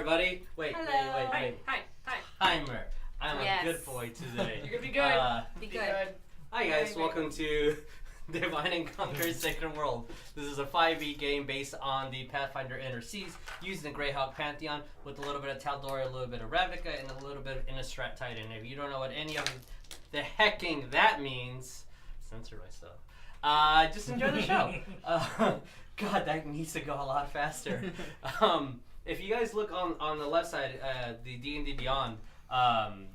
everybody. Wait. Hi. Heimer. I'm a good boy today. You're gonna be good. Be good. Hi guys, welcome to Divine and Conquer Sacred World. This is a 5e game based on the Pathfinder Inner Seas, using the Greyhawk Pantheon with a little bit of Tal'Dorei, a little bit of Ravnica, and a little bit of Innistrad Titan. If you don't know what any of the hecking that means, censor myself. Just enjoy the show. God, that needs to go a lot faster. If you guys look on the left side, the D&D Beyond,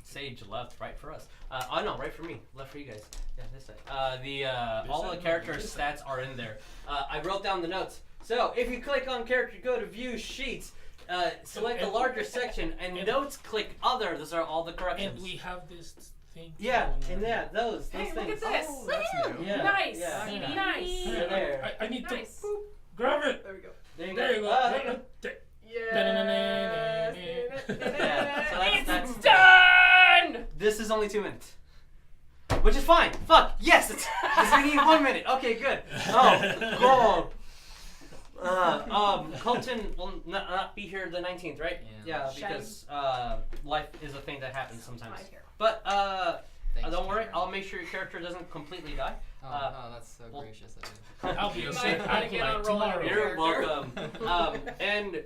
Sage left, right for us. Oh no, right for me, left for you guys. Yeah, this side. All the character stats are in there. I wrote down the notes. So if you click on character, go to View Sheets, select the larger section, and notes, click Other. Those are all the corrections. And we have this thing. Yeah, and those Hey, things. look at this. Oh, that's new. Yeah, Nice. yeah. Nice. They're there. I need Nice. to grab it. There we go. There you There you go. Yes. Yeah, so It's done. This is only 2 minutes. Which is fine. Fuck. Yes, it's we need 1 minute. Okay, good. Oh, Coleton will not be here the 19th, right? Yeah, because life is a thing that happens sometimes. But don't worry, I'll make sure your character doesn't completely die. Oh, that's so gracious of you. I'll be You a might safe wanna get on a roll tomorrow. every You're character. welcome. And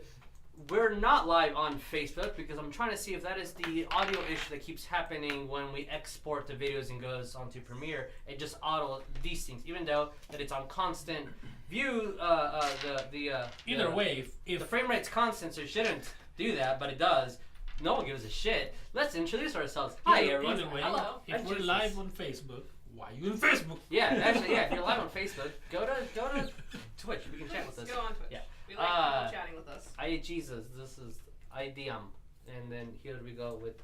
we're not live on Facebook because I'm trying to see if that is the audio issue that keeps happening when we export the videos and goes onto Premiere. It just auto these things, even though that it's on constant view. Either way, if the frame rate's constant, so it shouldn't do that, but it does. No one gives a shit. Let's introduce ourselves. Hi everyone. Either way, Hello. if I'm we're Jesus. live on Facebook, why are you on Facebook? Yeah, actually, yeah. If you're live on Facebook, go to Twitch. We can chat with us. Go on Twitch. Yeah. We like people chatting with us. Jesus. This is IDM, and then here we go with.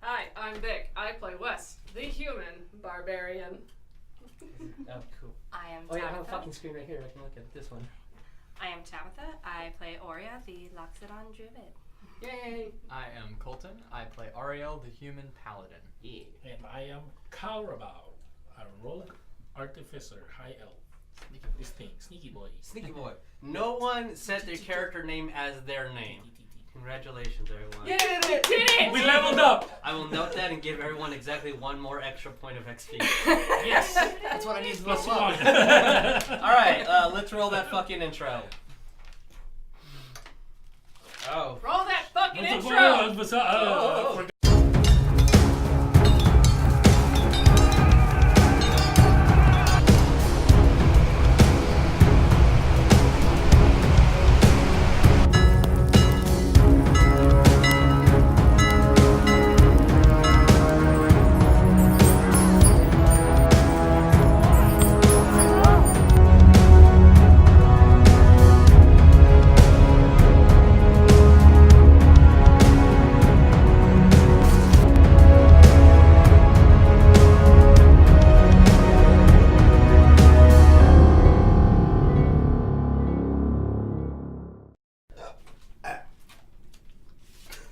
Hi, I'm Vic. I play Wes, the human barbarian. Oh, cool. I am Oh yeah, I have a Tabatha. fucking screen right here. I can look at this one. I am Tabatha. I play Oria, the Loxodon Druid. Yay! I am Coleton. I play Ariell, the human paladin. Yeah. And I am Cowrabao, a rogue artificer, high elf. This thing, sneaky boy. Sneaky boy. No one said their character name as their name. Congratulations, everyone. You did it! We leveled up. I will note that and give everyone exactly one more extra point of XP. Yes. That's what I need to Plus level one. up. All right, let's roll that fucking intro. Oh. Roll that fucking intro! Oh.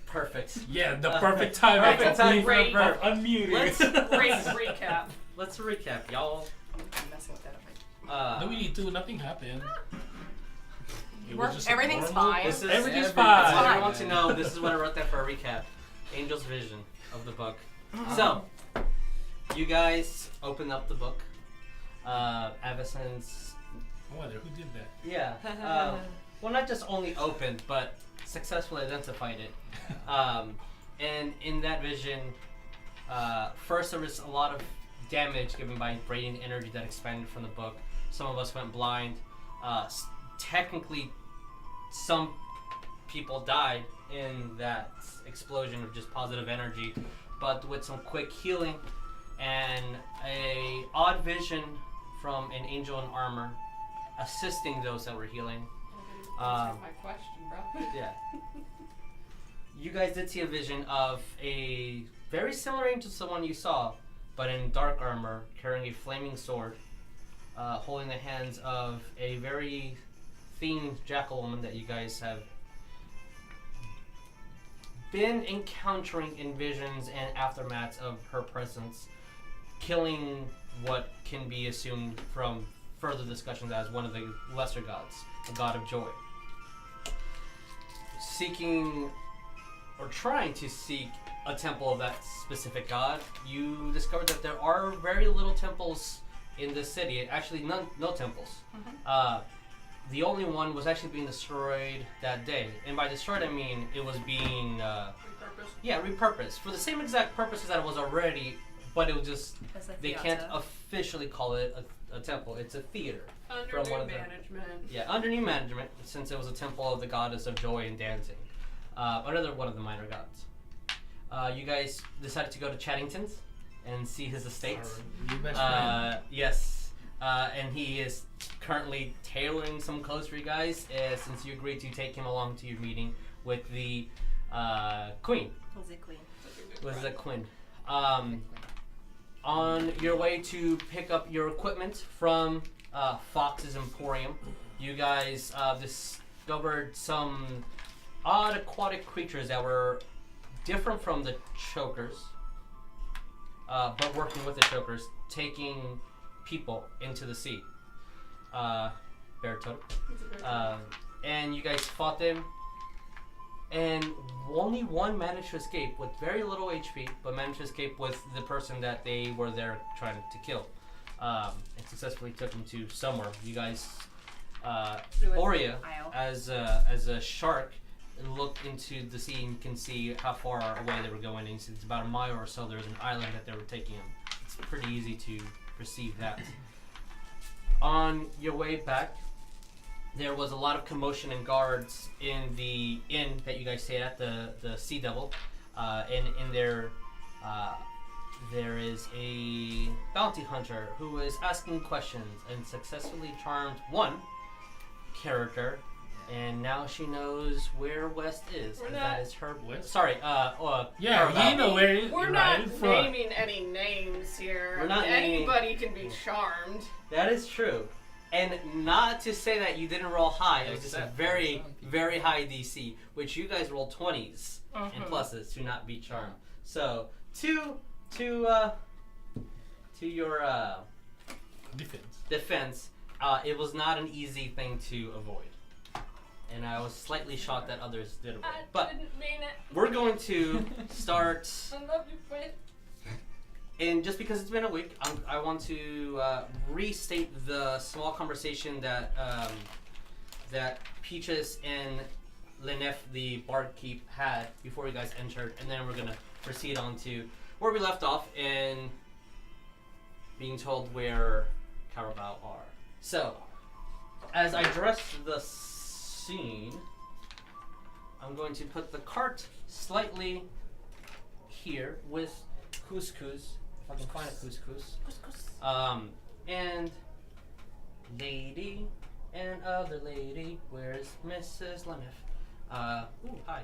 Perfect. Yeah, the perfect time. Perfect time for Great. a verb. Unmuting. Great recap. Let's recap, y'all. I'm messing with that. No, we need to. Nothing happened. It was just Everything's normal- fine. This is Everything's I fine. want everyone to know this is what I wrote there for a recap. Angel's vision of the book. So, you guys open up the book. Avacyn's. I wonder who did that. Yeah. Well, not just only opened, but successfully identified it. And in that vision, first there was a lot of damage given by radiant energy that expanded from the book. Some of us went blind. Technically, some people died in that explosion of just positive energy, but with some quick healing and a odd vision from an angel in armor assisting those that were healing. Answer my question, bro. Yeah. You guys did see a vision of a very similar angel to the one you saw, but in dark armor, carrying a flaming sword, holding the hands of a very themed jackal woman that you guys have been encountering in visions and aftermaths of her presence, killing what can be assumed from further discussions as one of the lesser gods, the god of joy. Seeking or trying to seek a temple of that specific god, you discovered that there are very little temples in this city. Actually, no temples. The only one was actually being destroyed that day. And by destroyed, I mean it was being... repurposed. For the same exact purposes that it was already, but it was just... They can't officially call it a temple. It's a theater. Under new management. Under new management, since it was a temple of the goddess of joy and dancing. Another one of the minor gods. You guys decided to go to Chattington's and see his estate. Yes. And he is currently tailoring some clothes for you guys since you agreed to take him along to your meeting with the queen. Was it queen? Was the queen. On your way to pick up your equipment from Fox's Emporium, you guys discovered some odd aquatic creatures that were different from the chokers, but working with the chokers, taking people into the sea. Bear totem. And you guys fought them, and only one managed to escape with very little HP, but managed to escape with the person that they were there trying to kill. And successfully took him to somewhere. You guys, Oria, as a shark, looked into the sea and can see how far away they were going. And it's about a mile or so. There's an island that they were taking him. It's pretty easy to perceive that. On your way back, there was a lot of commotion and guards in the inn that you guys stayed at, the Sea Devil. And in there, there is a bounty hunter who is asking questions and successfully charmed one character. And now she knows where West is. And that is her. West? Sorry. You know where it is. We're not naming any names here. We're not Anybody can be charmed. That is true. And not to say that you didn't roll high. It was just a very, very high DC, which you guys rolled 20s and pluses to not be charmed. So to your defense, it was not an easy thing to avoid. And I was slightly shocked that others did avoid. But didn't mean it. we're going to start. I love you, friend. And just because it's been a week, I want to restate the small conversation that that Peaches and Lenef, the barkeep, had before you guys entered, and then we're gonna proceed on to where we left off and being told where Cowrabao are. So, as I dress the scene, I'm going to put the cart slightly here with couscous. If I can find a couscous. And lady and other lady, where's Mrs. Lenef? Ooh, hi.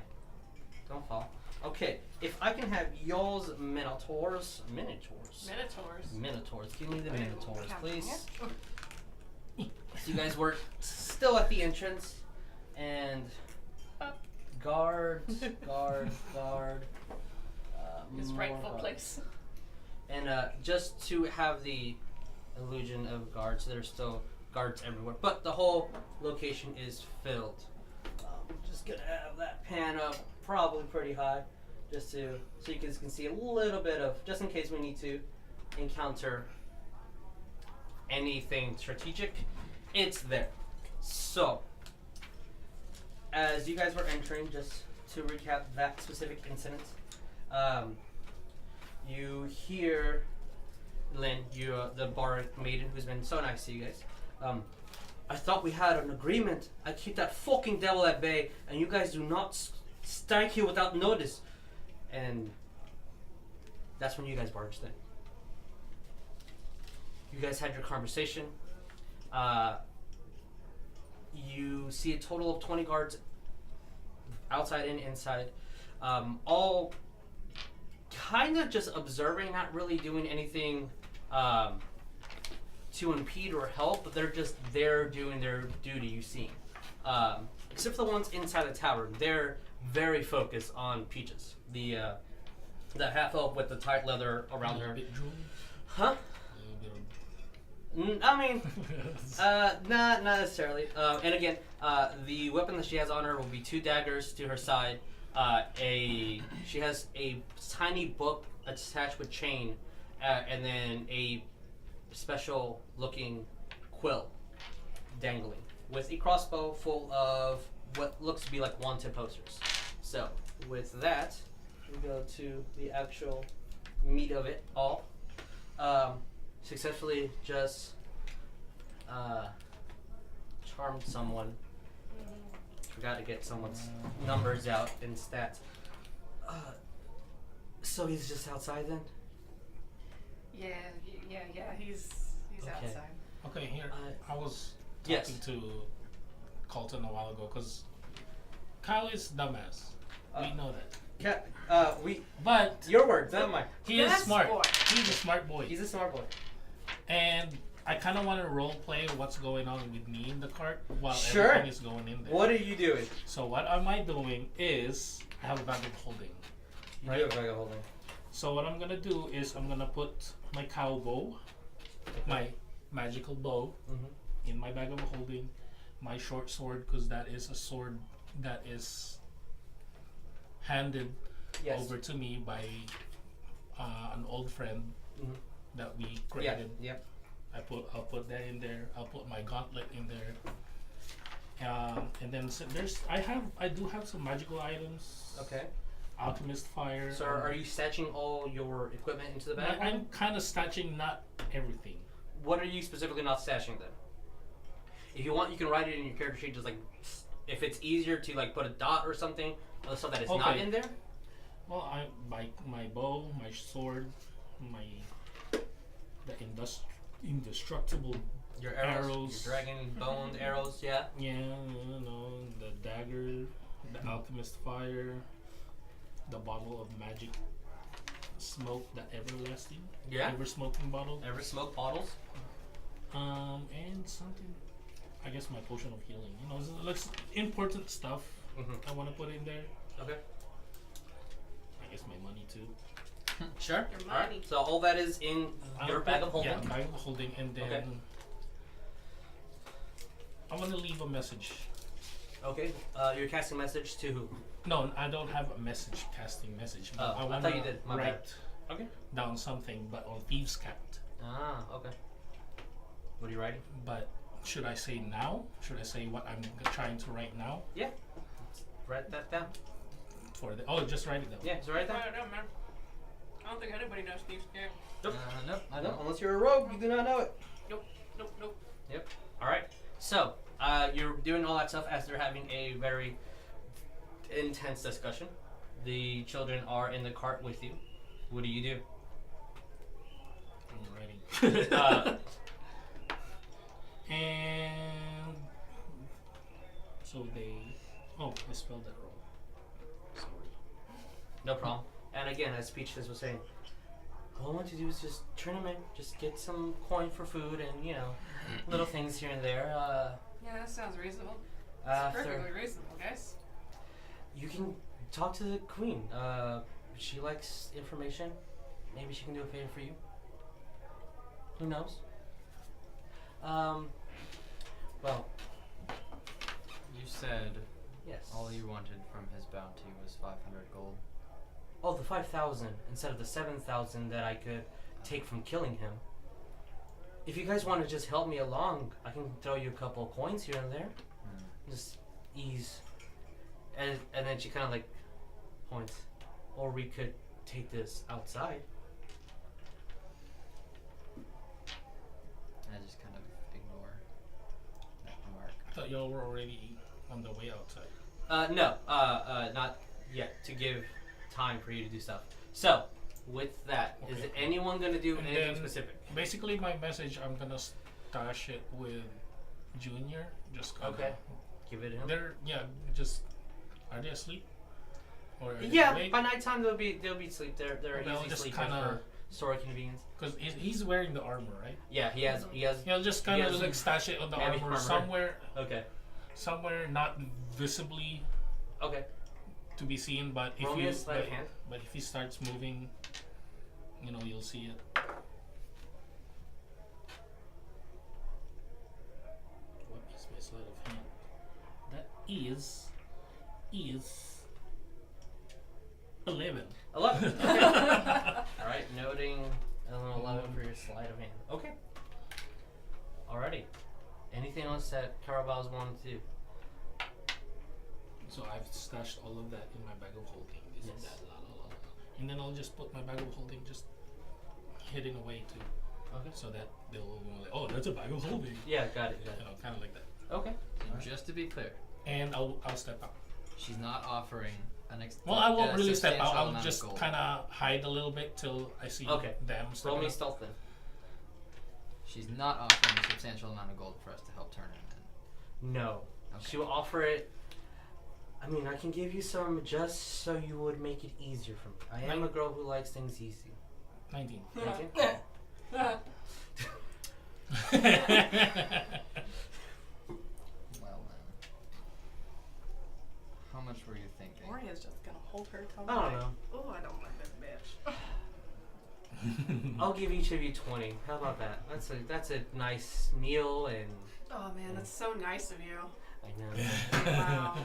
Don't fall. Okay, if I can have y'all's minotaurs. Give me the minotaurs, please. So you guys were still at the entrance, and guard. His rightful place. And just to have the illusion of guards, there's still guards everywhere, but the whole location is filled. I'm just gonna have that pan up probably pretty high, just so you guys can see a little bit of, just in case we need to encounter anything strategic, it's there. So, as you guys were entering, just to recap that specific incident, you hear Lynn, the bar maiden who's been so nice to you guys. I thought we had an agreement. I keep that fucking devil at bay, and you guys do not strike here without notice. And that's when you guys barged in. You guys had your conversation. You see a total of 20 guards outside and inside, all kind of just observing, not really doing anything to impede or help, but they're just there doing their duty, you see. Except for the ones inside the tower. They're very focused on Peaches. The half-elf with the tight leather around her. Huh? I mean, not necessarily. And again, the weapon that she has on her will be 2 daggers to her side, she has a tiny book attached with chain, and then a special looking quill dangling with a crossbow full of what looks to be like wanted posters. So with that, we go to the actual meat of it all. Successfully just charmed someone. Forgot to get someone's numbers out and stats. So he's just outside then? Yeah. He's Okay. outside. Okay, here. I was Yes. talking to Coleton a while ago because Kyle is dumbass. We know that. But Your words, not mine. he is That's smart. boy. He's a smart boy. He's a smart boy. And I kind of want to role play what's going on with me in the cart while Sure. everything is going in there. What are you doing? So what am I doing is I have a bag of holding. You Right? do have a bag of holding. So what I'm gonna do is I'm gonna put my cow bow, my magical bow, Mhm. in my bag of holding, my short sword because that is a sword that is handed Yes. over to me by an old friend Mhm. that we Yeah. created. Yep. I'll put that in there. I'll put my gauntlet in there. And then I do have some magical items. Okay. Alchemist fire. So are you stashing all your equipment into the bag? I'm kind of stashing not everything. What are you specifically not stashing then? If you want, you can write it in your character sheet. Just like, if it's easier to like put a dot or something, or stuff that is not Okay. in there. Well, my bow, my sword, the indestructible Your arrows, Arrows. your dragon boned arrows. Yeah. the dagger, the alchemist fire, the bottle of magic smoke, the everlasting, Yeah. ever smoking bottle, Ever smoke bottles? and something. I guess my potion of healing. It's important stuff Mm-hmm. I want to put in there. Okay. I guess my money too. Sure. Your Alright. money. So all that is in your bag of holding. Yeah, bag of holding, and then Okay. I want to leave a message. Okay. You're casting message to who? No, I don't have a message casting message. But Oh, I wanna thought you did. My bad. write Okay. down something, but on Thieves' Cat. Ah. Okay. What are you writing? But should I say now? Should I say what I'm trying to write now? Yeah. Write that down. Just write it down. Yeah. Just write I that. don't know, man. I don't think anybody knows Steve's game. Nope. Nope, I I know. don't. Unless you're a rogue, you do not know it. Nope. All right. So you're doing all that stuff as they're having a very intense discussion. The children are in the cart with you. What do you do? I'm writing. And so they. Oh, I spelled that wrong. Sorry. No problem. And again, as Speechless was saying, all I want to do is just turn them in, just get some coin for food, and little things here and there. Yeah, that sounds reasonable. After Perfectly reasonable, guys. you can talk to the queen. She likes information. Maybe she can do a favor for you. Who knows? Well, You said yes. all you wanted from his bounty was 500 gold. Oh, the 5,000 instead of the 7,000 that I could take from killing him. If you guys want to just help me along, I can throw you a couple of coins here and there. Just ease. And then she kind of like points. Or we could take this outside. I just kind of ignore that remark. I thought y'all were already on the way outside. No, not yet, to give time for you to do stuff. So, with that, is Okay. anyone going to do And anything then- specific? Basically, my message, I'm gonna stash it with Junior. Just kinda, Okay. Give it to him. Are they asleep? Or are they Yeah, awake? by nighttime they'll be asleep. They're They'll easy just sleeping kinda- for story convenience. Because he's wearing the armor, right? Yeah, he has. Yeah, just kind He of has like stash it on the heavy armor armor. somewhere Okay. not visibly Okay. to be seen. But if Roll me a sleight of hand. but if he starts moving, you'll see it. What is my sleight of hand? That is 11. 11. Okay. All right, noting an 11 for your sleight of hand. Okay. Alrighty. Anything else that Cowrabao's wanted to do? So I've stashed all of that in my bag of holding. This and Yes. that, la, la, la, la. And then I'll just put my bag of holding just hidden away too. Okay. So that they'll go like, oh, that's a bag of holding. Yeah, got it. You know, kind of like that. Okay. And just to be clear, And I'll step out. she's not offering an Well, I won't a really step out. substantial I'll amount of just gold. kind of hide a little bit till I see Okay. them Roll stepping me up. stealth then. She's not offering a substantial amount of gold for us to help turn him in. No. Okay. She will offer it. I mean, I can give you some just so you would make it easier for me. I am a girl who likes things easy. 19. Okay? Well then. How much were you thinking? Oria's just gonna hold her tongue. I don't know. Oh, I don't like this bitch. I'll give each of you 20. How about that? That's a nice meal and Oh man, that's so nice of you. I know. Wow.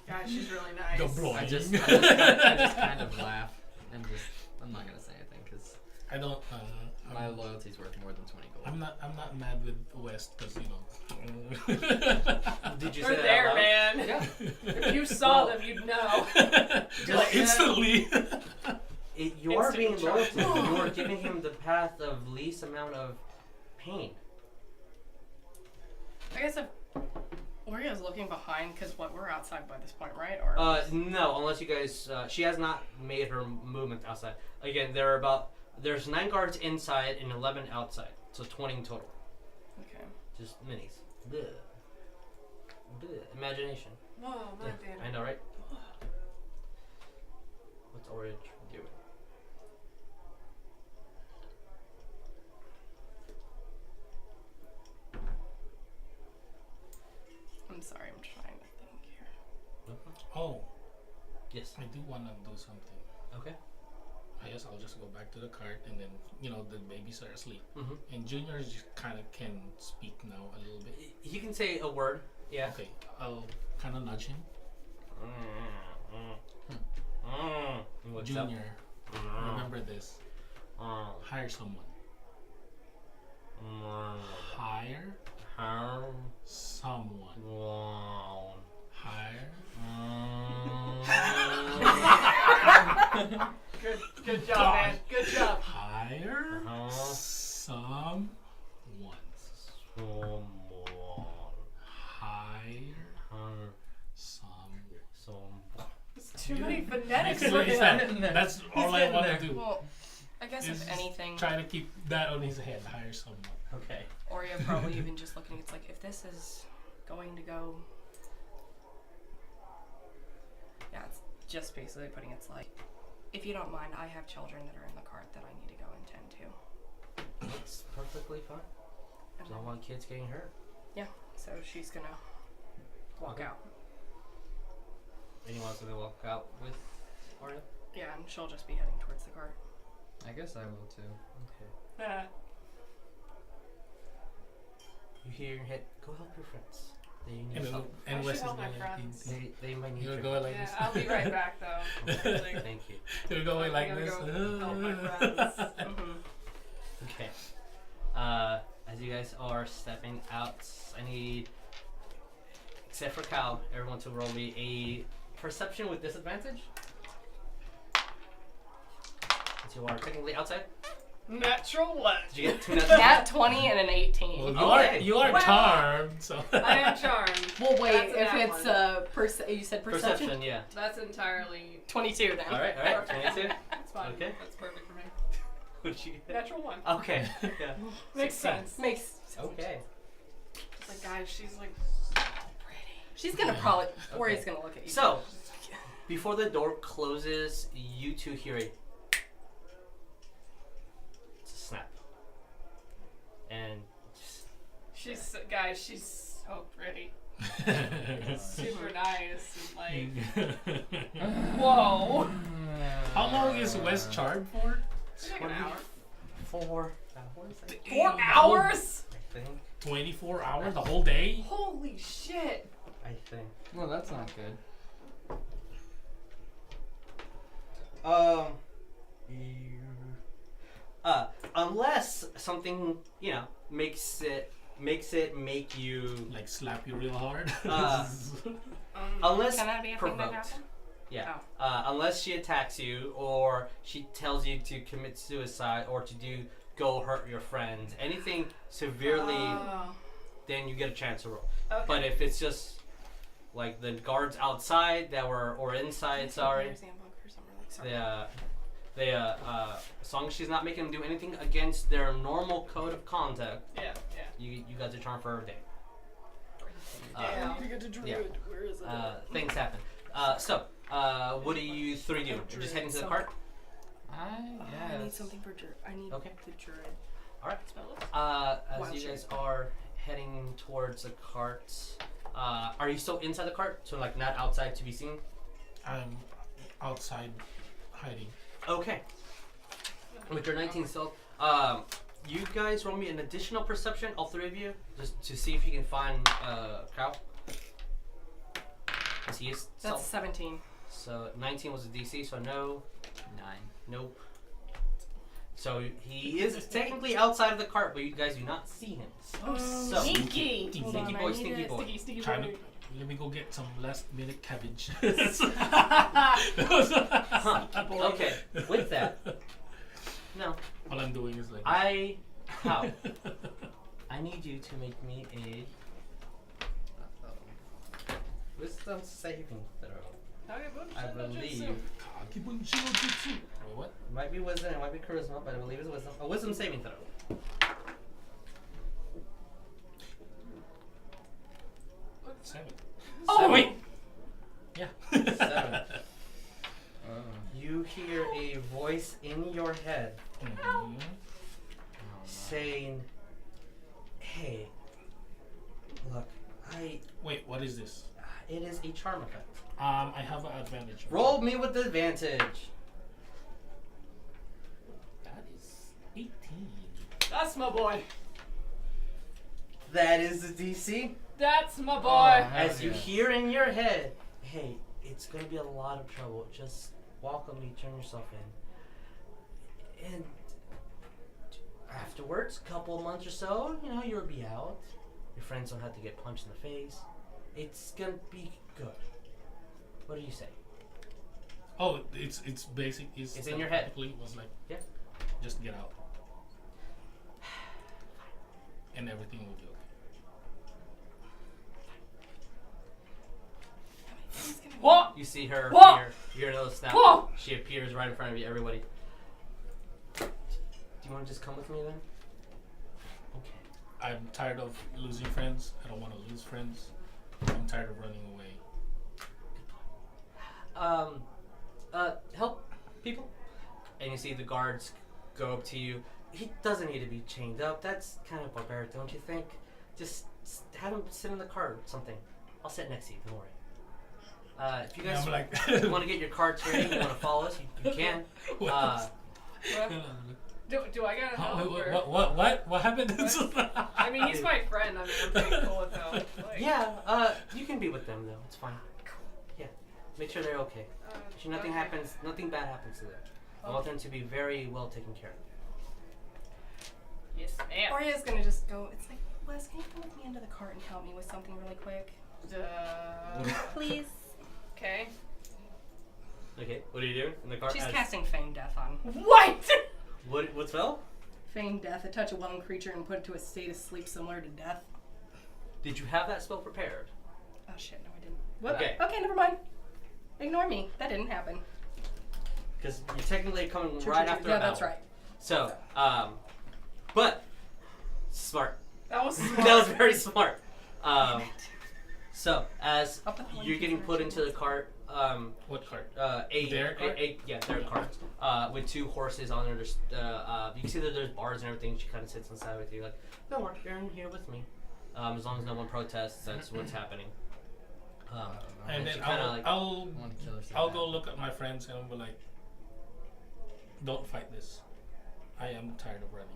Guys, she's really nice. Go blow. I just kind of laugh and just I'm not gonna say anything because I don't. my loyalty's worth more than 20 gold. I'm not mad with West because you know. Did you They're say that there, out loud? man. Yeah. If you saw them, you'd know. Like instantly. You are being loyal Instant to him. You are giving him the path of least amount of pain. I guess if Oria's looking behind, because we're outside by this point, right? Or No, unless you guys. She has not made her movement outside. Again, there's 9 guards inside and 11 outside, so 20 in total. okay. Just minis. Bleh. Bleh. Imagination. Whoa, my Yeah, data. I know, right? What's Oria doing? I'm sorry, I'm trying to think here. Oh, Yes. I do want to do something. Okay. I guess I'll just go back to the cart and then the babies are asleep. Mm-hmm. And Junior just kind of can speak now a little bit. He can say a word. Yeah. Okay, I'll kind of nudge him. What's Junior, up? remember this. Hire someone. Hire someone. Hire. Good job, man. Good job. Hire someone. Hire someone. It's too many phonetics Next for one is him. that. That's all I want to do. Well, I guess Is if anything, try to keep that on his head. Hire someone. Okay. Oria probably even just looking, it's like, if this is going to go... Yeah, it's just basically putting it's like, if you don't mind, I have children that are in the cart that I need to go and tend to. That's perfectly fine. And Don't want kids getting hurt. yeah, so she's gonna walk Okay. out. Anyone else gonna walk out with Oria? Yeah, and she'll just be heading towards the cart. I guess I will too. Okay. You hear your head. Go help your friends. They need help. I And should Wes is help my going friends. They might need You'll your go help. like Yeah, this. I'll be right back though. Thank you. You're going like I'm this. gonna go help my friends. Okay. As you guys are stepping out, I need, except for Cal, everyone to roll me a perception with disadvantage. Since you are technically outside. Natural one. Did you get 2 nat Nat 20 and an 18. Well, Okay. you are Wow. charmed, so. I am charmed. Well, wait, That's a if nat it's one. you said perception? Perception, yeah. That's entirely 22 then. Alright, 22. That's fine. Okay. That's perfect for me. What'd you get? Natural one. Okay. Yeah. Makes 16. sense. Makes Okay. It's like, guys, she's like She's gonna probably, Oria's gonna look at you. So, before the door closes, you two hear a snap. And she's guys, she's so pretty. Super nice and like whoa. How long is Wes charmed for? It's like an hour. 4 hours, I think. 4 hours? I think. 24 hours, the whole day? Holy shit. I think. Well, that's not good. Unless something makes it make you Like slap you real hard. unless Can that be a thing that provoked. happened? Yeah. Unless she attacks you or she tells you to commit suicide or to go hurt your friends, anything severely, Oh. then you get a chance to roll. Okay. But if it's just like the guards outside or inside, sorry, Player's handbook for some relic, sorry. as long as she's not making them do anything against their normal code of conduct, Yeah. you guys are charmed for a day. Yeah. I need to get to Druid. yeah. Where is it? Things happen. What do you three do? You're just heading to the cart? I need something for Druid. I need Okay. the Druid. Alright. As Wild you shape. guys are heading towards the cart, are you still inside the cart? So like not outside to be seen? I'm outside hiding. Okay. With your 19 stealth, you guys roll me an additional perception, all three of you, just to see if you can find Cow. Because he is That's stealth. 17. So 19 was a DC, so no. 9. Nope. So he is technically outside of the cart, but you guys do not see him. So Sneaky. Hold sneaky on, boy, I need sneaky a boy. Sticky Trying boy. to, let me go get some last minute cabbage. Huh. Okay. With that, no. All I'm doing is like How? I need you to make me a wisdom saving throw. I believe it Wait, what? might be wisdom, it might be charisma, but I believe it's wisdom. A wisdom saving throw. Seven. Oh wait. Yeah. 7. You hear a voice in your head Mhm. saying, "Hey, look, Wait, what is this? it is a charm effect. I have an advantage. Roll me with advantage." That is 18. That's my boy. That is the DC. That's my boy. As you hear in your head, "Hey, it's gonna be a lot of trouble. Just welcome me, turn yourself in. And afterwards, couple of months or so, you'll be out. Your friends don't have to get punched in the face. It's gonna be good. What do you say?" Oh, it's basic. It's in your head. It was like, Yeah. just get out, and everything will be okay. What? You see her Whoa! appear. You hear another snap. Whoa! She appears right in front of you, everybody. Do you want to just come with me then? Okay. I'm tired of losing friends. I don't want to lose friends. I'm tired of running away. Help people. And you see the guards go up to you. He doesn't need to be chained up. That's kind of barbaric, don't you think? Just have him sit in the cart or something. I'll sit next to you, don't worry. If you guys I'm like, want to get your carts ready, you want to follow us, you can. What? Do I gotta help? or- What happened? I mean, he's my friend. I mean, I'm pretty cool with him. Like, Yeah, you can be with them though. It's fine. Yeah, make sure they're okay. Make sure nothing okay. happens, nothing bad happens to them. I want them to be very well taken care of. Yes, ma'am. Oria's gonna just go. It's like, Wes, can you come with me into the cart and help me with something really quick? Please. Okay. Okay, what are you doing in the cart? She's casting Feign Death on. What? What spell? Feign Death. Touch a willing creature and put it to a state of sleep similar to death. Did you have that spell prepared? Oh shit, no I didn't. Whoop. Okay. Okay, never mind. Ignore me. That didn't happen. Because you're technically coming True, right true, after true. Yeah, a that's battle. right. So, but smart. That was smart. That was very smart. So as I'll put the link you're in getting the put chat. into the cart, What card? their cart? their cart, with 2 horses on it. There's, you can see that there's bars and everything. She kind of sits inside with you, like, "Don't worry, you're in here with me, as long as no one protests. That's what's happening." And she then kinda I'll I want to kill her so I'll bad. go look at my friends and I'll be like, don't fight this. I am tired of running.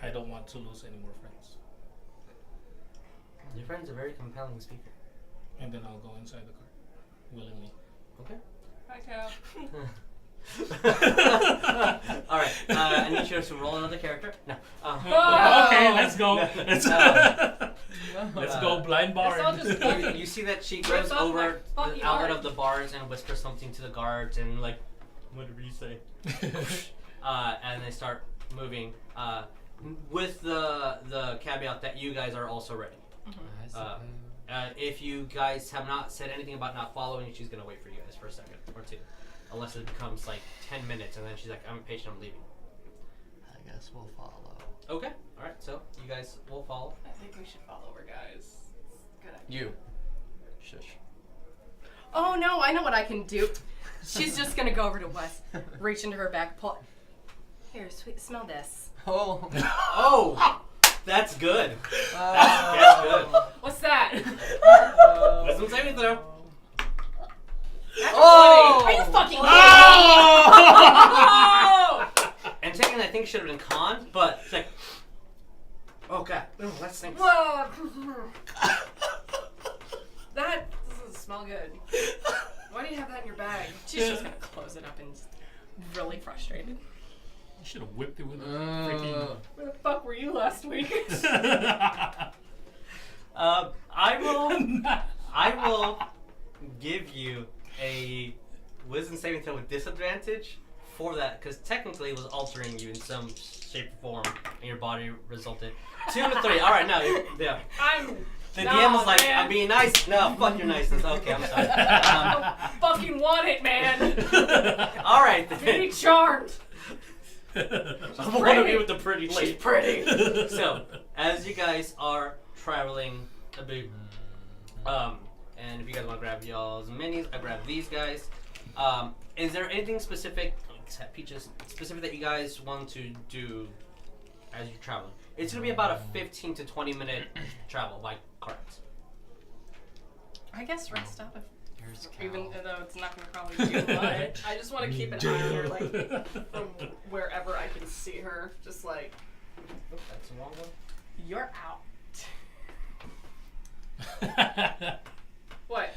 I don't want to lose any more friends. Your friend's a very compelling speaker. And then I'll go inside the car willingly. Okay. Hi, Cal. All right. I need you to roll another character. No. Okay, let's go. Let's Uh, go blind Let's all bard. just You see that she Rip goes up over my the fucking outlet art. of the bars and whispers something to the guards and like, whatever you say. And they start moving. With the caveat that you guys are also ready. I suppose. If you guys have not said anything about not following, she's gonna wait for you guys for a second or two, unless it becomes like 10 minutes, and then she's like, "I'm impatient, I'm leaving." I guess we'll follow. Okay, all right. So you guys will follow. I think we should follow her, guys. Good idea. You. Shush. Oh no, I know what I can do. She's just gonna go over to Wes, reach into her bag, pull. Here, sweet, smell this. Oh. Oh, that's good. That's good. What's that? Wisdom saving throw. Oh! Are you fucking kidding me? And technically, I think it should have been con, but it's like, oh god, oh, that stinks. Whoa. That doesn't smell good. Why do you have that in your bag? She's just gonna close it up and just really frustrated. You should have whipped it with a freaking. Where the fuck were you last week? I will give you a wisdom saving throw with disadvantage for that, because technically it was altering you in some shape or form, and your body resulted 2 to 3. All right, now yeah. The DM was like, man. "I'm being nice." No, fuck your niceness. Okay, I'm sorry. I don't fucking want it, man. All right Be then. charmed. I want to be with the pretty lady. She's pretty. So, as you guys are traveling a bit, and if you guys want to grab y'all's minis, I grab these guys. Is there anything specific, except Peaches, specific that you guys want to do as you're traveling? It's gonna be about a 15 to 20 minute travel by cart. I guess rest up, Here's Cal. even though it's not gonna probably do much. I just want to keep an eye on her, like, from wherever I can see her. Just like, Oops, that's the wrong one. You're out. what?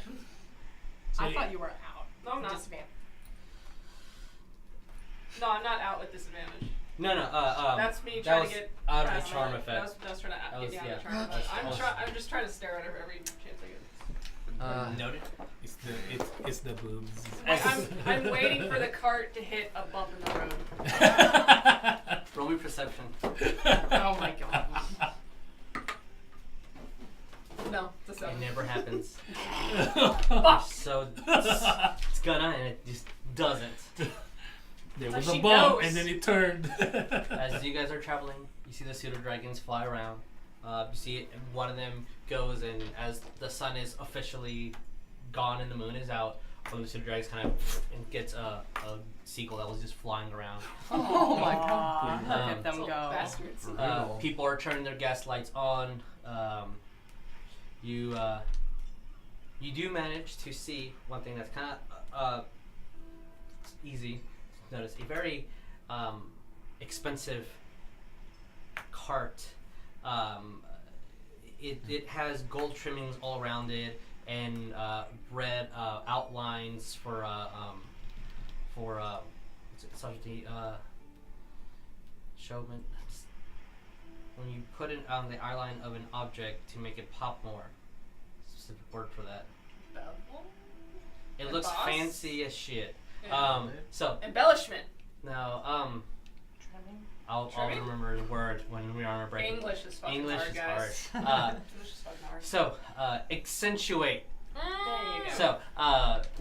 I thought you were out. No, I'm not. Disadvantage. No, I'm not out with disadvantage. No. That's me that trying was to get out of past the charm that. effect. That was trying to That get was- me out yeah. of the charm That effect. was- I'm just trying to stare at her every chance I get. Noted. It's the boobs. I'm waiting for the cart to hit a bump in the road. Roll me perception. Oh my god. No, it's a It 7. never happens. Fuck. So it's gonna, and it just doesn't. There Like was a she bump knows. and then it turned. As you guys are traveling, you see the pseudo dragons fly around. You see one of them goes, and as the sun is officially gone and the moon is out, one of the pseudo dragons kind of and gets a seagull that was just flying around. Oh my god. Look Um, at them Little go. bastards. Brutal. People are turning their gas lights on. You do manage to see one thing that's kind of easy to notice. A very expensive cart. It has gold trimmings all around it and red outlines for what's it, subtlety, showman. When you put it on the eyeline of an object to make it pop more. Specific word for that. Bevel? It looks Emboss? fancy as shit. Yeah. So Embellishment. now I'll Trimming? remember the word when we are on our break. English is fucking English hard, is guys. hard. English is fucking hard. So accentuate. There you go. So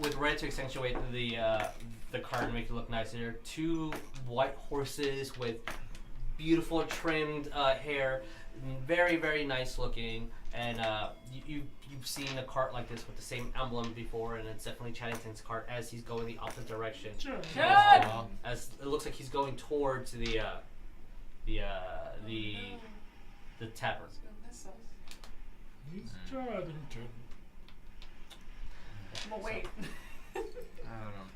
with red to accentuate the card and make it look nicer. 2 white horses with beautiful trimmed hair, very very nice looking, and you've seen a cart like this with the same emblem before, and it's definitely Chaddington's cart as he's going the opposite direction. Chad! As it looks like he's going towards the tavern. He's Chaddington. Well, wait. I don't know.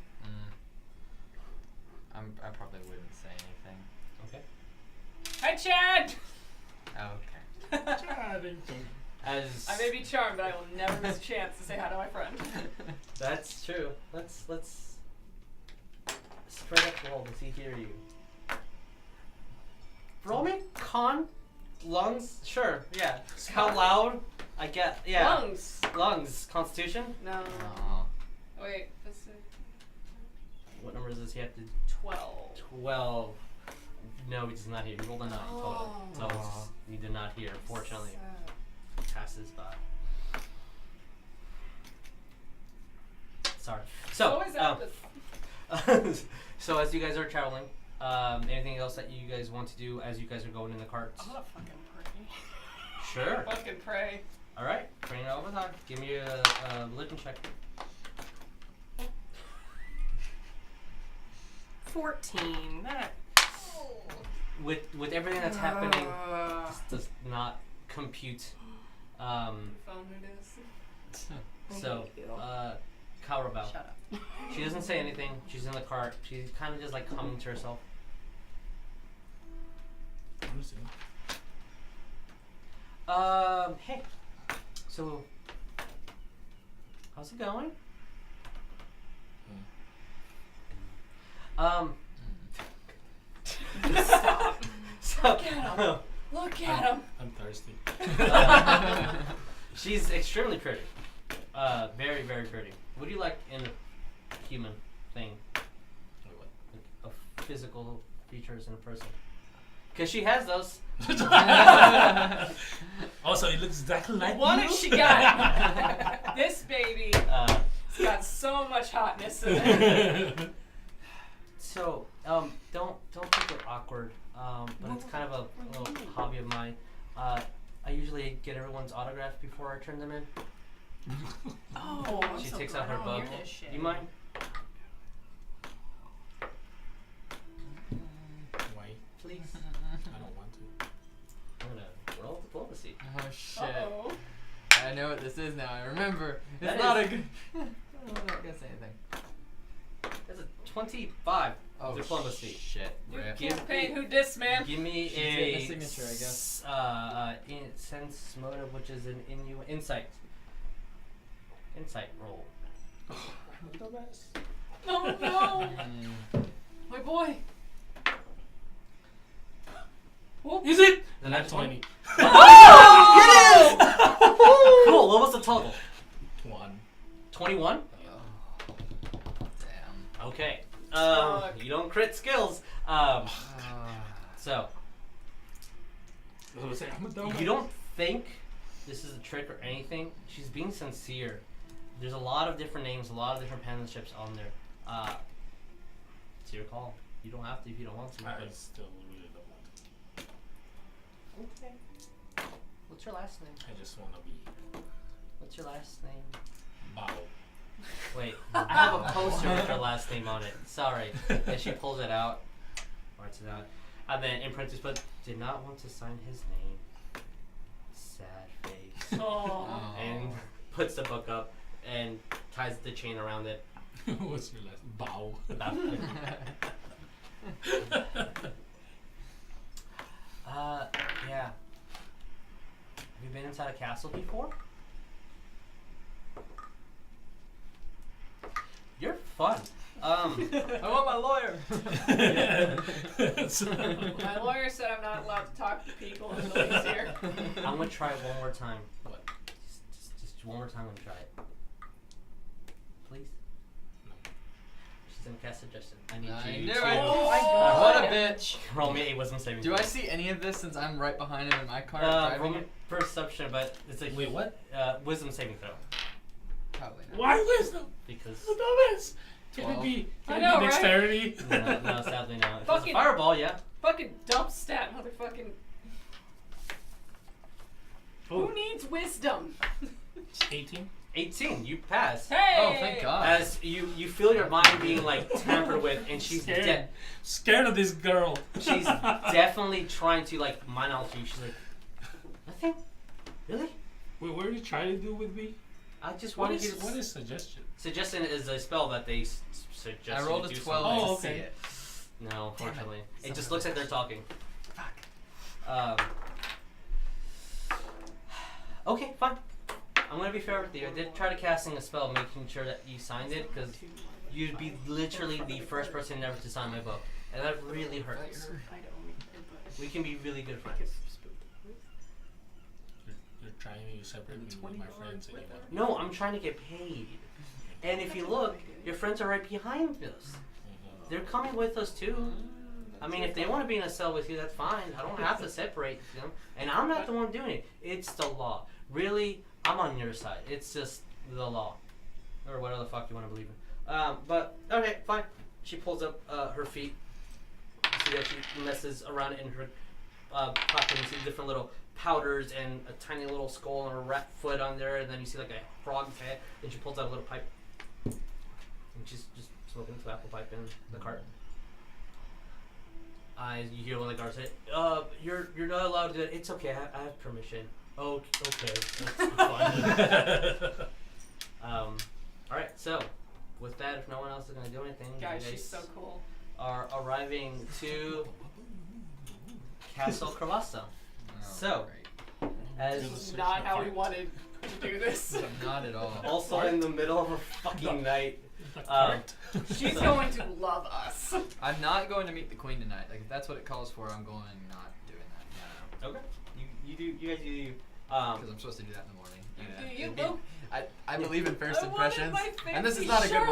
I probably wouldn't say anything. Okay. Hi, Chad! Okay. Chaddington. As I may be charmed, but I will never miss a chance to say hi to my friend. that's true. Let's Straight up roll. Does he hear you? Roll me con. Lungs? Sure, yeah. How loud? I get, yeah. Lungs. Lungs. Constitution? No. Oh. Wait, this is What numbers does he have to? 12. 12. No, he does not hear. He rolled a 9 total. So Aw. he did not hear, fortunately. Passes by. Sorry. So, What was that? so as you guys are traveling, anything else that you guys want to do as you guys are going in the carts? I'm gonna fucking pray. Sure. Fucking pray. All right. Bring it over time. Give me a religion check. 14. That. With everything that's happening, this does not compute. Phone it is. So, Thank you. Cowrabao. Shut up. She doesn't say anything. She's in the cart. She's kind of just like humming to herself. I'm listening. Hey. So, how's it going? Stop. So, Look at him. I'm thirsty. she's extremely pretty. Very, very pretty. What do you like in a human thing? Wait, what? Like, physical features in a person? Because she has those. Also, it looks exactly like What you. has she got? This baby has got so much hotness in it. So, don't think it awkward. But it's kind of a little hobby of mine. I usually get everyone's autographs before I turn them in. Oh, I'm She so takes glad out her I don't book. hear this shit. You mind? Why? Please. I don't want to. I'm gonna roll diplomacy. Oh shit. Uh-oh. I know what this is now. I remember. It's That not is- a good. I'm not gonna say anything. That's a 25 Oh diplomacy. shit. You Rip. Give- campaign who dis, man? Give me She's a getting a signature, I guess. sense motive, which is an insight. Insight roll. Oh no. My boy. Whoop. Is it? The next one. 20. Cool. What was the total? 1. 21. Damn. Okay. Fuck. You don't crit skills. So I was saying, I'm a dumbass. you don't think this is a trick or anything. She's being sincere. There's a lot of different names, a lot of different penmanships on there. It's your call. You don't have to if you don't want to. I still really don't want to. Okay. What's your last name? I just want to be What's your last name? Bao. Wait, I have a poster with her last name on it. Sorry. And she pulls it out, writes it out, and then in parentheses put, did not want to sign his name. Sad face. Oh. And puts the book up and ties the chain around it. What's your last? Bao. Yeah. Have you been inside a castle before? You're fun. I want my lawyer. My lawyer said I'm not allowed to talk to people until he's here. I'm gonna try it one more time. What? Just one more time. I'm gonna try it. Please. No. She's gonna cast suggestion. I need I you knew to it. Oh my What god. a bitch. roll me a wisdom saving. Do I throw. see any of this since I'm right behind him in my car Roll driving me it? perception, but it's a Wait, what? wisdom saving throw Probably not. Why wisdom? because The dumbass. Can 12. it be? I Can know, it be right? dexterity? no, sadly no. If it was a Fucking- fireball, yeah. Fucking dump stat, motherfucking. Oh. Who needs wisdom? 18. 18, you pass. Hey! Oh, thank God. As you feel your mind being like tampered with, and she's Scared. Scared of this girl. she's definitely trying to like mind out you. She's like, nothing, really? Wait, what are you trying to do with me? I just What wanted you is, to. what is suggestion? Suggestion is a spell that they suggest. I rolled you a do 12 something. Oh, to see okay. it. No, unfortunately, it just Son looks of like they're talking. Fuck. Okay, fine. I'm gonna be fair with you. I did try to casting a spell, making sure that you signed it, because you'd be literally the first person ever to sign my book, and that really hurts. We can be really good friends. You're trying to separate me with my friends anymore. No, I'm trying to get paid. And if you look, your friends are right behind us. They're coming with us too. I mean, if they want to be in a cell with you, that's fine. I don't have to separate them. And I'm not the one doing it. It's the law. Really, I'm on your side. It's just the law. Or whatever the fuck you want to believe in. But, okay, fine. She pulls up her feet. You see that she messes around in her pocket. You see different little powders and a tiny little skull and a rat foot on there. And then you see like a frog's head. Then she pulls out a little pipe. And she's just smoking the tobacco pipe in the cart. You hear one of the guards say, you're not allowed to do it. It's okay, I have permission. Oh, okay, that's fine. Alright, so, with that, if no one else is going to do anything, Guys, you guys she's so cool. are arriving to Castle Korvosa. So, as This is not how we wanted to do this. Not at all. also in the middle of a fucking night, She's going to love us. I'm not going to meet the queen tonight. Like, if that's what it calls for, I'm going not doing that. No. okay, you guys do you. Because I'm supposed to do that in the morning. Do you It'd be- go? I believe in first I wanted impressions. my And this is fancy not a good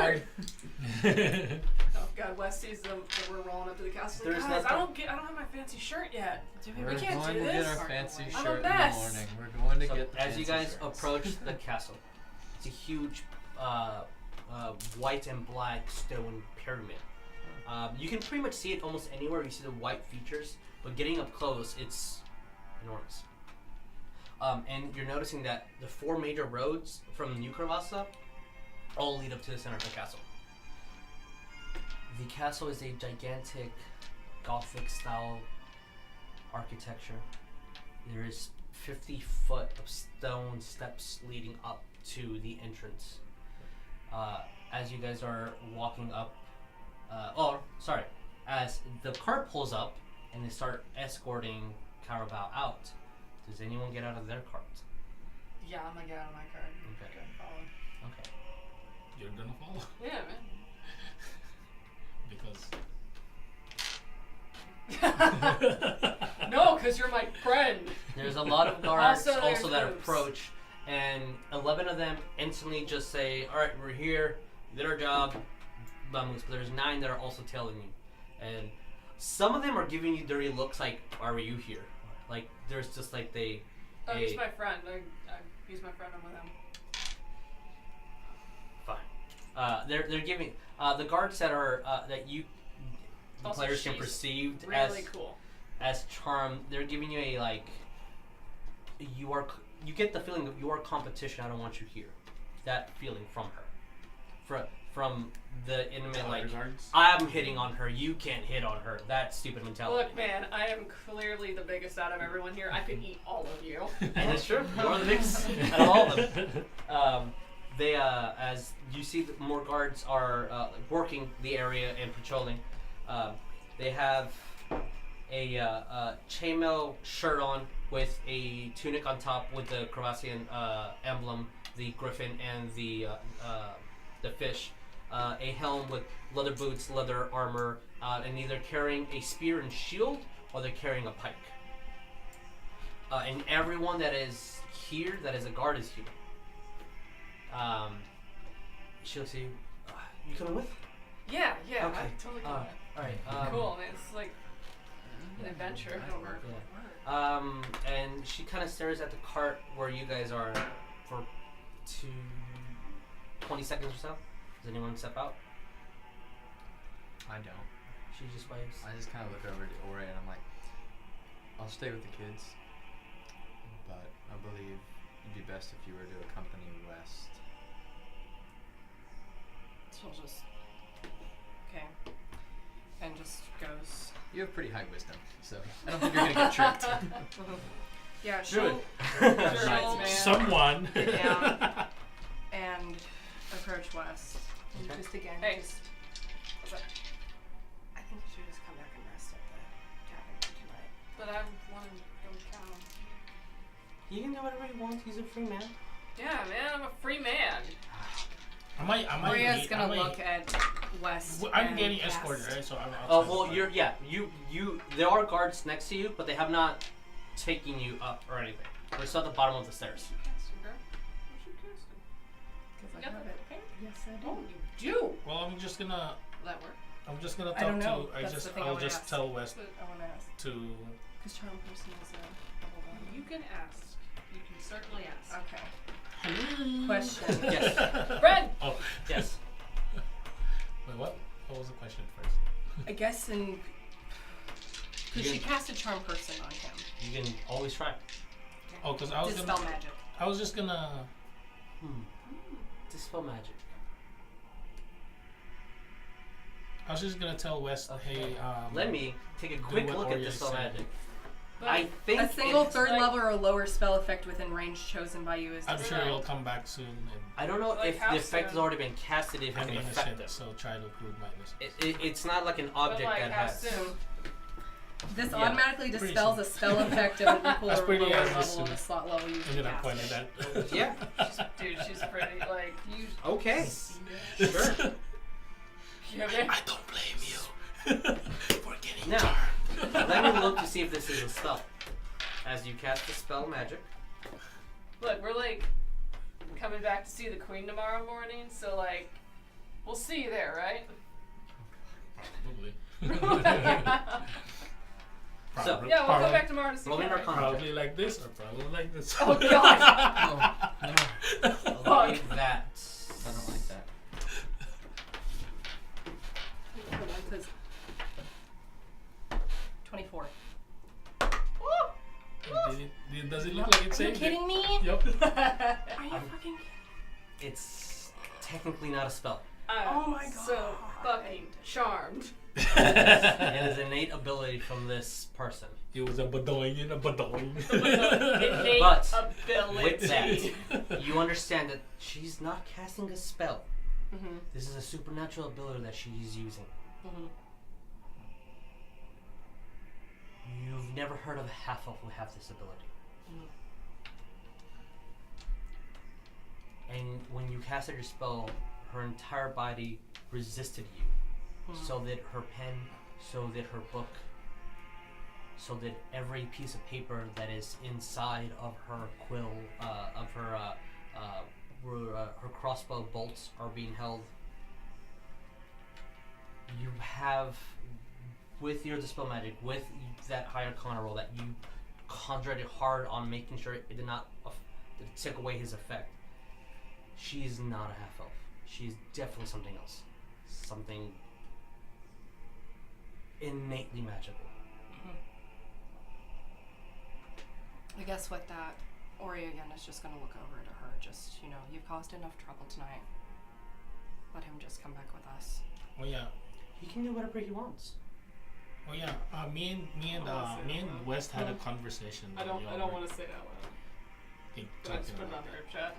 shirt. one. Oh God, Wes sees them that we're rolling up to the castle. There's Guys, nothing- I don't have my fancy shirt yet. We're we can't going do to this. get our fancy I'm a shirt in the mess. morning. We're going to So get the as you fancy guys shirts. approach the castle, it's a huge white and black stone pyramid. You can pretty much see it almost anywhere you see the white features, but getting up close, it's enormous. And you're noticing that the 4 major roads from New Korvosa all lead up to the center of the castle. The castle is a gigantic Gothic style architecture. There is 50 foot of stone steps leading up to the entrance. As you guys are walking up, as the cart pulls up and they start escorting Cowrabao out, does anyone get out of their cart? Yeah, I'm gonna get out of my card. Okay. Follow. Okay. You're gonna follow Yeah, because man. No, because you're my friend. There's a lot of guards Also, also, there's that groups. approach, and 11 of them instantly just say, "All right, we're here. We did our job." But there's 9 that are also tailing you, and some of them are giving you dirty looks, like, "Why were you here?" Like there's just like they. Oh, he's my friend. He's my friend. I'm with him. Fine. They're giving the guards that are that you the Also, players can she's perceive Really cool. as charm. They're giving you a like. You get the feeling that you are competition. I don't want you here. That feeling from her, from the intimate like. guards. I'm hitting on her. You can't hit on her. That stupid mentality. Look, man, I am clearly the biggest out of everyone here. I could eat all of you. And it's true. You're the biggest out of all of them. They, as you see, more guards are working the area and patrolling. They have a chainmail shirt on with a tunic on top with the Korvosian emblem, the griffin and the fish. A helm with leather boots, leather armor, and either carrying a spear and shield or they're carrying a pike. And everyone that is here, that is a guard, is here. She'll see you. You coming with? Yeah, Okay. I totally get it. Alright. Cool, man. It's like an adventure. Yeah. And she kind of stares at the cart where you guys are for 20 seconds or so. Does anyone step out? I don't. She just waves. I just kind of look over to Oria and I'm like, I'll stay with the kids, but I believe it'd be best if you were to accompany West. She'll just. Okay. And just goes. You have pretty high wisdom, so I don't think you're gonna get tricked. Yeah, she'll. Druid. she'll Someone. get down and approach West. And Okay. just again, Hey. just. I think you should just come back and rest at the cabin for tonight. But I want to go count. You can do whatever you want. He's a free man. Yeah, man, I'm a free man. I might Oria's hate- gonna I might- look at west. I'm and getting cast. escorted, right? So I'm outside. Oh, the well, park. you. There are guards next to you, but they have not taken you up or anything. They're still at the bottom of the stairs. Because I Got have the it. paint? Yes, I do. Oh, you do. Well, I'm just gonna That work? I talk don't know. to. That's the thing I I'll wanna just ask. tell West I want to ask. to. Because charm person is a. You can ask. You can certainly ask. Okay. Hello. Question. Yes. Fred. Oh. Yes. Wait, what? What was the question first? I guess in. Because she You- cast a charm person on him. You can always try. Oh, because I was Dispel gonna. magic. I was just gonna. Dispel magic. I was just gonna tell West, hey, Let me take a quick what look at Oria Dispel said. magic. But I think A single it's third like- level or lower spell effect within range chosen by you is I'm sure dispelled. it'll come back soon. And I don't know Like if how the effect has soon? already been casted. If it I'm can affect innocent, them. so try to prove my innocence. It's not like an but object like that how has. soon? This Yeah. automatically Pretty dispels soon. a spell effect of an equal That's or pretty lower as level soon. of the slot level you And then I cast. pointed at. Yeah. Dude, she's pretty. Like you. Okay. You Sure. okay? I don't blame you for getting Now, charmed. let me look to see if this is a spell. As you cast the spell magic. Look, we're like coming back to see the queen tomorrow morning, so like we'll see you there, right? So, Probably. Yeah, we'll come back tomorrow to see Roll me Kelly. Arcana. Probably like this or probably like this. Oh god! I'll leave that. I don't like that. Because 24. Does it look like it's Are you saved? kidding me? Yep. Are you fucking kidding? It's technically not a spell. Oh my So God. fucking charmed. It is an innate ability from this person. It was a badoing and a badoing. Innate But ability. with that, you understand that she's not casting a spell. Mm-hmm. This is a supernatural ability that she's using. Mm-hmm. You've never heard of a half-elf who have this ability. And when you casted your spell, her entire body resisted you. So did her pen, so did her book, so did every piece of paper that is inside of her quill, of her, her crossbow bolts are being held. You have, with your dispel magic, with that high arcana roll that you conjured it hard on making sure it did not take away his effect. She's not a half elf. She's definitely something else. Something innately magical. I guess with that, Oria again is just gonna look over to her. Just, you've caused enough trouble tonight. Let him just come back with us. Oh yeah. He can do whatever he wants. Oh yeah. Me and West had a conversation. I don't want to say that loud. But I just put it on the group chat.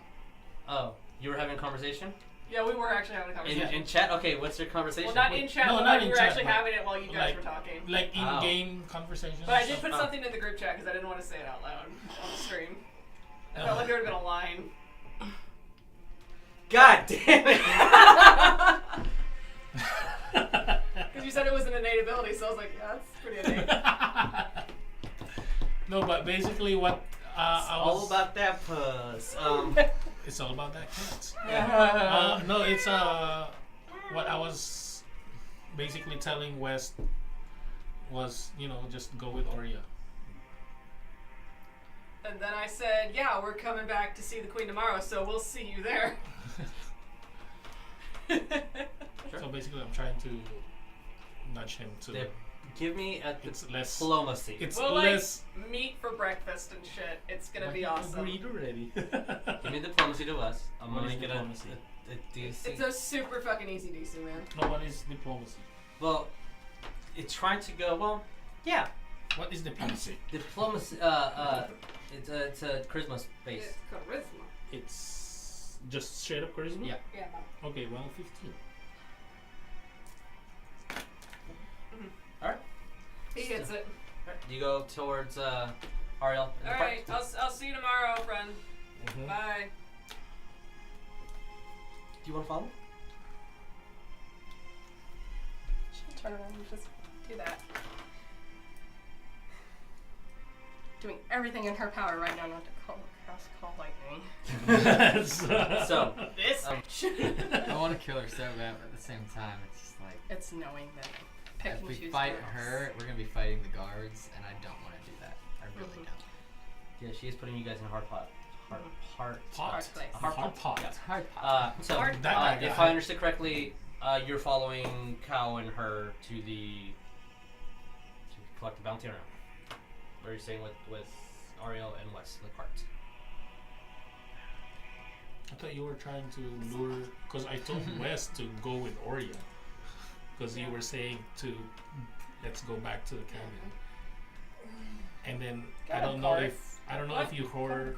Oh, you were having a conversation? Yeah, we were actually having a conversation. In chat? Okay, what's your conversation? Well, not in chat, No, but not like in we were chat, actually but having it while you guys like- were talking. Like in-game conversations. But I and did stuff. put something in the group chat because I didn't want to say it out loud on the stream. I felt like there would have been a line. God damn it! Because you said it was an innate ability, so I was like, yeah, that's pretty innate. No, but basically what It's all about that puss. it's all about that cat. No, it's what I was basically telling West was, just go with Oria. And then I said, yeah, we're coming back to see the queen tomorrow, so we'll see you there. So basically I'm trying to nudge him to Give me a it's less diplomacy. it's We'll less meet for breakfast and shit. It's gonna be awesome. Agreed already. Give me diplomacy to us. I'm What gonna is get diplomacy? a DC. It's a super fucking easy DC, man. No, what is diplomacy? Well, it's trying to go. Well, yeah. What is diplomacy? Diplomacy. It's a charisma space. It's charisma. It's just straight up charisma? Yeah. Yeah. Okay, well 15. All right. He hits it. You go towards Ariell. in the park. Alright, I'll see you tomorrow, friend. Mm-hmm. Bye. Do you want to follow? turn around and just do that. Doing everything in her power right now not to call lightning. So, This. I want to kill her so bad, but at the same time, it's just like It's knowing that pick if and we choose fight words. her, we're gonna be fighting the guards, and I don't want to do that. I really Mhm. don't. yeah, she is putting you guys in a hard pot. Hard Hard place. A hard pot. It's hard. Pot. So, Hard That if guy. I understood correctly, you're following Cow and her to collect the bounty around. Where you're staying with Ariell and Wes in the cart. I thought you were trying to lure, because I told Wes to go with Oria, because you were saying let's go back to the cabin. And then Got I a don't know cart. if you heard.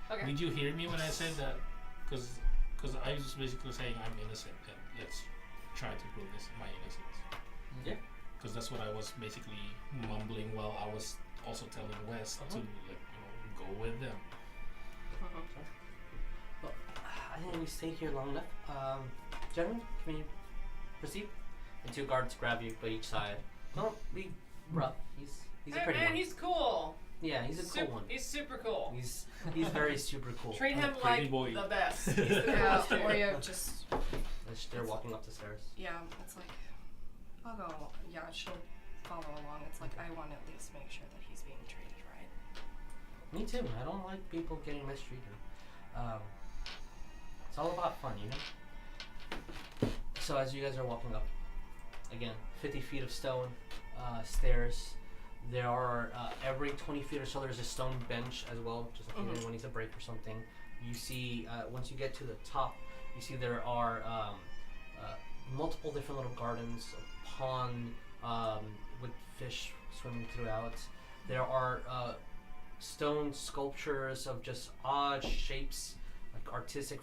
Okay. Did you hear me when I said that? Because I was basically saying I'm innocent and let's try to prove my innocence. Yeah. Because that's what I was basically mumbling while I was also telling Wes to go with them. Well, I think we stayed here long enough. Gentlemen, can we proceed? The two guards grab you by each side. Don't be rough. He's a Hey pretty man, one. he's cool. Yeah, he's a cool one. He's super cool. He's very super cool. Treat him pretty like boy. the best. He's the Yeah, coolest dude. Oreo just, They're walking up the stairs. yeah, it's like, I'll go, yeah, she'll follow along. It's like, I want to at least make sure that he's being treated right. Me too. I don't like people getting mistreated. It's all about fun, you know? So as you guys are walking up, again, 50 feet of stone, stairs. There are, every 20 feet or so, there's a stone bench as well, just in case anyone needs a break or something. You see, once you get to the top, you see there are multiple different little gardens, a pond with fish swimming throughout. There are stone sculptures of just odd shapes, like artistic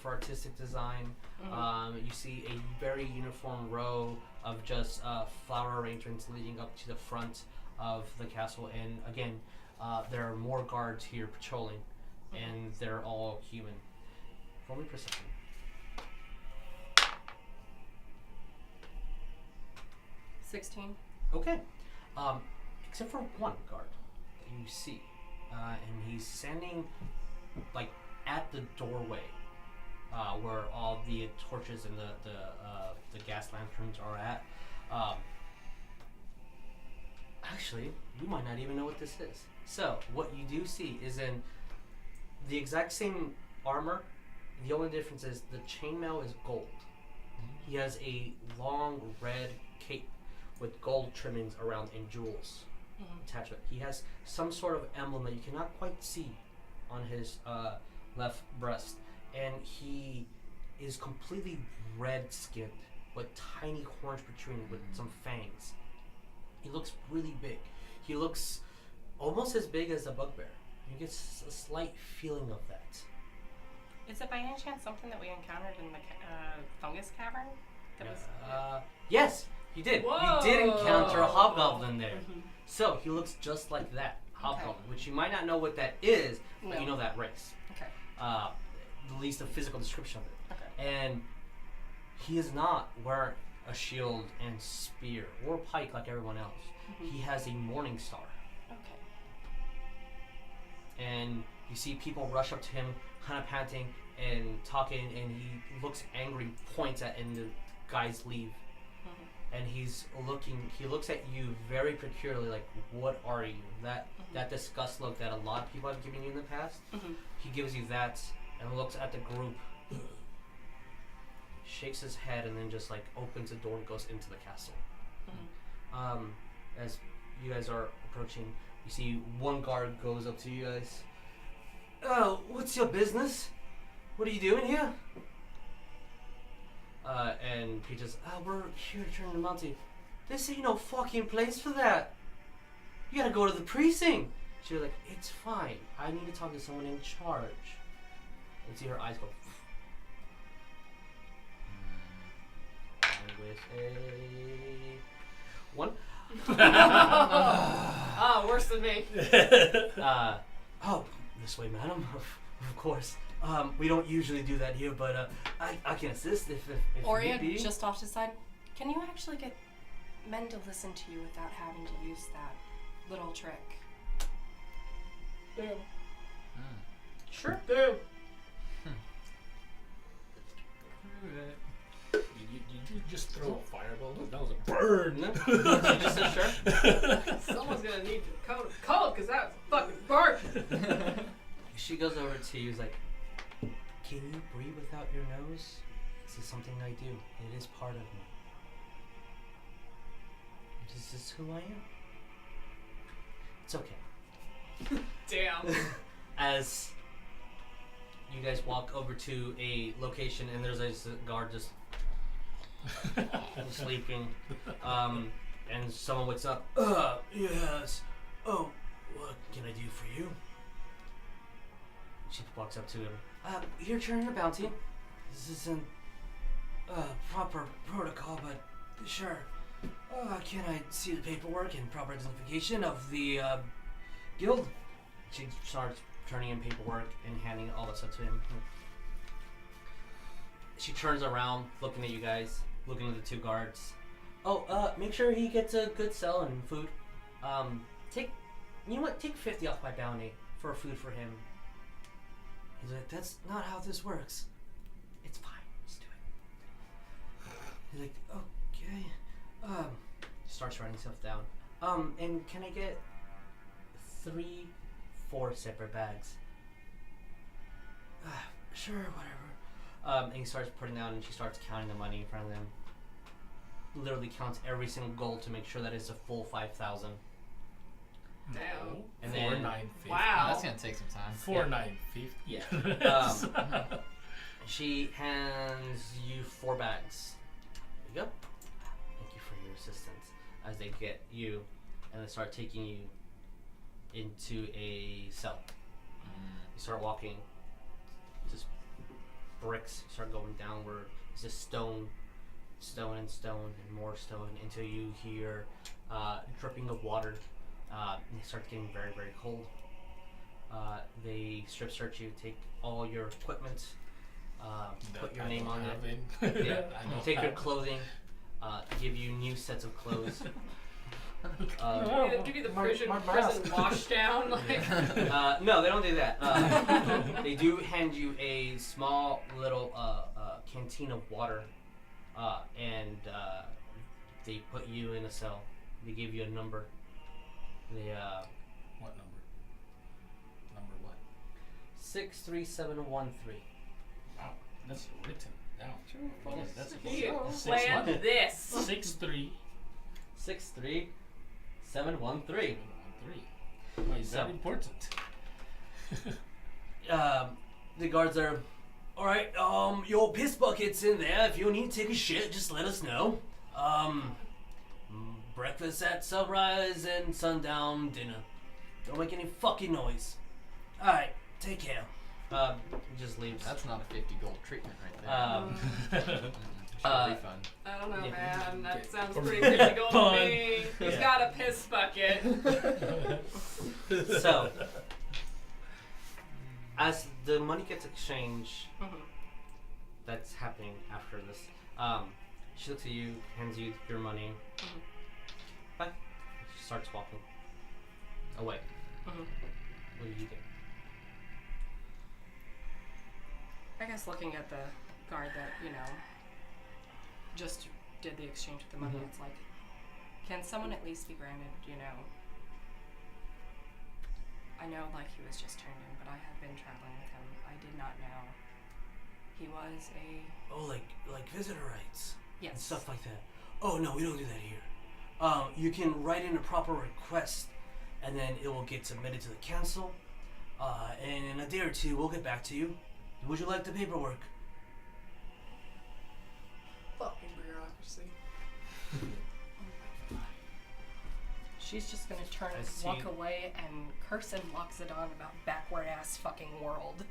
design. You see a very uniform row of just flower arrangements leading up to the front of the castle, and again, there are more guards here patrolling, and they're all human. Roll me perception. 16. Okay. Except for one guard that you see, and he's standing like at the doorway where all the torches and the gas lanterns are at. Actually, you might not even know what this is. So, what you do see is in the exact same armor. The only difference is the chainmail is gold. He has a long red cape with gold trimmings around and jewels attached to it. He has some sort of emblem that you cannot quite see on his left breast, and he is completely red skinned with tiny horns protruding with some fangs. He looks really big. He looks almost as big as a bugbear. You get a slight feeling of that. Is it by any chance something that we encountered in the fungus cavern? That was. Yes, you did. Whoa. You did encounter a hobgoblin there. So he looks just like that hobgoblin, which you might not know what that is, but No. you know that race. Okay. At least a physical description of it. Okay. And he is not wearing a shield and spear or pike like everyone else. He has a morning star. Okay. And you see people rush up to him, kind of panting and talking, and he looks angry, points at, and the guys leave. And he looks at you very peculiarly, like, what are you? That disgust look that a lot of people have given you in the past. He gives you that and looks at the group, shakes his head, and then just like opens the door and goes into the castle. As you guys are approaching, you see one guard goes up to you guys. Oh, what's your business? What are you doing here? And he just, we're here to turn the mountain. This ain't no fucking place for that. You gotta go to the precinct. She was like, it's fine. I need to talk to someone in charge. And see her eyes go. And with a 1. Ah, worse than me. Oh, this way, madam. Of course. We don't usually do that here, but I can assist if Oria need be. just off to the side. Can you actually get men to listen to you without having to use that little trick. Damn. Sure. Damn. Did you just throw a fireball? That was a burn. No. You just said sure. Someone's gonna need to code because that was fucking burnt. She goes over to you, is like, can you breathe without your nose? This is something I do. It is part of me. Is this who I am? It's okay. Damn. As you guys walk over to a location and there's a guard just sleeping, and someone wakes up. Yes. Oh, what can I do for you? She walks up to him. You're carrying a bounty. This isn't proper protocol, but sure. Can I see the paperwork and proper identification of the guild? She starts turning in paperwork and handing all that stuff to him. She turns around, looking at you guys, looking at the two guards. Make sure he gets a good sell and food. Take 50 off my bounty for food for him. He's like, that's not how this works. It's fine, just do it. He's like, okay. Starts writing stuff down. And can I get 4 separate bags? Sure, whatever. And he starts putting down, and she starts counting the money in front of them. Literally counts every single gold to make sure that it's a full 5,000. Damn. And 4,950. Wow. That's gonna take some time. 4,950. Yeah. She hands you 4 bags. There you go. Thank you for your assistance. As they get you, and they start taking you into a cell. You start walking, just bricks start going downward. It's just stone, and more stone until you hear dripping of water. And it starts getting very, very cold. They strip search you, take all your equipment, put your name on it. Yeah. Take your clothing, give you new sets of clothes. Give you the prison wash down. Like. No, they don't do that. They do hand you a small little canteen of water, and they put you in a cell. They give you a number. They What number? Number what? 63713. Wow, that's written down. Yes, That's He a planned this. 6-3. 63713. Why is So- that important? The guards are, all right. Your piss bucket's in there. If you need to take a shit, just let us know. Breakfast at sunrise and sundown dinner. Don't make any fucking noise. All right, take care. He just leaves. That's not a 50 gold treatment right there. Refund. I don't know, Yeah. man. That sounds pretty difficult to me. He's Yeah. got a piss bucket. So, as the money gets exchanged, that's happening after this. She looks at you, hands you your money. Bye. She starts walking away. What do you do? I guess looking at the guard that, just did the exchange with the money, it's like, can someone at least be granted, I know, he was just turned in, but I have been traveling with him. I did not know he was a... Oh, like visitor rights and Yes. stuff like that. Oh no, we don't do that here. You can write in a proper request, and then it will get submitted to the council. And in a day or two, we'll get back to you. Would you like the paperwork? Fucking bureaucracy. She's just gonna turn I and see. walk away and curse in Loxodon about backward ass fucking world.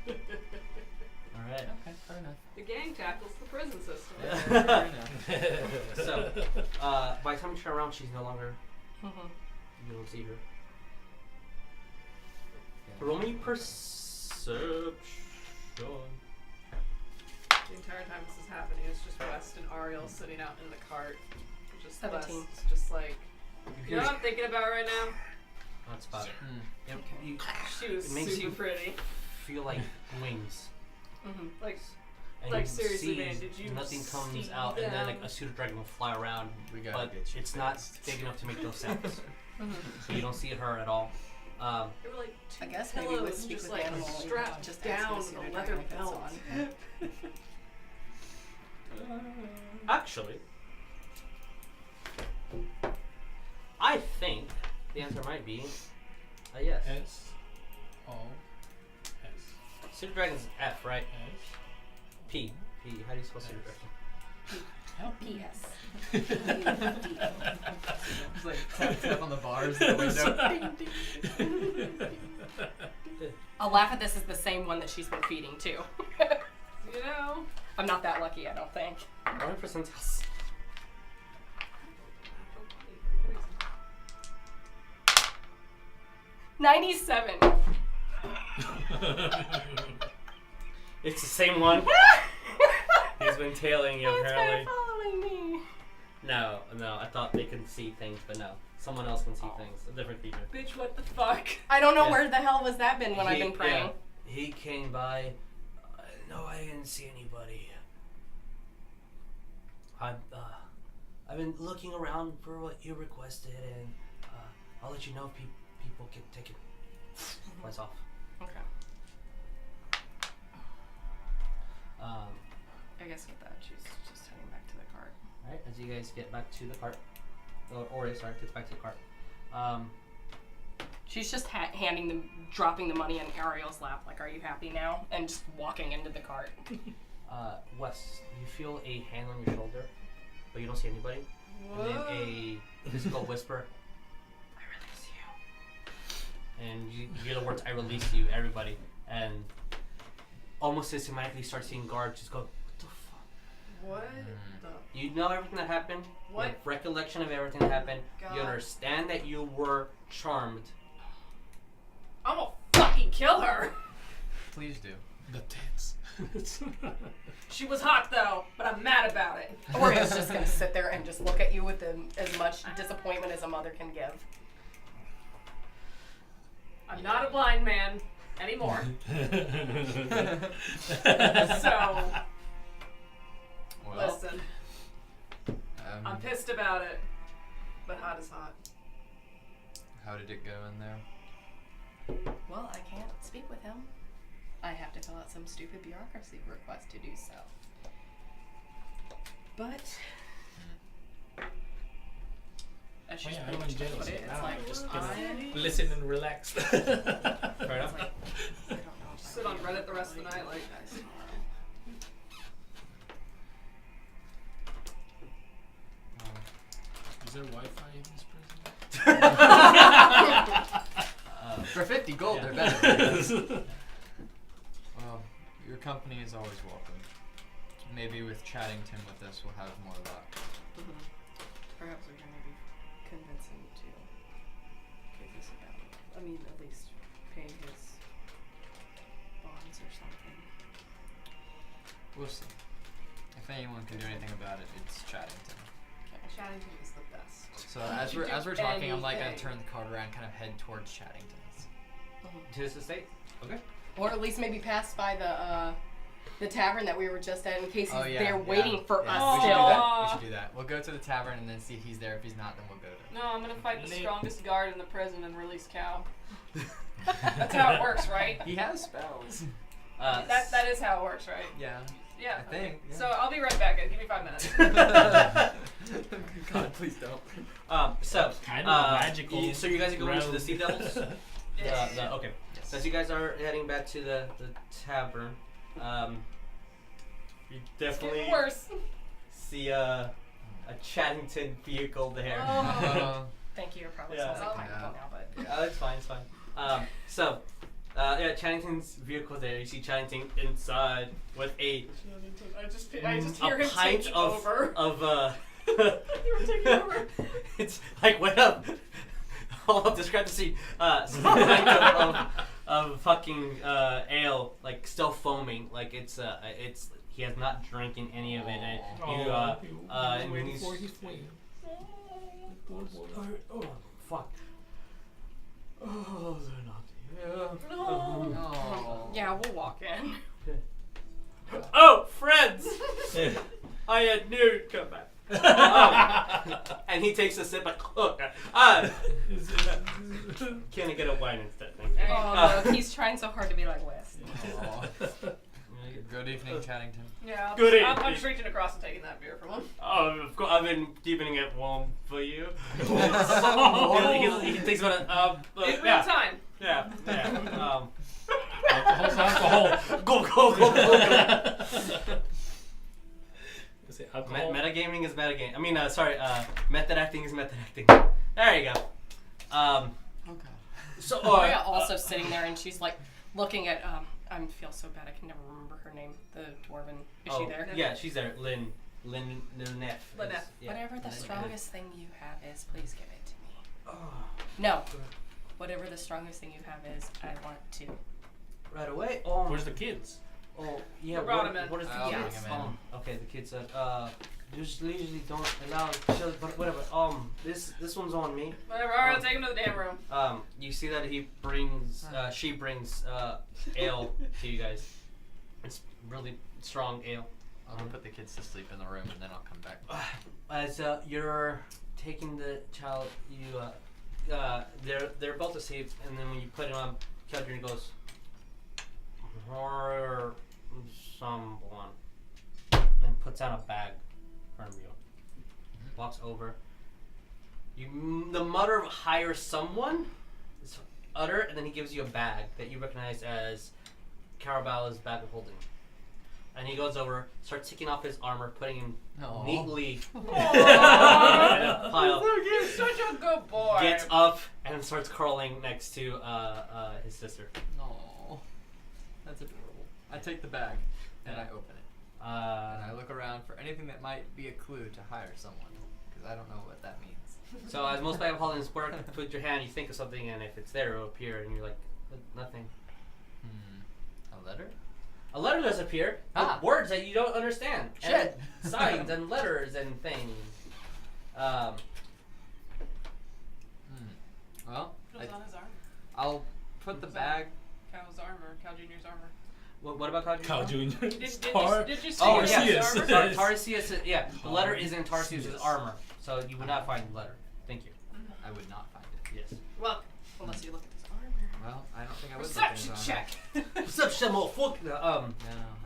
All right. Okay, fair enough. The gang tackles the prison system. Fair enough. So, by the time you turn around, she's no longer. You don't see her. Roll me perception. The entire time this is happening, it's just West and Ariel sitting out in the cart, Just 17. less. Just like, you know what I'm thinking about right now? Hot spot. She was It makes super you- pretty. Feel like wings. Like, And Like, you seriously, see man, did you nothing comes see out, and then like them? a pseudo dragon will fly around, We gotta but get you it's not fixed. big enough to make those sounds. So you don't see her at all. they were like I two guess maybe we pillows speak just with like animal. strapped just down ask with me a to leather if it's belt. on. Actually, I think the answer might be a yes. S O S Pseudo dragon's F, right? S. P. P. How do you spell pseudo dragon? P.S. It's like tap on the bars in the window. I'll laugh at this is the same one that she's been feeding too. You know? I'm not that lucky, I don't think. 100%. 97. It's the same one. He's been tailing you It's apparently. been following me. No, I thought they can see things, but no. Someone else can see things. A different creature. Bitch, what the fuck? I don't know Yeah. where the hell was that been when I've been praying. Yeah, he came by. No, I didn't see anybody. I've been looking around for what you requested, and I'll let you know if people get taken. Flies off. Okay. I guess with that, she's just heading back to the cart. Alright, as you guys get back to the cart. Oria, sorry, gets back to the cart. She's just dropping the money in Ariel's lap, like, are you happy now? And just walking into the cart. Wes, you feel a hand on your shoulder, but you don't see anybody. And then a physical whisper, I release you. And you hear the words, I release you, everybody. And almost systematically start seeing guards just go, what the fuck? What the? You know everything that happened. What? You have recollection of everything that happened. God. You understand that you were charmed. I'm gonna fucking kill her! Please do. The tits. She was hot though, but I'm mad about it. Orio's just gonna sit there and just look at you with as much disappointment as a mother can give. I'm not a blind man anymore. So, Well, listen, I'm pissed about it, but hot is hot. how did it go in there? Well, I can't speak with him. I have to fill out some stupid bureaucracy request to do so. But that's just I'm pretty in much jail, what so it is. now Like, I'm just I gonna listen and relax. Fair enough. don't know if Sit on Reddit the rest of the night like guys Is there Wi-Fi in this prison? For 50 gold, Yeah. they're better. Well, your company is always welcome. Maybe with Chaddington with us, we'll have more luck. Perhaps we can maybe convince him to give this about. I mean, at least pay his bonds or something. We'll see. If anyone can do anything about it, it's Chaddington. Chaddington is the best. So You as can we're do talking, I'm like gonna anything. turn the cart around, kind of head towards Chaddington's. To this estate? Okay. Or at least maybe pass by the tavern that we were just at in case he's Oh yeah, there yeah. waiting for Yeah, us we should do still. that. We should do that. We'll go to the tavern and then see if he's there. If he's not, then we'll go there. No, I'm gonna fight the Lit. strongest guard in the prison and release Cow. That's how it works, right? He has spells. That is how it works, right? Yeah. Yeah. I think, okay. yeah. So I'll be right back. Give me 5 minutes. God, please don't. So, Kind of magical. so you guys are going to realm. the Sea Devils? Yes. Okay. Yes. So as you guys are heading back to the tavern, you It's definitely getting worse. see a Chaddington vehicle there. Oh. Thank you. It probably Yeah. smells like Oh. pineapple now, but It's fine, it's fine. Yeah, Chaddington's vehicle there. You see Chaddington inside with a I just hear him pint taking of over. You were taking over. It's like wait up. I'll describe the scene. Some pint of fucking ale, like still foaming. Like it's he has not drinking any of it. And Oh, you he was and waiting he's for his flame. Oh, fuck. Oh, they're not here. Oh. Yeah, we'll walk in. Oh, friends! I had knew you'd come back. And he takes a sip of can I get a wine instead? Thank you. Oh, no, he's trying so hard to be like West. Aw. Good evening, Chaddington. Yeah, Good I'm evening. just reaching across and taking that beer from him. Oh, of course, I've been keeping it warm for you. he thinks about it. In real Yeah, time. yeah. Alcohol's alcohol. Go. Is it alcohol? Metagaming is metagaming. I mean, method acting is method acting. There you go. Okay. So, Oria also sitting there, and she's like looking at. I feel so bad. I can never remember her name. The dwarven. Is she there? Yeah, she's there. Lynn Neff. Lynette. Yeah. Whatever the strongest thing you have is, please give it to me. Oh, No. Whatever the strongest thing you have is, I want to. right away. Where's the kids? Oh, yeah. We brought him in. What is the I'll kids? bring him in. Okay, the kid said, usually don't allow children, but whatever. This one's on me. Whatever, alright, take him to the damn room. You see that she brings ale to you guys. It's really strong ale. I'll go put the kids to sleep in the room and then I'll come back. As you're taking the child, they're both asleep, and then when you put it on, Keldrin goes, "Or someone," and puts out a bag in front of you. Walks over. The mutter of "hire someone" is utter, and then he gives you a bag that you recognize as Cowrabao's bag of holding. And he goes over, starts taking off his armor, putting him Aw. neatly in Aww. a pile. You're such a good boy. Gets up and starts curling next to his sister. No. That's adorable. I take the bag and I open it. And I look around for anything that might be a clue to hire someone. Because I don't know what that means. So as most bag of holdings work, put your hand, you think of something, and if it's there, it'll appear, and you're like, nothing. A letter? A letter does appear. Ah. With words that you don't understand. Shit. And signs and letters and things. Well, What's on his arm? I'll put the bag. Cow's armor. Cow Jr.'s armor. What about Cow Jr.? Cow Jr. Did Star. you see Oh, his yeah. armor? Tarsius, yeah. The letter is in Tarsius' armor, so you would not find the letter. Thank you. I would not find it. Yes. Well, Unless you look at this armor. Well, I don't think I would perception look in his armor. check. Perception, motherfucker. No,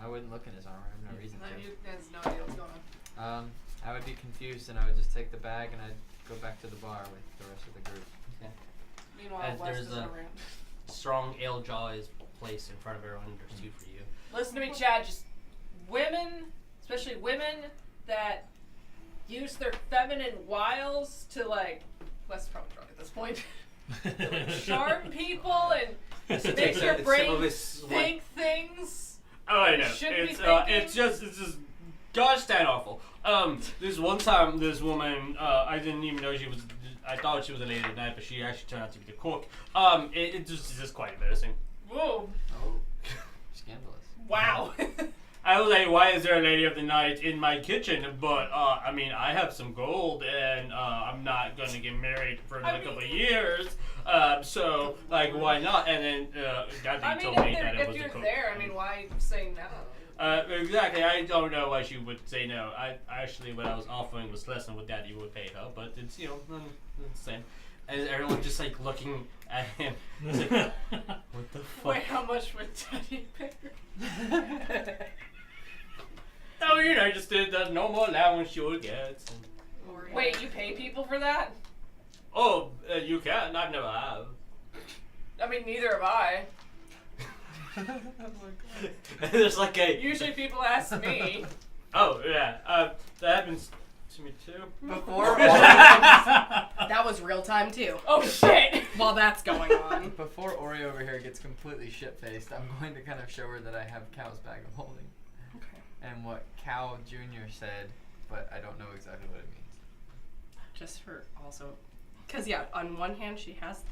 I wouldn't look in his armor. I have no reason You to. has no idea what's going on. I would be confused and I would just take the bag and I'd go back to the bar with the rest of the group. Meanwhile, And West there's is a- around. Strong ale jaw is placed in front of everyone. There's two for you. Listen to me, Chad. Just women, especially women that use their feminine wiles to Wes is probably drunk at this point. To charm people and So make takes your a sip brain of his think things. Oh, I know. Shouldn't be It's thinking. it's just gosh dang awful. This one time, this woman, I didn't even know she was. I thought she was a lady at night, but she actually turned out to be the cook. It's just quite embarrassing. Whoa! Oh, scandalous. Wow! I was like, why is there a lady of the night in my kitchen? But I mean, I have some gold, and I'm not gonna get married for another couple of years. So like, why not? And then Gandhi I mean, told me that it if was the you're cook. there, I mean, why say no? Exactly. I don't know why she would say no. I actually, what I was offering was less than what Daddy would pay her, but it's it's the same. And everyone just like looking at him. It's like, what the fuck? Wait, how much would Daddy pay her? Oh, just the normal allowance you would get. Wait, you pay people for that? Oh, you can. I've never have. I mean, neither have I. There's like a. Usually people ask me. Oh yeah. That happens to me too. Before That was real time too. Oh shit! While that's going on. Before Oria over here gets completely shit-faced, I'm going to kind of show her that I have Cow's bag of holding. Okay. And what Cow Jr. said, but I don't know exactly what it means. Just for also, because yeah, on one hand she has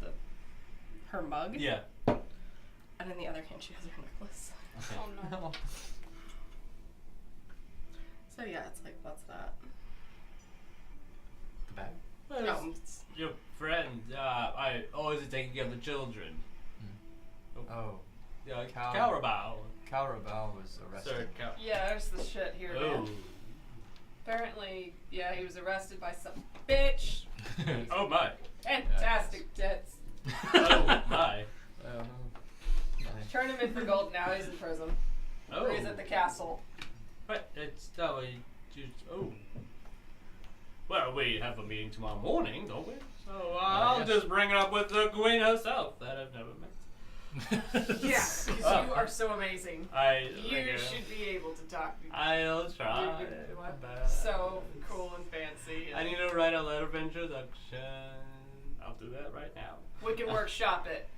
her mug, Yeah. and on the other hand she has her necklace. Okay. Oh no. So yeah, it's like, what's that? The bag? Well, No. it's your friend. I always taking care of the children. Oh, Yeah, Cow- Cowrabao. Cowrabao was Sir, arrested. Yeah, there's the shit here, Oh. man. Apparently, yeah, he was arrested by some bitch. Oh my. Fantastic tits. Oh my. Turn him in for gold. Now he's in prison. Oh. Or he's at the castle. But it's that way. Oh. Well, we have a meeting tomorrow morning, don't we? So I'll yes. just bring it up with the queen herself that I've never met. Yeah, because you are so amazing. You should be able to talk. I'll try. You're my best. so cool and fancy. I need to write a letter of introduction. I'll do that right now. We can workshop it.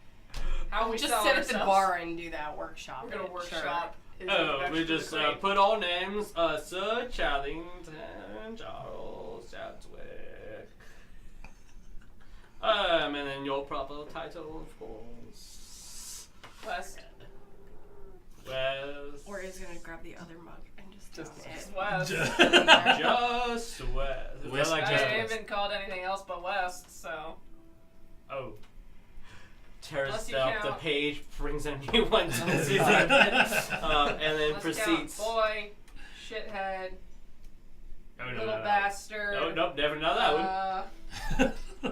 How we Just sell sit at ourselves. the bar and do that workshop. We're gonna it, workshop. his Oh, introduction we to just the queen. put all names. Sir Charlington, Charles Chadwick. And then your proper title, of course. West. West. Or is gonna grab the other mug and just it. West. Just West. Is West, that like I just a- haven't been called anything else but West, so. Oh. Tears Unless you up the count- page, brings a new one to the season, and then Let's proceeds. count boy, shithead, Oh, no, little no. bastard. No, nope, never know that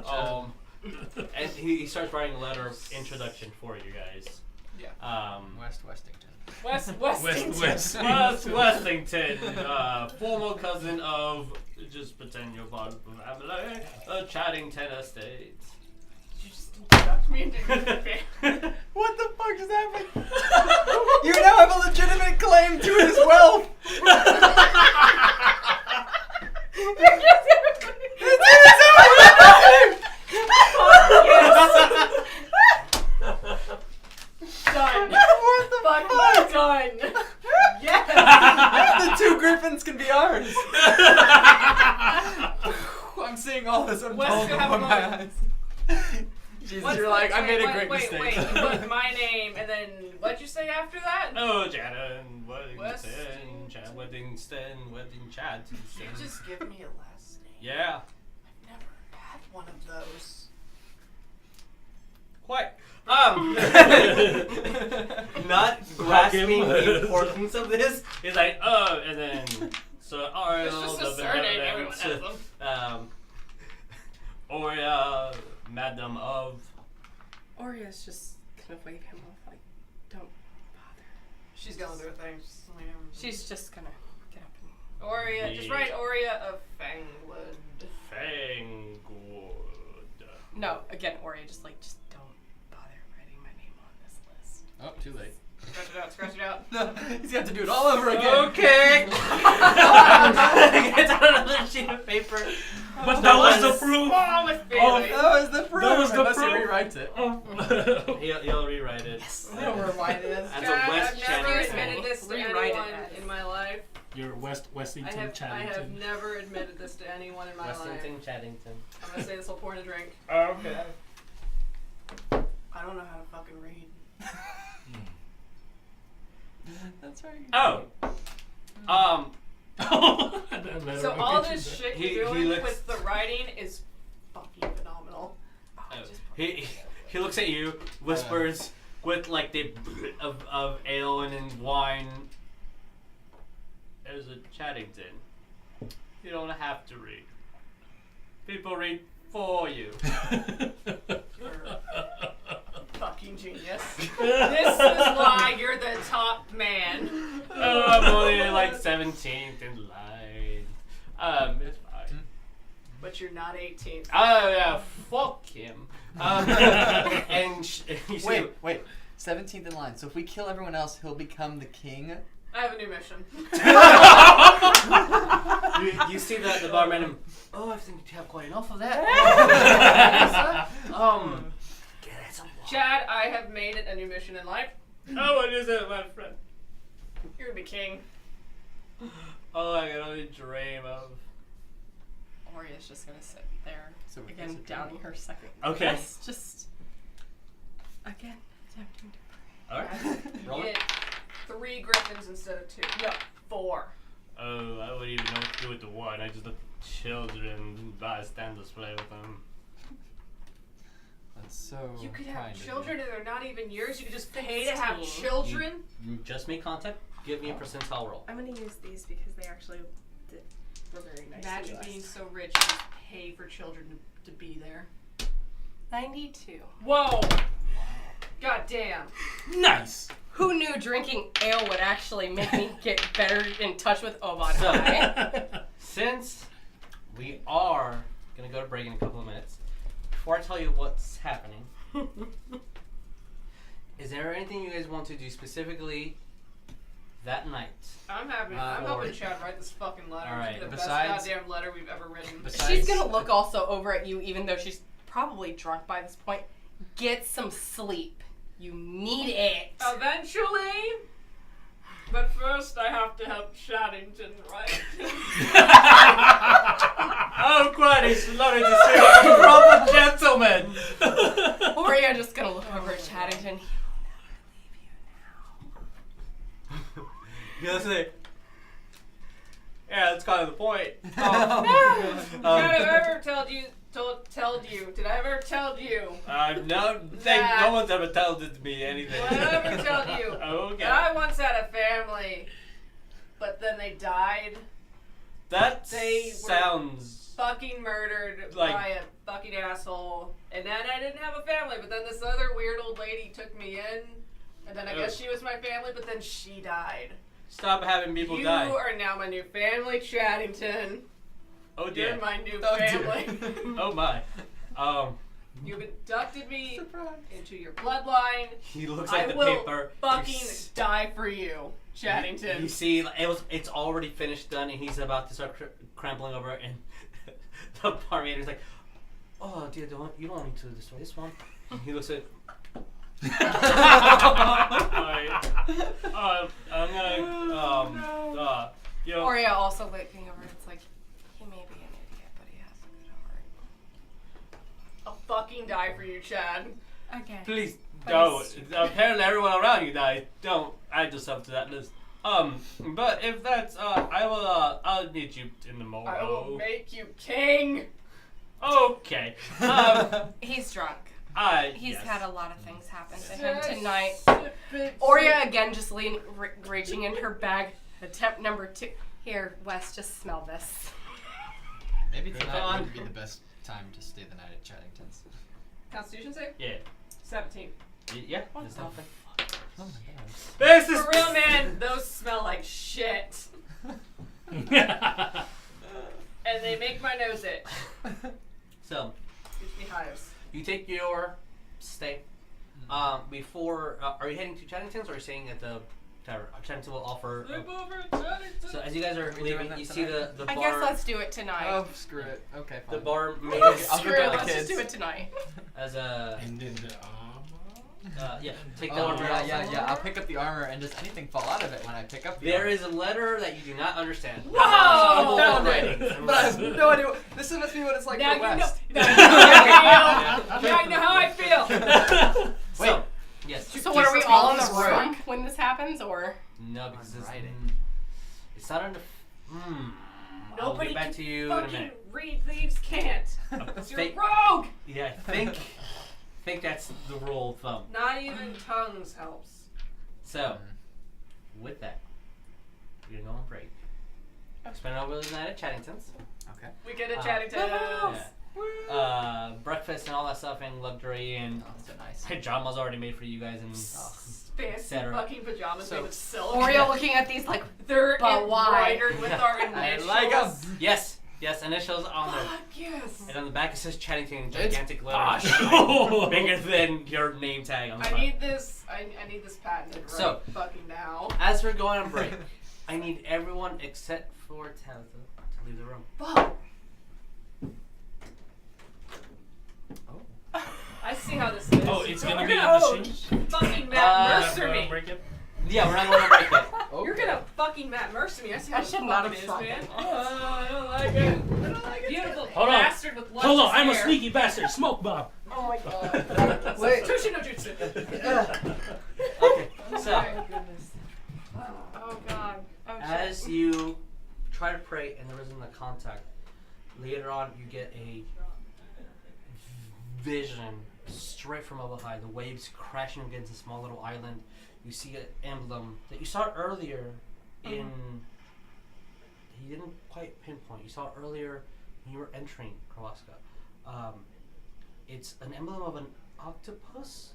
one. And he starts writing a letter of introduction for you guys. Yeah. West Westington. West Westington. West. West Westington, former cousin of, just pretend you're part of the family, Chaddington Estate. You just introduced me into your family. What the fuck just happened? You now have a legitimate claim to his wealth. Done. What the Fucking done. Yes. The two griffins can be ours. I'm seeing all this unfold West could have before my a eyes. Jesus, What's you're the- like, I wait, made a wait, great wait, mistake. Wait, you put my name and then what'd you say after that? Oh, Chadden, West- Weddington, Wedding Chad. You just give me a last name. Yeah, I've never had one of those. quite. Not grasping the importance of this. He's like, oh, and then so Ariell, It's just a the surname, everyone benevolent, has them. Oria, Madam of. Oria's just gonna wave him off like, don't bother. She's going through things. She's just gonna get up and Oria, just write Oria of Fangwood. Fangwood. no, again, Oria, just don't bother writing my name on this list. Oh, too late. Scratch it out, scratch it out. No, he's gonna have to do it all over again. Okay. Get another sheet of paper. But that was the proof. Oh, with Oh, Bailey. That was the proof. That was the Unless he proof. rewrites it. He'll rewrite it. I don't remember why it is. That's God, a West I've never Channing admitted thing. this to Rewrite it anyone as- in my life. You're I Westington have Chaddington. never admitted this to anyone in my Westington, life. Chaddington. I'm gonna say this will pour in a drink. Okay. I don't know how to fucking read. That's right. Oh. So all this shit He- you're he doing looks- with the writing is fucking phenomenal. Oh, Oh, just he looks at you, whispers with like the of ale and then wine. There's a Chaddington. You don't have to read. People read for you. Fucking genius. This is why you're the top man. Oh, I'm only like 17th in line. It's fine. But you're not 18. Oh yeah, fuck him. And you see, Wait. 17th in line. So if we kill everyone else, he'll become the king. I have a new mission. you see the barman. And, oh, I think you have quite enough of that. Get it some water. Chad, I have made it a new mission in life. Oh, what is it, my friend? You're gonna be king. Oh, I can only dream of. Oria's just gonna sit there So we again, can sit downing her second. Okay. glass, just again attempting to pray. All right. You Roll it. get 3 griffins instead of 2. No, 4. Oh, I wouldn't even know what to do with the one. I just children bystanders play with them. That's so. You could kind have of children you. and they're not even yours. You could just pay to have 16. children. You just make contact. Give me a percentile roll. I'm gonna use these because they actually were very nice. Imagine to us. being so rich you just pay for children to be there. 92. Whoa! God damn. Nice. Who knew drinking ale would actually make me get better in touch with Obon So- High? Since we are gonna go to break in a couple of minutes, before I tell you what's happening, is there anything you guys want to do specifically that night? I'm happy. I'm helping Chad write this fucking letter. All right. It's the Besides- best goddamn letter we've ever written. She's gonna look also over at you, even though she's probably drunk by this point. Get some sleep. You need it. Eventually. But first, I have to help Shaddington write. Oh, quite a slutty to see a proper gentleman. Oria just gonna look over at Chaddington. You'll say, yeah, that's kind of the point. Did I ever tell you? Did I ever tell you? No one's ever told it to me anything. Did I ever tell you? Okay. That I once had a family, but then they died. That They were- sounds Fucking murdered Like- by a fucking asshole. And then I didn't have a family, but then this other weird old lady took me in. And then I guess she was my family, but then she died. Stop having people You die. are now my new family, Chaddington. Oh dear. You're my new Oh, dear. family. Oh my. You've inducted me into your bloodline. He looks I like the will paper. fucking You s- die for you, Chaddington. You see, it's already finished, done, and he's about to start crumbling over, and the Barbarian's like, "Oh dear, you don't need to destroy this one." And he looks at. Alright. I'm gonna. You know. Oria also looking over. It's like he may be an idiot, but he has a good heart. I'll fucking die for you, Chad. Okay. Please don't. Apparently, everyone around you died. Don't add yourself to that list. But if that's, I'll meet you in the morning. I will make you king. Okay. He's drunk. He's yes. had a lot of things happen to him tonight. Oria. Oria again just reaching in her bag. Attempt number 2. Here, Wes, just smell this. Maybe Good tonight on. would be the best time to stay the night at Chaddington's. Constitution save? Yeah. 17. Yeah. What there's the nothing. Oh my god. This is For real, man, those smell like shit. And they make my nose itch. So, Gives me hives. you take your stay. Before, are you heading to Chaddington's or are you staying at the tower? Chaddington will offer. Sleep over at Chaddington. So as you guys are Are we doing leaving, that you see tonight? the I bar. guess let's do it tonight. Oh, screw it. Okay, fine. The bar made I'll Screw go get it, the let's kids. just do it tonight. as a And then the armor. yeah. Take the Oh, armor. yeah. I'll pick up the armor and does anything fall out of it when I pick up the There armor? is a letter that you do not understand. Whoa! Found But I have no idea. This must be what it's like Now for you know. West. Now you know how I feel. Now you know how I feel. So, yes. So what, are we all in the Jesus room when this happens, or? No, because it's, writing. it's not under. I'll Nobody get back can to you in a fucking minute. read thieves can't. You're Fake- rogue. Yeah, I think that's the rule of thumb. Not even tongues helps. So, with that, we're gonna go on break. Spend over the night at Chaddington's. Okay. We get a Uh, Chaddington. Yeah. Breakfast and all that stuff and luxury and Oh, so nice. pajamas already made for you guys and Fancy etc. fucking pajamas So- made of silk. Oria looking at these like, They're But why? embroidered with our I initials. like 'em. Yes, initials on there. Fuck yes. And on the back it says Chaddington in It's gigantic letters. Oh. Bigger than your name tag on the I front. need this. I need this patented right So- fucking now. As we're going on break, I need everyone except for Tabatha to leave the room. Fuck. Oh. I see how this is. Oh, it's gonna We're be gonna the machine. fucking Matt Mercer Gonna me. break it. Yeah, we're not going on break yet. You're gonna fucking Matt Mercer me. I see how I this should not fucking have is, man. tried. I don't like it. I don't like it. Beautiful Hold on. bastard with luscious Hold on, I'm a hair. sneaky bastard. Smoke bomb. oh my god. Wait. Substitution no jutsu. Okay, so My goodness. Oh god. Oh, shit. as you try to pray and there isn't a contact, later on, you get a vision straight from up high. The waves crashing against a small little island. You see an emblem that you saw earlier in. He didn't quite pinpoint. You saw it earlier when you were entering Korvosa. It's an emblem of an octopus,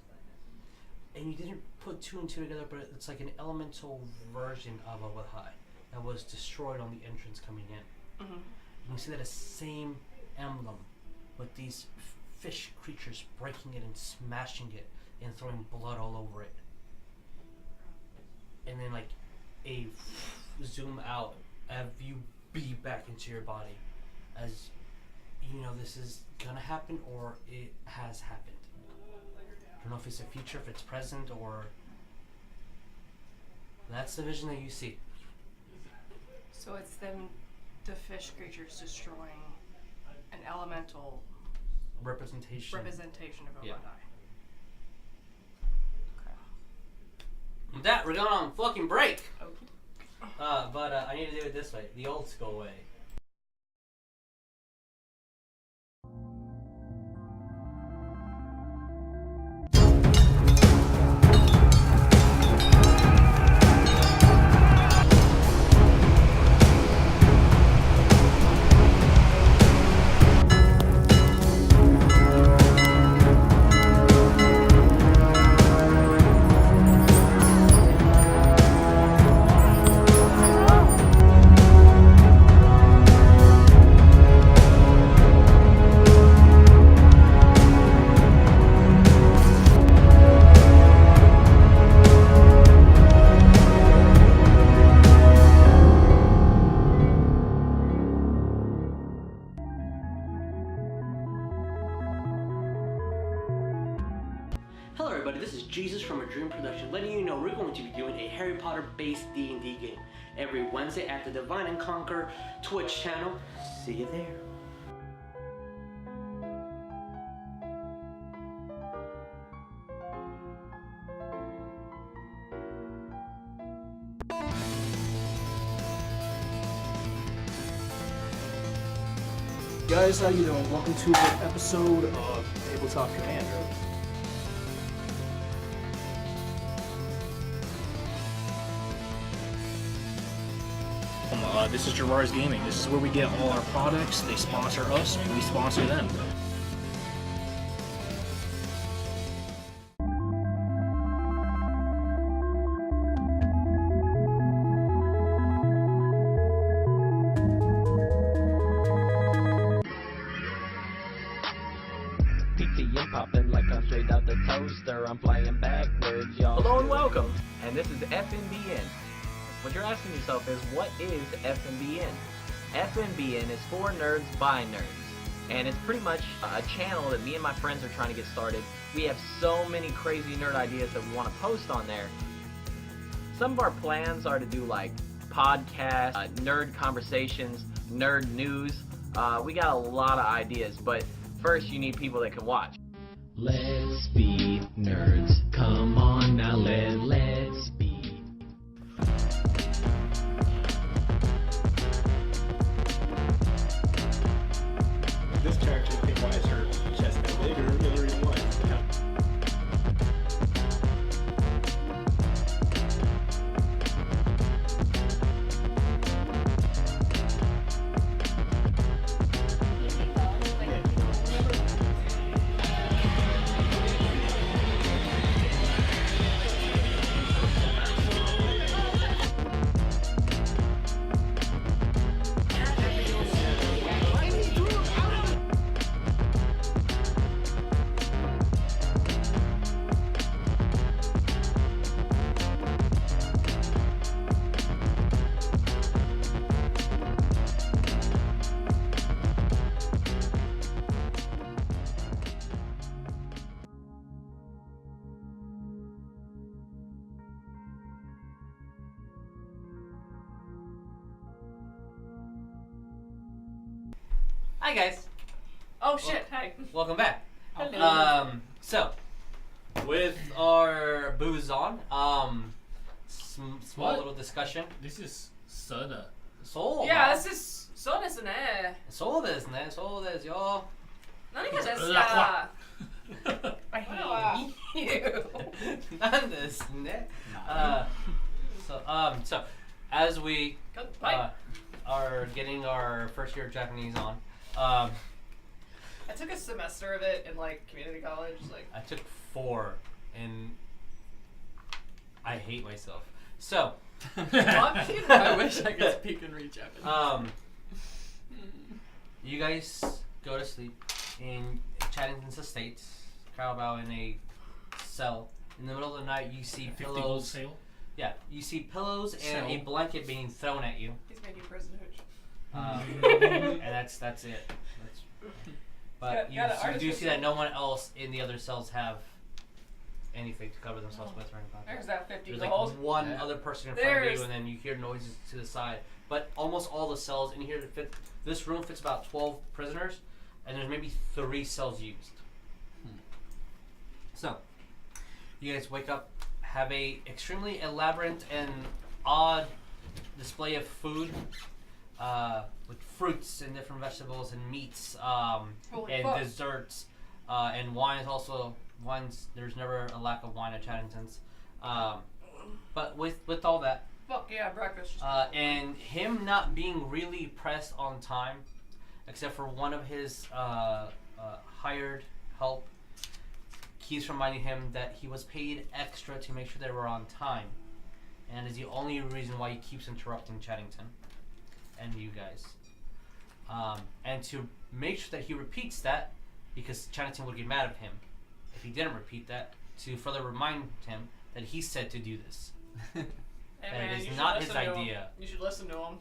and you didn't put two and two together, but it's like an elemental version of a Wahai that was destroyed on the entrance coming in. Mm-hmm. And you see that same emblem with these fish creatures breaking it and smashing it and throwing blood all over it. And then like a zoom out of you be back into your body as you know this is gonna happen or it has happened. I don't know if it's a future, if it's present, or that's the vision that you see. So it's them, the fish creatures destroying an elemental Representation. of a Yeah. Wahai. With that, we're going on fucking break. Okay. But I need to do it this way, the old school way. Hello everybody, this is Jesus from Dream Production, letting you know we're going to be doing a Harry Potter based D&D game every Wednesday at the Divine and Conquer Twitch channel. See you there. Guys, how you doing? Welcome to an episode of Tabletop Commander. This is Gerard's Gaming. This is where we get all our products. They sponsor us, and we sponsor them. PTM popping like I'm straight out the toaster. I'm flying backwards, y'all. Hello and welcome. And this is FNBN. What you're asking yourself is, what is FNBN? FNBN is for nerds by nerds. And it's pretty much a channel that me and my friends are trying to get started. We have so many crazy nerd ideas that we want to post on there. Some of our plans are to do like podcasts, nerd conversations, nerd news. We got a lot of ideas, but first you need people that can watch. Let's be nerds. Come on now, let's be. This character, why is her chest that bigger? The other reason why. Hi guys, Oh shit! Hey. welcome back. Hello. So with our booze on, small What? little discussion. This is soda. Soul. Yeah, this is そうですね。そうですね。そうですよ。 何がですか? I hate you. なんですね. So as we are getting our first year of Japanese on, I took a semester of it in like community college. Like I took 4, and I hate myself. So, I wish I could speak and read Japanese. You guys go to sleep in Chattington's estate, Cowrabao in a cell. In the middle of the night, you see 50 pillows. gold sale. Yeah, you see pillows and a blanket being thrown at you. he's making prison hooch. And that's it. But you gotta do see that no one else in the other cells have anything to cover themselves with or anything like that. There's that 50 There's like gold. one Yeah. other person in front of There's- you, and then you hear noises to the side. But almost all the cells in here this room fits about 12 prisoners, and there's maybe 3 cells used. So, you guys wake up, have a extremely elaborate and odd display of food, with fruits and different vegetables and meats, Holy and fuck. desserts, and wines also. Wines, there's never a lack of wine at Chattington's. But with all that, Fuck yeah, breakfast. and him not being really pressed on time, except for one of his hired help, keeps reminding him that he was paid extra to make sure they were on time, and is the only reason why he keeps interrupting Chattington and you guys. And to make sure that he repeats that, because Chattington would get mad at him if he didn't repeat that, to further remind him that he said to do this. Hey, and man, it you is should not his listen to him. idea. You should listen to him.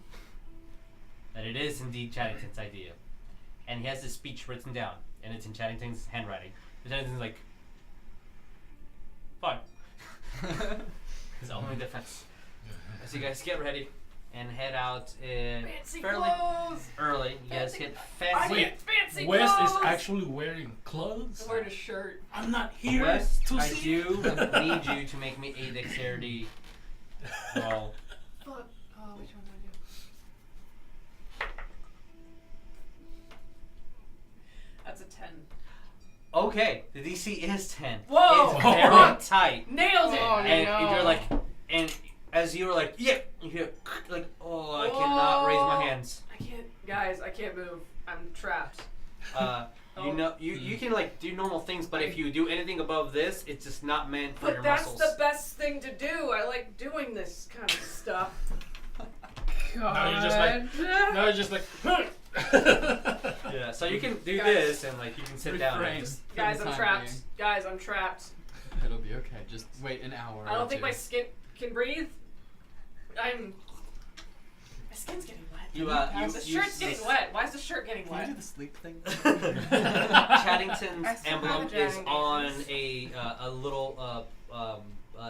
That it is indeed Chattington's idea. And he has this speech written down, and it's in Chattington's handwriting. And Chattington's like, fine. His only defense. So you guys get ready and head out Fancy fairly clothes! early. You guys get I fancy. get fancy West clothes! is actually wearing clothes. I'm wearing a shirt. I'm not here West, to I see. do need you to make me a dexterity roll. Fuck. Oh, which one do I do? That's a 10. Okay, the DC is 10. Whoa! It's very tight. Nailed it! Oh, And no. you're like, and as you were like, yeah, you hear like, oh, I cannot raise my hands. I can't, guys, I can't move. I'm trapped. You know, you can like do normal things, but if you do anything above this, it's just not meant for But your that's muscles. the best thing to do. I like doing this kind of stuff. Now you're just like, now you're just like. Yeah, so you can do Guys, this and like you can sit down. And Refrain. just, For Guys, the I'm time trapped. being. Guys, I'm trapped. It'll be okay. Just wait an hour. I or don't think two. my skin can breathe. My skin's getting wet. The shirt's getting wet. Why is the shirt getting Can you wet? do the sleep thing? Chattington's I still emblem have a is giant on necklace. a little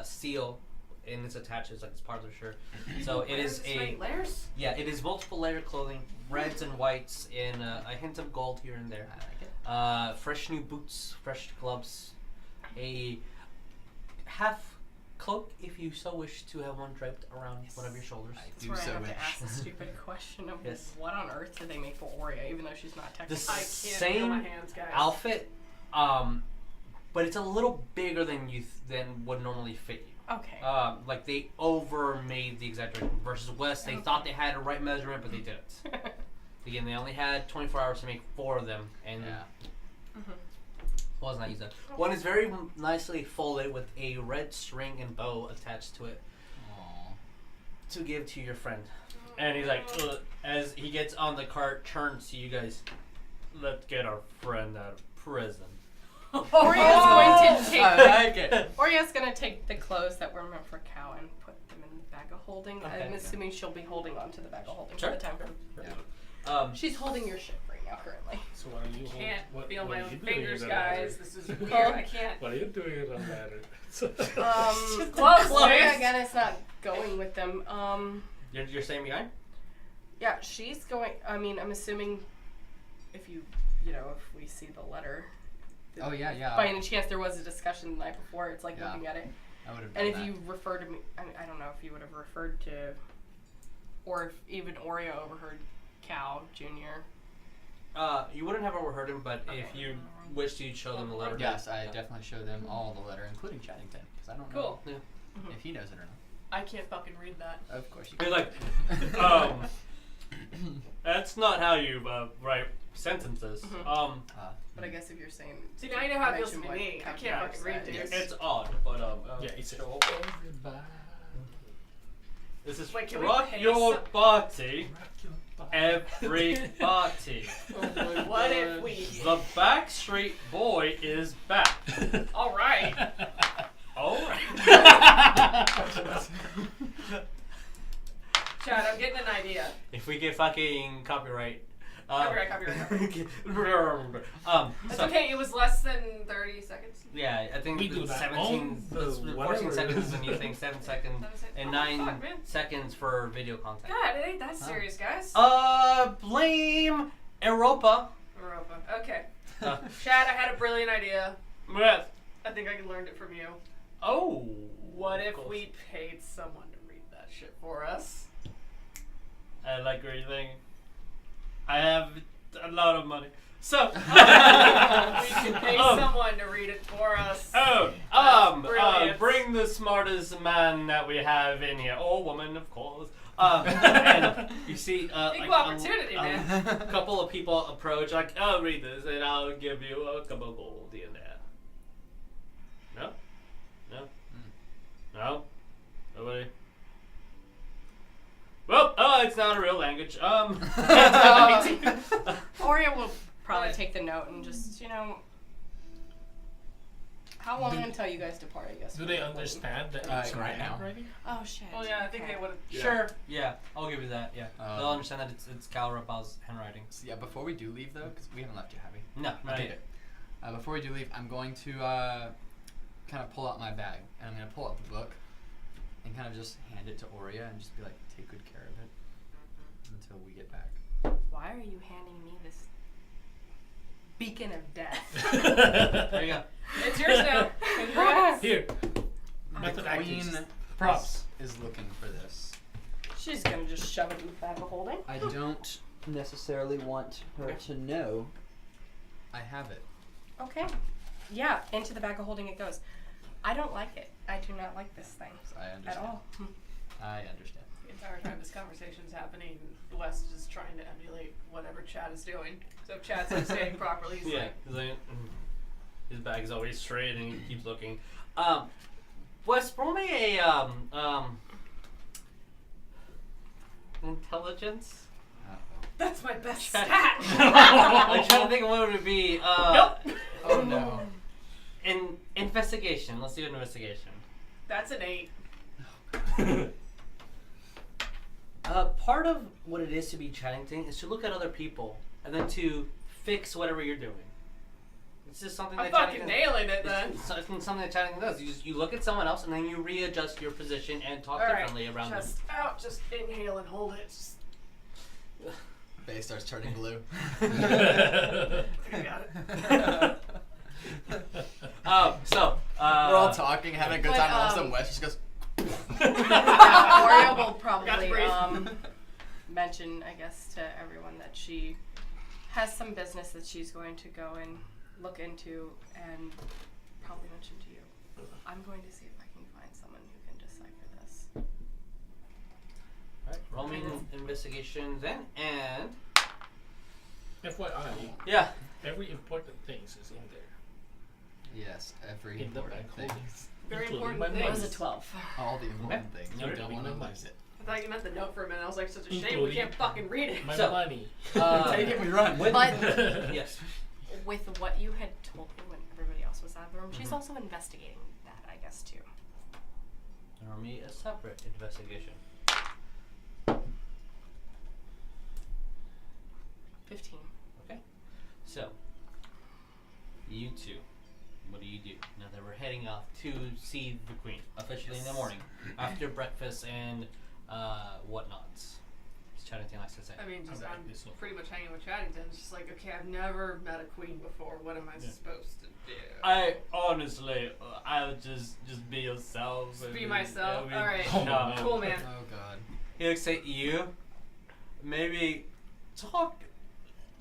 seal, and it's attached as like it's part of the shirt. So it is a layers. it is multiple layer clothing, reds and whites, and a hint of gold here and there. I like it. Fresh new boots, fresh gloves, a half cloak if you so wish to have one draped around one of your shoulders. I That's do where I so have wish. to ask the stupid question of Yes. what on earth did they make for Oria, even though she's not technically. The I can't feel my same hands, guys. outfit, but it's a little bigger than than would normally fit you. Okay. Like they over made the exaggeration versus West. They thought they had a right measurement, but they didn't. Again, they only had 24 hours to make 4 of them, and Yeah. was not used up. One is very nicely folded with a red string and bow attached to it Aww. to give to your friend. And he's like, ugh, as he gets on the cart, turns to you guys. Let's get our friend out of prison. Oria's going to take. I like it. Oria's going to take the clothes that were meant for Cow and put them in the bag of holding. Okay. I'm assuming she'll be holding on to the bag of holding Sure. for the time being. Yeah. She's holding your ship right now, currently. So what are you? Can't what, feel what my are own you doing fingers, in that guys. ladder? This is weird. I can't. What are you doing in that ladder? Close, Oria please. again is not going with them. You're staying behind? Yeah, she's going. I mean, I'm assuming if if we see the letter. Oh yeah. By any chance, there was a discussion the night before. It's like Yeah. looking at it. I would have And done if that. you refer to me, I don't know if you would have referred to, or if even Oria overheard Cal Jr. You wouldn't have overheard him, but if you wish to show them the letter. Yes, I definitely show them all the letter, including Chaddington, because I don't know Yeah. if he knows it or not. I can't fucking read that. Of course you He's can. like, that's not how you write sentences. But I guess if you're saying. See, now you know how it feels to mention be what me. I Count can't Cal fucking read said. dude. It's odd, but Yeah, it's a this is Wait, can we rock pay your some- party, everybody. What if we? The Backstreet Boy is back. All right. All right. Chad, I'm getting an idea. If we get fucking copyright. Copyright. That's so, okay. It was less than 30 seconds. Yeah, I think We do it's that 17, on the 14 whatever. seconds is a new thing, 7 seconds, and Oh, 9 fuck, man. seconds for video content. God, it ain't that serious, guys. Blame Europa. Europa. Okay. Uh, Chad, I had a brilliant idea. yes. I think I learned it from you. Oh. What of if course. we paid someone to read that shit for us? I like what you're thinking. I have a lot of money. So, We can pay someone to read it for us. brilliant. Bring the smartest man that we have in here, or woman, of course. And you see, Equal opportunity, man. A couple of people approach, like, "Oh, read this, and I'll give you a couple of gold in there." No, no, nobody. Well, it's not a real language. Oria will probably take the note and just, how long until you guys depart, I guess. Do they understand that it's right now. handwriting? Oh, shit. Well, yeah, I think Okay. they would have. Sure. Yeah, I'll give you that. Yeah, they'll understand that it's Cowrabao's handwriting. So, yeah, before we do leave, though, because we haven't left you, have we? No, not Okay. yet. Before we do leave, I'm going to kind of pull out my bag, and I'm going to pull out the book and kind of just hand it to Oria and just be like, take good care of it until we get back. Why are you handing me this beacon of death? There you go. It's yours now. Congrats. Here. The Method queen acting. Props. is looking for this. She's gonna just shove it in the bag of holding. I don't necessarily want her to know I have it. Okay. Yeah, into the bag of holding it goes. I don't like it. I do not like this thing So I at understand. all. I understand. The entire time this conversation's happening, Wes is just trying to emulate whatever Chad is doing. So if Chad's like saying properly, he's like, He's like, his bag is always straight, and he keeps looking. Wes, roll me a intelligence. that's my best Chad. stat. I'm trying to think of what it would be. Nope. Oh no. Investigation. Let's do an investigation. That's an 8. Part of what it is to be Chaddington is to look at other people and then to fix whatever you're doing. It's just something I'm that fucking Chaddington- nailing it then. It's something that Chaddington does. You look at someone else and then you readjust your position and talk All right, differently around them. just out, just inhale and hold it. Just, Face starts turning blue. I got it. We're all talking, having a good But, time, and all of a sudden Wes just goes. Oria will Got to probably breathe. mention, I guess, to everyone that she has some business that she's going to go and look into, and probably mention to you. I'm going to see if I can find someone who can decipher this. Alright, roll me an investigation then, and FYI, yeah. every important thing is in there. Yes, every In the important bag thing. holdings. Very Including important my That things. was a 12. All the important things. You Noted. don't want to Remember. lose it. I thought you meant the note for a minute. I was like, such a shame we Including can't fucking read it. My So- money. Take it, we run. When- But yes. with what you had told me when everybody else was out of the room, she's also investigating that, I guess, too. Roll me a separate investigation. 15. Okay. So, you two, what do you do now that we're heading off to see the Queen officially in the morning after breakfast and whatnots? As Chaddington likes to say. I mean, just I'm I'm back this one. pretty much hanging with Chaddington. It's just like, okay, I've never met a queen before. What am I supposed to do? I honestly, I'll just be yourself. Just be myself. All right. Oh, no. Cool, man. Oh god. He looks at you. Maybe talk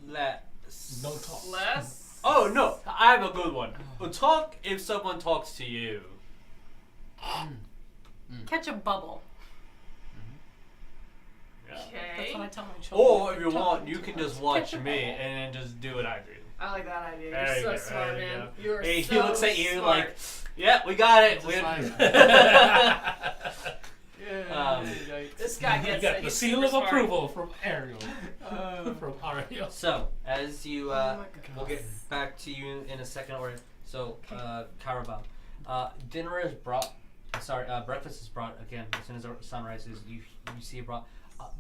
less. Don't talk. Less. Oh no, I have a good one. Talk if someone talks to you. Catch a bubble. Yeah. That's what I Okay. tell my children. Or if you want, you can just watch me and then just do what I do. I like that idea. There You're you so go, smart, there you man. go. You're Hey, so he looks at you smart. like, yeah, we got it. Just We- This guy You gets got it. the He's seal super of smart. approval from Ariell. From Ariell. So, as you, Oh my we'll get back to you in a second, or so, Cowrabao. Dinner is brought. Sorry, breakfast is brought again as soon as the sun rises. You see it brought,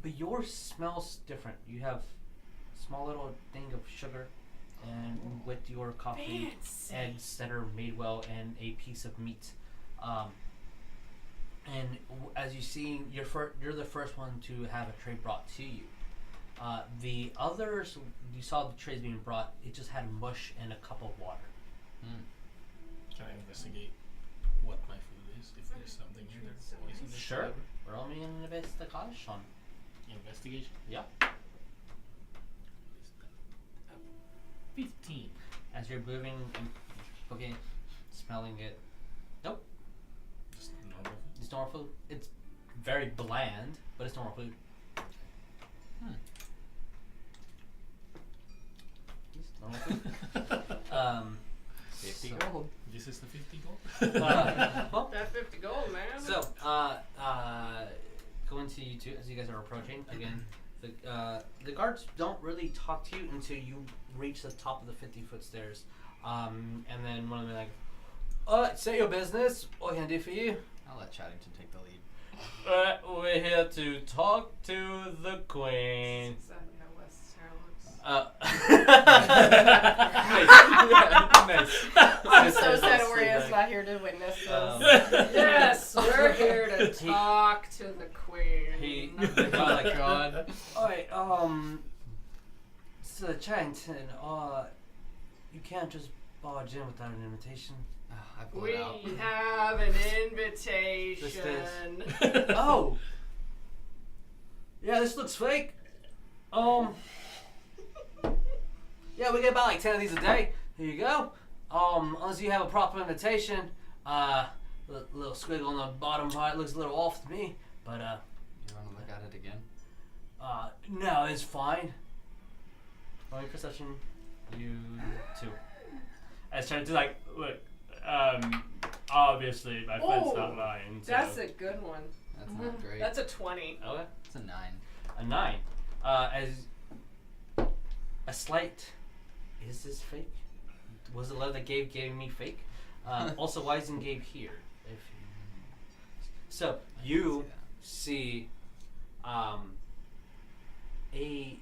but yours smells different. You have a small little thing of sugar, and with your coffee, Fancy. eggs that are made well, and a piece of meat. And as you see, you're the first one to have a tray brought to you. The others, you saw the trays being brought. It just had mush and a cup of water. Can I investigate what my food is? If there's something here that's poisonous. Sure. Roll me an investigation. Investigation. Yeah. 15. As you're moving and looking, smelling it. Nope. Just normal food. It's normal food. It's very bland, but it's normal food. It's normal food. 50 So- gold. This is the 50 gold. Well, That 50 gold, man. so, going to you two as you guys are approaching again. The guards don't really talk to you until you reach the top of the 50-foot stairs, and then one of them like, say your business. What can I do for you? I'll let Chaddington take the lead. We're here to talk to the queen. That's exactly how West's hair looks. Nice. I'm so sad Oria's not here to witness this. Yes, we're here to He- talk to the queen. He, Oh my god. Alright, so Charrington, you can't just barge in without an invitation. I pull We it out. have an invitation. Oh! Yeah, this looks fake. Yeah, we get about like 10 of these a day. Here you go. Unless you have a proper invitation, little squiggle on the bottom part looks a little off to me, but You want to look at it again? no, it's fine. Roll me perception, you two. I was trying to like, look, obviously my friend's Oh, not lying. So. That's a good one. That's not great. That's a 20. Okay. It's a 9. A 9. As a slight, is this fake? Was the letter that gave me fake? Also, why isn't Gabe here? So you see a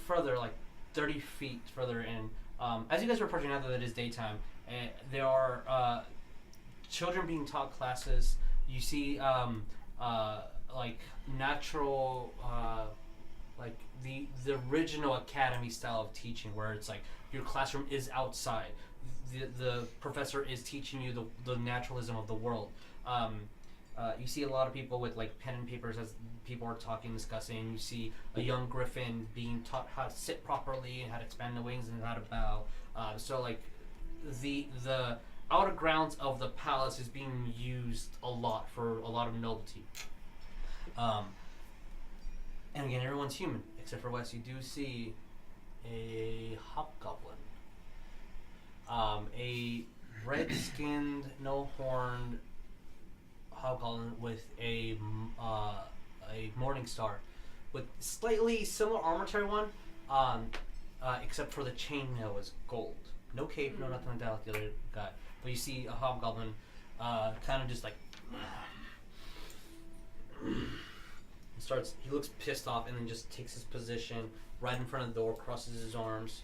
further, like 30 feet further in. As you guys are approaching, now that it is daytime, there are children being taught classes. You see like natural, like the original academy style of teaching, where it's like your classroom is outside. The professor is teaching you the naturalism of the world. You see a lot of people with like pen and papers as people are talking, discussing. You see a young griffin being taught how to sit properly and how to expand the wings and how to bow. So like the outer grounds of the palace is being used a lot for a lot of nobility. And again, everyone's human except for Wes. You do see a hobgoblin. A red-skinned, no-horned hobgoblin with a morning star, with slightly similar armor to everyone, except for the chainmail is gold. No cape, no nothing like that like the other guy. But you see a hobgoblin, kind of just like he looks pissed off and then just takes his position right in front of the door, crosses his arms,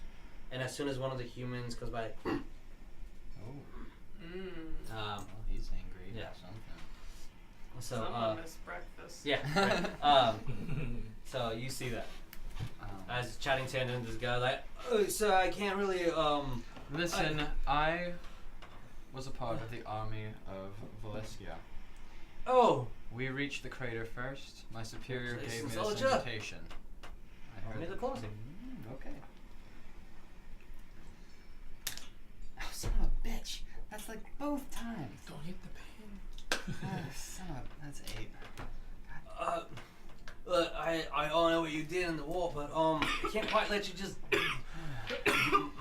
and as soon as one of the humans goes by, Oh. um, Well, he's angry. Yeah. Or something. so Someone missed breakfast. yeah, right. So you see that as Chaddington and this guy like, oh, so I can't really Listen, I was a part of the army of Valencia. oh We reached the crater first. My superior gave me this Soldier. invitation. I Make the closing. Okay. Oh, son of a bitch. That's like both times. Don't hit the pin. Son of a... That's 8. Look, I don't know what you did in the war, but I can't quite let you just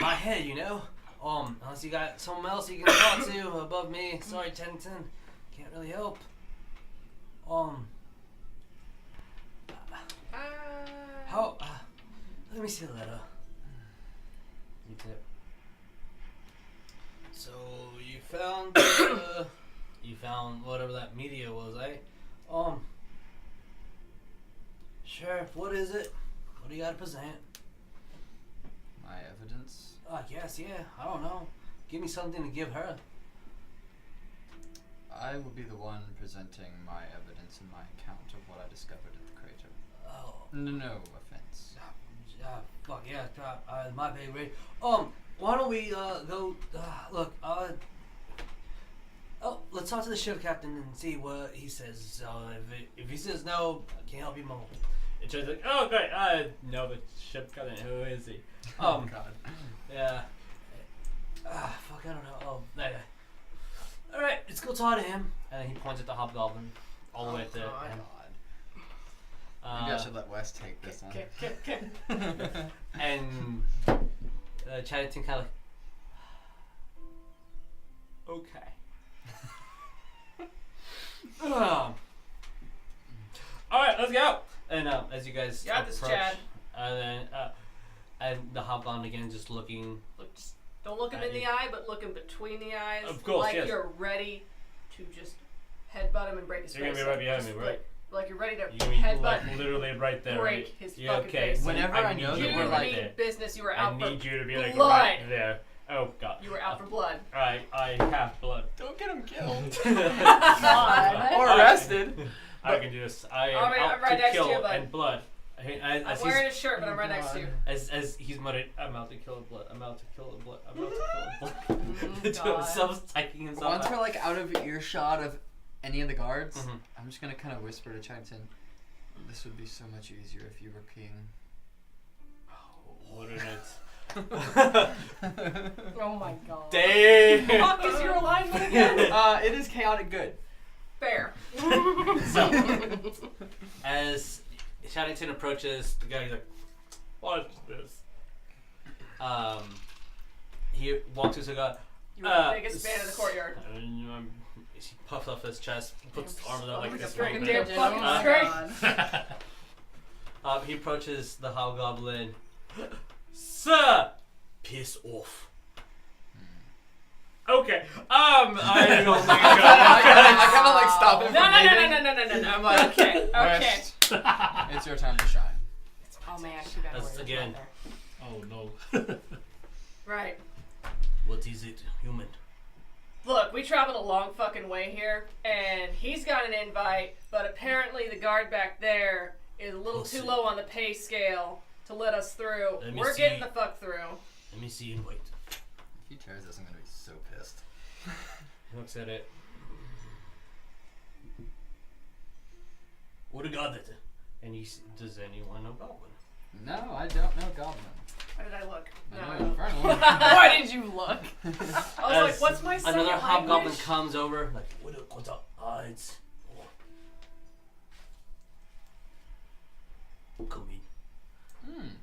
my head, you know. Unless you got someone else you can talk to above me. Sorry, Tennyson, can't really help. How? Let me see the letter. You tip. So you found you found whatever that media was, eh? Sheriff, what is it? What do you got to present? My evidence? I guess, yeah. I don't know. Give me something to give her. I will be the one presenting my evidence in my account of what I discovered at the crater. Oh. No offense. Fuck yeah. My big rate. Why don't we go? Look. Let's talk to the ship captain and see what he says. If he says no, I can't help you more. And Trey's like, oh great. No, but ship captain. Who is he? Oh God. Yeah. Fuck. I don't know. Oh, that guy. All right, let's go talk to him. And then he points at the hobgoblin all the way to him. Maybe I should let Wes take this one. And Chaddington kind of like, okay. All right, let's go. And as you guys Got this, approach, Chad. And the hobgoblin again just looking. Just don't look him in the eye, but look him between the eyes. Of course, like yes. you're ready to just headbutt him and break his You're face. gonna be right behind me, right? Like you're ready to You're gonna be headbutt, like literally right there. break right? his Yeah, fucking okay. face. Whenever I know You that we're didn't like mean business. You were I out for need you to be like blood. right there. Oh God. You were out for blood. I have blood. Don't get him killed. God. Or arrested. I can do this. I am Alright, out I'm right to next to kill you, bud. and blood. I'm wearing a shirt, but I'm right next to you. As he's muttering, I'm out to kill the blood. I'm out to kill the blood. I'm out to kill the blood. To God. himself, taking himself Once out. we're like out of earshot of any of the guards, Mhm. I'm just gonna kind of whisper to Chaddington, this would be so much easier if you were king. Wouldn't it? Oh my God. Damn. Fuck is your alignment again? It is chaotic good. Fair. So, as Chaddington approaches the guy, he's like, "Watch this." He walks to the guy. You were the biggest fan of the courtyard. He puffs off his chest, puts his arms out like this. Straight, one damn bit. fucking straight. He approaches the hobgoblin. Sir, piss off. Okay. I don't think I kind of like stop him from leaving. No. I'm like, Okay. Wes, it's your time to shine. Oh man, too bad. That's again. Oh no. Right. What is it, human? Look, we traveled a long fucking way here, and he's got an invite, but apparently the guard back there is a little too low on the pay scale to let us through. Let me We're see. getting the fuck through. Let me see and wait. If he tears this, I'm gonna be so pissed. He looks at it. What got it? And does anyone know Goblin? No, I don't know Goblin. How did I look? I No. know Infernal. Why did you look? I was like, what's my second Another hobgoblin language? comes over, like, what's up? It's. Come in.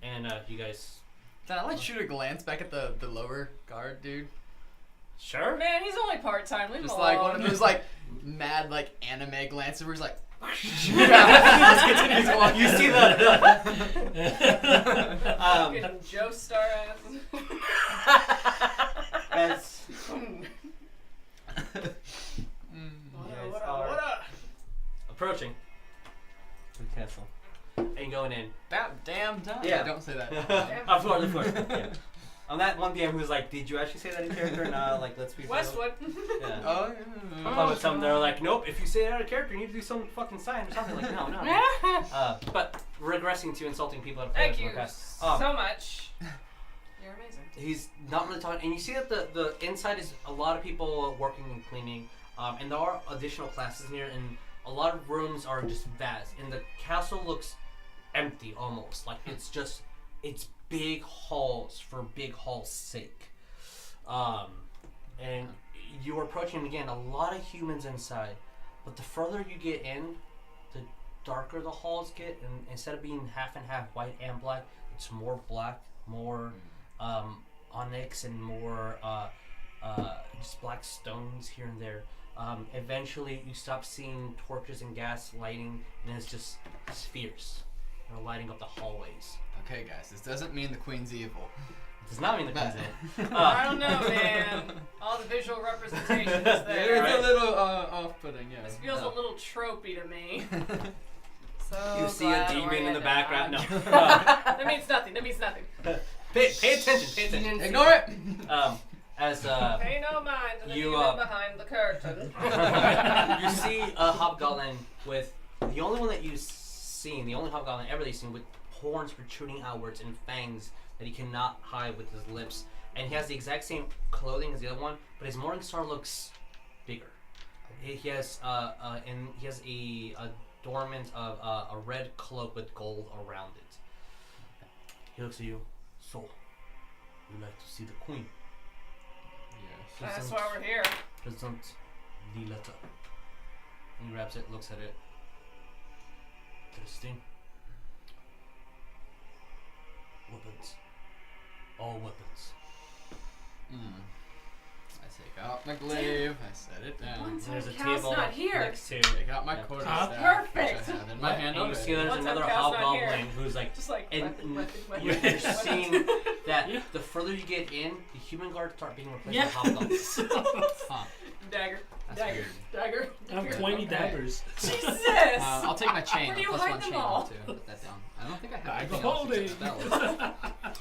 And you guys. Did I like shoot a glance back at the lower guard dude? Sure? Man, he's only part-time. Leave him Just alone. like one of those like mad like anime glances where he's like just continues walking. You see the. Fucking Joe Star ass. as What up? approaching the castle and going in. About damn time. Yeah. Don't say that. Of course. Yeah. I'm that one DM who's like, did you actually say that in character? No, like, let's be real. Westwood. Yeah. Oh I yeah. thought with some, they're like, nope, if you say it out of character, you need to do some fucking sign or something. Like, no. But regressing to insulting people at Thank you past. so much. You're amazing. He's not really talking, and you see that the inside is a lot of people working and cleaning, and there are additional classes in here, and a lot of rooms are just vast, and the castle looks empty almost. Like it's big halls for big halls' sake. And you're approaching again a lot of humans inside, but the further you get in, the darker the halls get, and instead of being half and half white and black, it's more black, more onyx, and more just black stones here and there. Eventually you stop seeing torches and gas lighting, and it's just spheres that are lighting up the hallways. Okay, guys, this doesn't mean the queen's evil. It does not mean the queen's evil. I don't know, man. All the visual representations there. It's a little off-putting, yeah. This feels a little tropey to me. So You see a glad demon Oria in the background. No. died. That means nothing. That means nothing. Pay attention. Pay attention. Ignore it! As Pay no mind to the you, demon behind the curtain. you see a hobgoblin with the only one that you've seen, the only hobgoblin ever that you've seen with horns protruding outwards and fangs that he cannot hide with his lips, and he has the exact same clothing as the other one, but his morning star looks bigger. He has a adornment of a red cloak with gold around it. He looks at you. So, you like to see the queen? Yes. That's why we're here. Present the letter. He grabs it, looks at it. Interesting. Weapons. All weapons. I take out my glaive, I set it down. Once There's a Cal's table not here. next to. Take out my Yeah. quarterstaff, Perfect. which I have in my hand And you see already. there's One time another Cal's not here. hobgoblin who's like. Just like And weapon. You're seeing that the further you get in, the human guards start being replaced Yeah. by hobgoblins. Huh. Dagger. That's Dagger. weird. Dagger. I have Here. 20 Okay. daggers. Jesus! I'll take my chain. Where do you Plus hide one them chain all? too. Put that down. I don't think I have Bag anything of else holding. except spells.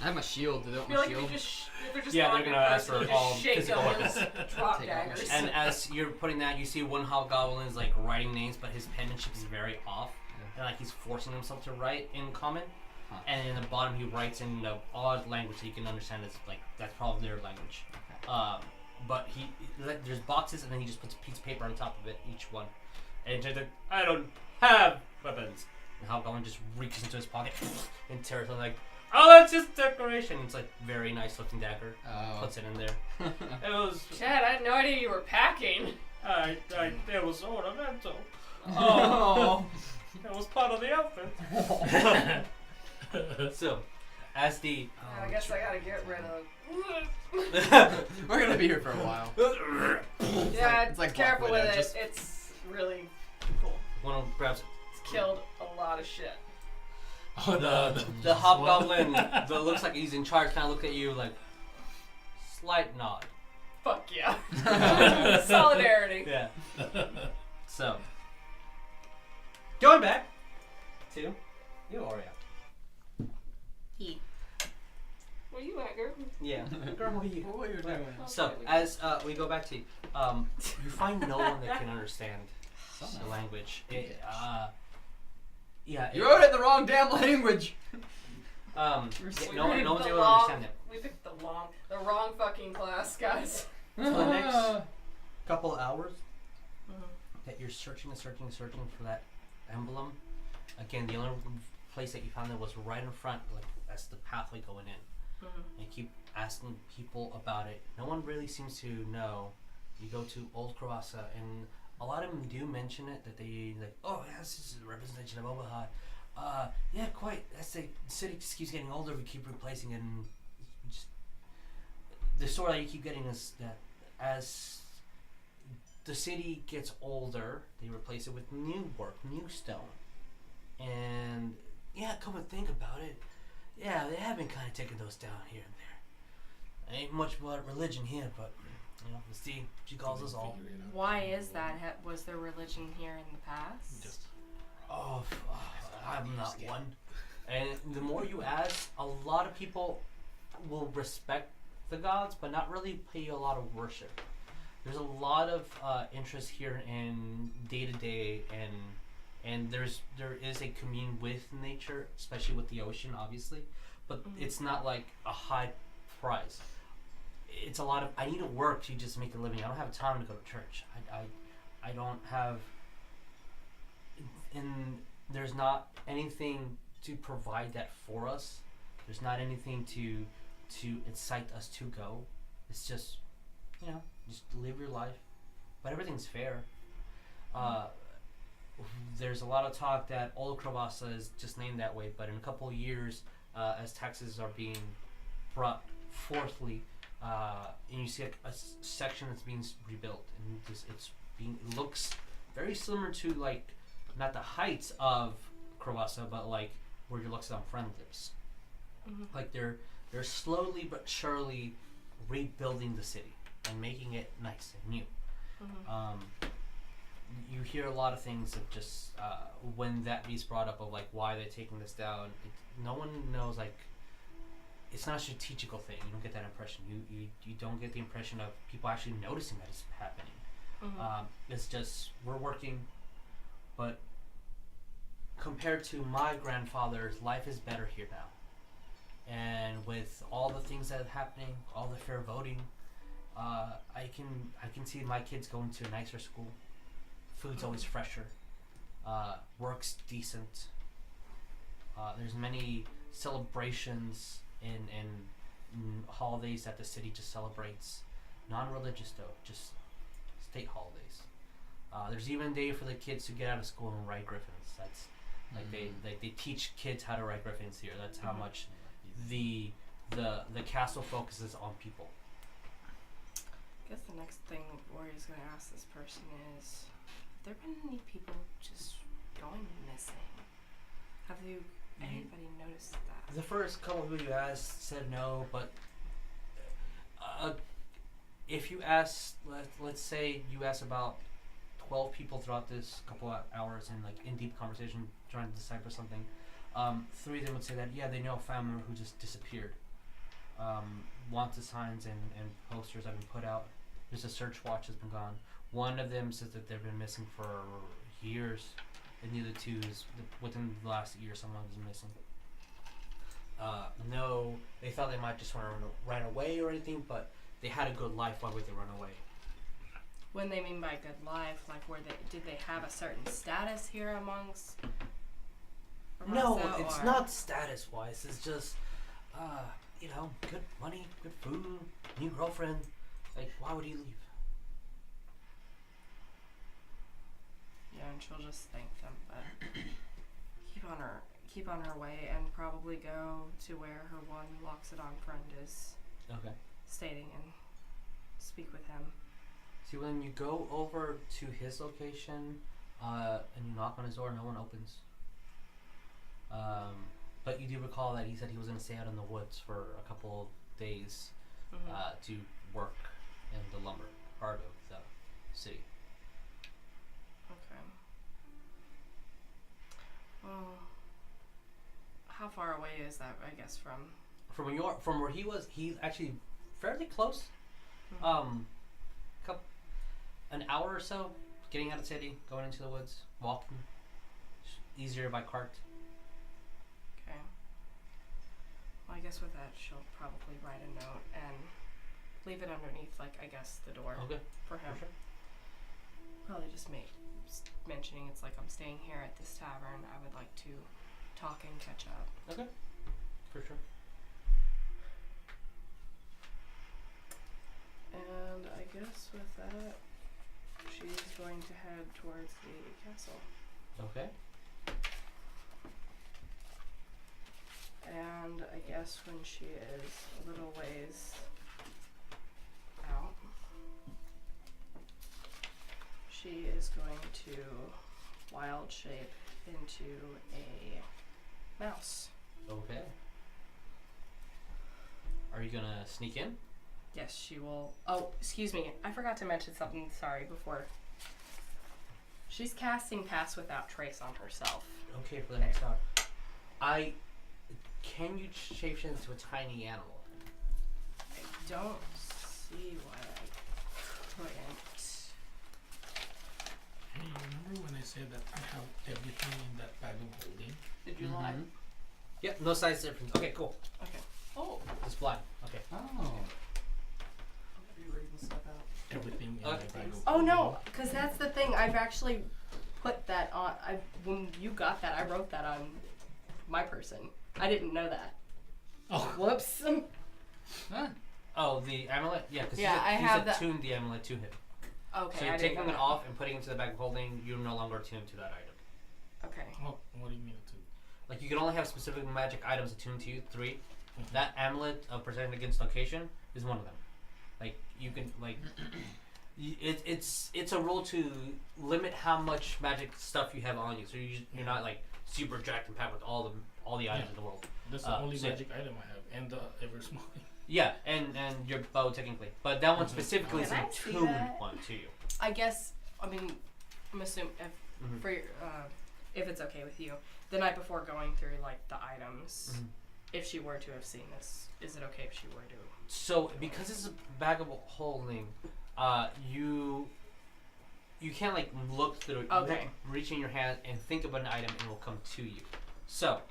I have my shield. Do they I want feel my like if shield? they're just Yeah, on they're your gonna ask person, for you all just shake physical them and weapons. drop Take out my daggers. shield. And as you're putting that, you see one hobgoblin is like writing names, but his penmanship is very off. And like he's forcing himself to write in common. Huh. And in the bottom he writes in the odd language that you can understand. It's like that's probably their language. Okay. But there's boxes, and then he just puts a piece of paper on top of it, each one. And he's like, I don't have weapons. And Hobgoblin just reaches into his pocket and tears it like, oh, that's just decoration. It's like very nice looking dagger. Oh. Puts it in there. It was. Chad, I had no idea you were packing. It was ornamental. Oh. It was part of the outfit. So, as the I guess I gotta get rid of. We're gonna be here for a while. Yeah, it's like careful Black with Widow, it. just- It's really cool. one of them grabs It's killed a lot of shit. Oh, the hobgoblin that looks like he's in charge. Kind of look at you like slight nod. Fuck yeah. Solidarity. Yeah. So, going back to you, Oria. Where you at, girl? Yeah. Girl, what are you? What are you doing? So, as we go back to you, you find no one that can understand the language. Yeah. You wrote it in the wrong damn language. No one's able to long, understand it. We picked the wrong fucking class, guys. For the next couple hours that you're searching for that emblem, again, the only place that you found it was right in front, like that's the pathway going in. And you keep asking people about it. No one really seems to know. You go to Old Korvosa, and a lot of them do mention it, that they like, oh, yeah, this is a representation of Obahad. Yeah, quite. That's the city just keeps getting older. We keep replacing it, and just the story that you keep getting is that as the city gets older, they replace it with new work, new stone. And yeah, come and think about it. Yeah, they have been kind of taking those down here and there. Ain't much about religion here, but you know, see, she calls us all. Why is that? Was there religion here in the past? Oh, I'm not one. And the more you ask, a lot of people will respect the gods, but not really pay a lot of worship. There's a lot of interest here in day to day, and there is a commune with nature, especially with the ocean, obviously. But it's not like a high price. It's a lot of, I need to work to just make a living. I don't have time to go to church. I don't have, and there's not anything to provide that for us. There's not anything to incite us to go. It's just, just live your life, but everything's fair. There's a lot of talk that Old Korvosa is just named that way, but in a couple of years, as taxes are being brought forthly, and you see a section that's being rebuilt, and it looks very similar to like not the heights of Korvosa, but like where your Loxodon friend lives. Like they're slowly but surely rebuilding the city and making it nice and new. You hear a lot of things of just when that be's brought up of like why they're taking this down. No one knows, like it's not a strategical thing. You don't get that impression. You don't get the impression of people actually noticing that it's happening. It's just we're working, but compared to my grandfather's, life is better here now. And with all the things that are happening, all the fair voting, I can see my kids going to a nicer school. Food's always fresher. Work's decent. There's many celebrations and holidays that the city just celebrates. Non-religious though, just state holidays. There's even a day for the kids to get out of school and ride griffins. That's like they teach kids how to ride griffins here. That's how much the castle focuses on people. I guess the next thing Oria's going to ask this person is, have there been any people just going missing? Have anybody noticed that? The first couple of people you asked said no, but if you ask, let's say you ask about 12 people throughout this couple of hours and like in deep conversation trying to decipher something, 3 of them would say that they know a family member who just disappeared. Wanted signs and posters have been put out. There's a search watch has been gone. One of them says that they've been missing for years, and the other 2 is within the last year someone was missing. No, they thought they might just want to run away or anything, but they had a good life. Why would they run away? When they mean by good life, like did they have a certain status here amongst? No, it's not status wise. It's just, good money, good food, new girlfriend. Like, why would he leave? Yeah, and she'll just thank them, but keep on her way and probably go to where her one Loxodon friend is. Okay. Staying and speak with him. See, when you go over to his location and you knock on his door, no one opens. But you do recall that he said he was going to stay out in the woods for a couple of days to work in the lumber part of the city. Okay. Well, how far away is that, I guess, from where he was? He's actually fairly close. An hour or so getting out of the city, going into the woods, walking. Easier by cart. Okay. Well, I guess with that, she'll probably write a note and leave it underneath, the door. Okay. For him. For sure. Probably just mentioning it's like, I'm staying here at this tavern. I would like to talk and catch up. Okay. For sure. And I guess with that, she's going to head towards the castle. Okay. And I guess when she is a little ways out, she is going to wild shape into a mouse. Okay. Are you gonna sneak in? Yes, she will. Oh, excuse me. I forgot to mention something, sorry, before. She's casting Pass Without Trace on herself. Okay, for the next hour. Can you change into a tiny animal? I don't see why I couldn't. Hey, remember when I said that I have everything in that bag of holding? Did you lie? Yep, no size difference. Okay, cool. Okay. Oh. Just blind. Okay. Oh. You reading stuff out. Everything in Okay. that bag of Oh holding. no, because that's the thing. I've actually put that on. When you got that, I wrote that on my person. I didn't know that. Oh, Whoops. Huh. Oh, the amulet? Yeah, because Yeah, I he's have that- attuned the amulet to him. Okay, So I you're didn't taking know it that. off and putting it into the bag of holding, you're no longer attuned to that item. Okay. oh, what do you mean to? Like, you can only have specific magic items attuned to you, 3. Mhm. That amulet of protecting against location is one of them. Like, you can, like... It's a rule to limit how much magic stuff you have on you, so you're not, like, super jacked and packed with all the items Yeah. in the world. That's the only so- magic item I have, and the ever small. Yeah, and your bow, technically. But that one Mhm. specifically is Can an I see attuned that? one to you. I guess, I mean, I'm assuming Mhm. for if it's okay with you, the night before going through like the items, Mhm. if she were to have seen this, is it okay if she were to? So, because it's a bag of holding, you can't like look through it. You Okay. have to reach in your hand and think about an item, and it will come to you. So,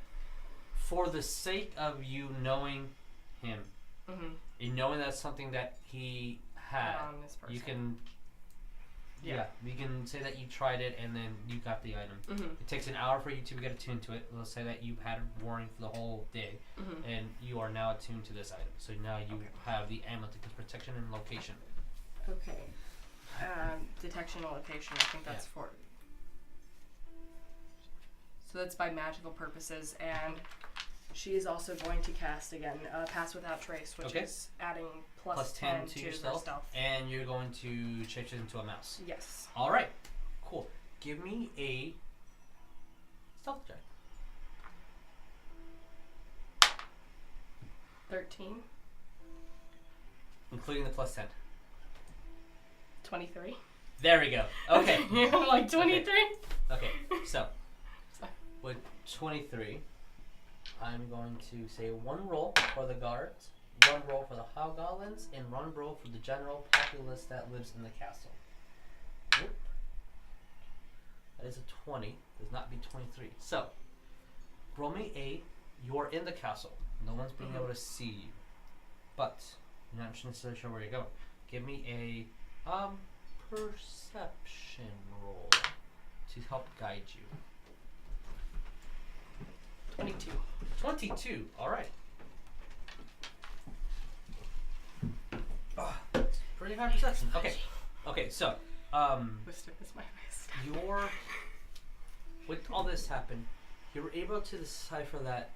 for the sake of you knowing him, Mm-hmm. and knowing that's something that he had, On this person. you can. Yeah. Yeah, you can say that you tried it and then you got the item. Mm-hmm. It takes an hour for you to get attuned to it. Let's say that you've had it warring for the whole day, Mm-hmm. and you are now attuned to this item. So now you Okay. have the amulet that gives protection and location. Okay. Detection and location. I think that's for. So that's by magical purposes, and she is also going to cast again, Pass Without Trace, which Okay. is adding Plus 10 to her your stealth, stealth. and you're going to change it into a mouse. Yes. All right, cool. Give me a stealth check. 13. Including the plus 10. 23. There we go. Okay. I'm like 23. Okay, so with 23, I'm going to say 1 roll for the guards, 1 roll for the hobgoblins, and 1 roll for the general populace that lives in the castle. Whoop. That is a 20. Does not be 23. So, roll me a. You're in the castle. No one's being able to see you, but you're not necessarily sure where you're going. Give me a perception roll to help guide you. 22. 22. All right. Pretty high perception. Okay. Okay. So, Wisdom is my best. with all this happen, you were able to decipher that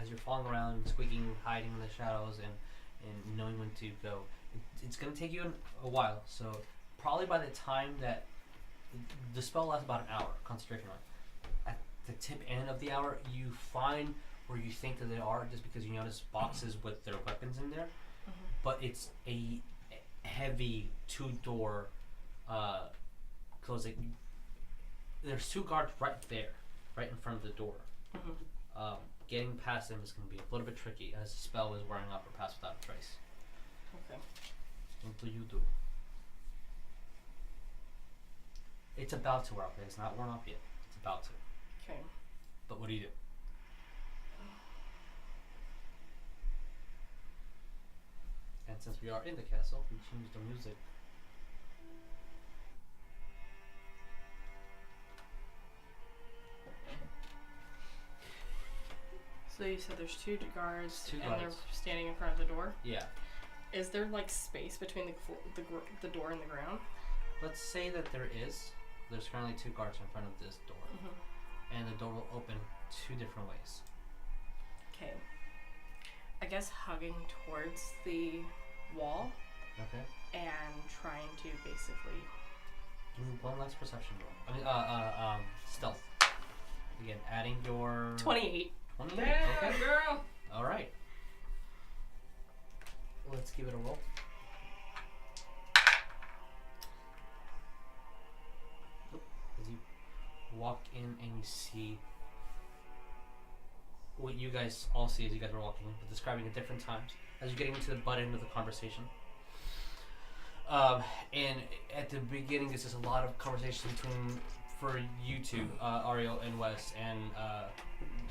as you're falling around, squeaking, hiding in the shadows, and knowing when to go. It's going to take you a while. So probably by the time that the spell lasts about an hour, concentration on. At the tip end of the hour, you find where you think that they are, just because you notice boxes with their weapons in there. But it's a heavy 2-door closing. There's 2 guards right there, right in front of the door. Getting past them is going to be a little bit tricky as the spell is wearing off or Pass Without a Trace. Okay. What do you do? It's about to wear off. It's not worn off yet. It's about to. Okay. But what do you do? And since we are in the castle, we change the music. So you said there's 2 guards, Two and they're guards. standing in front of the door. Yeah. Is there like space between the door and the ground? Let's say that there is. There's currently 2 guards in front of this door. And the door will open 2 different ways. Okay. I guess hugging towards the wall Okay. and trying to basically. Give me 1 last perception roll. I mean, stealth. Again, adding your 28. 28. Okay. girl. All right. Let's give it a roll. As you walk in and you see what you guys all see as you guys are walking, but describing at different times as you're getting into the butt end of the conversation. And at the beginning, this is a lot of conversation for you two, Ariell and Wes, and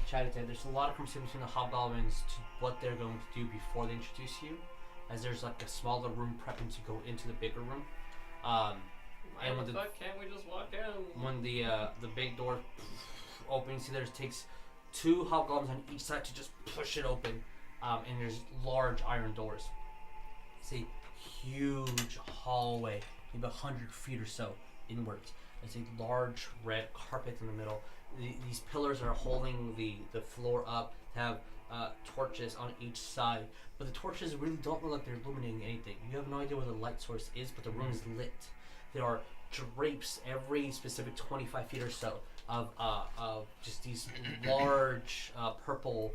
Chariots. There's a lot of conversation between the hobgoblins to what they're going to do before they introduce you, as there's like a smaller room prepping to go into the bigger room. And when fuck can't we just walk in? when the big door opens, see takes 2 hobgoblins on each side to just push it open, and there's large iron doors. It's a huge hallway, maybe 100 feet or so inwards. There's a large red carpet in the middle. These pillars are holding the floor up, have torches on each side, but the torches really don't look like they're illuminating anything. You have no idea where the light source is, but the room is lit. There are drapes every specific 25 feet or so of just these large purple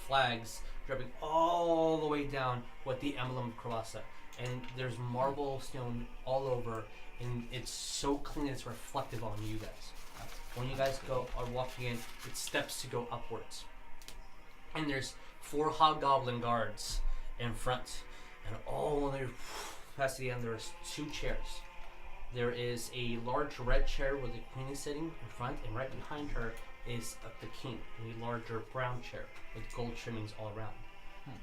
flags draping all the way down with the emblem of Korvosa. And there's marble stone all over, and it's so clean it's reflective on you guys. When you guys are walking in, it steps to go upwards. And there's 4 hobgoblin guards in front. And all the way past the end, there's 2 chairs. There is a large red chair where the queen is sitting in front, and right behind her is the king, in a larger brown chair with gold trimmings all around.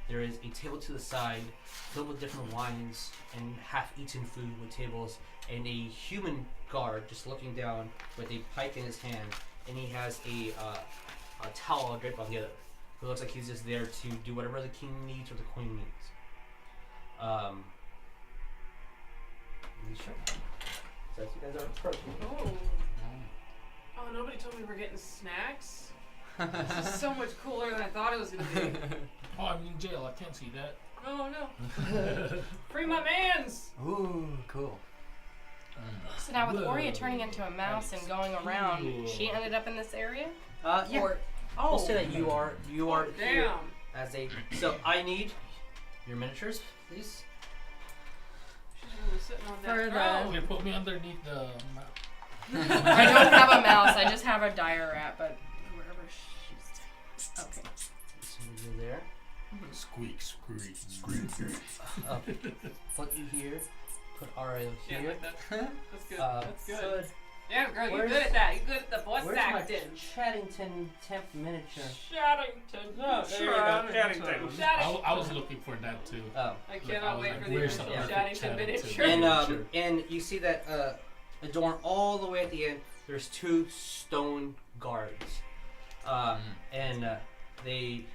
There is a table to the side filled with different wines and half-eaten food with tables, and a human guard just looking down with a pipe in his hand, and he has a towel draped on the other. It looks like he's just there to do whatever the king needs or the queen needs. Sure. So you guys are approaching. Oh, nobody told me we were getting snacks. This is so much cooler than I thought it was going to be. Oh, I'm in jail. I can't see that. Oh, no. Free my mans! Ooh, cool. So now with Oria turning into a mouse and going around, she ended up in this area? Yeah. Or, I'll say that you are here damn. as a. So I need your miniatures, please. She's really sitting on that For the- throne. Here, put me underneath the map. I don't have a mouse, I just have a dire rat, but wherever she's... Okay. So you're there. Squeak, squeak, squeak. Put you here. Put Ariell Yeah, here. like that. That's good. That's good. So Damn, girl, you're where's- good at that. You're good at the voice where's acting. my Chaddington temp miniature? Shaddington. No, there you go, Chaddington. Shaddington. I was looking for that too. Oh. I I cannot was wait like, for the where's the original perfect Shaddington Chaddington? miniature. And and you see that a door all the way at the end. There's 2 stone guards, and they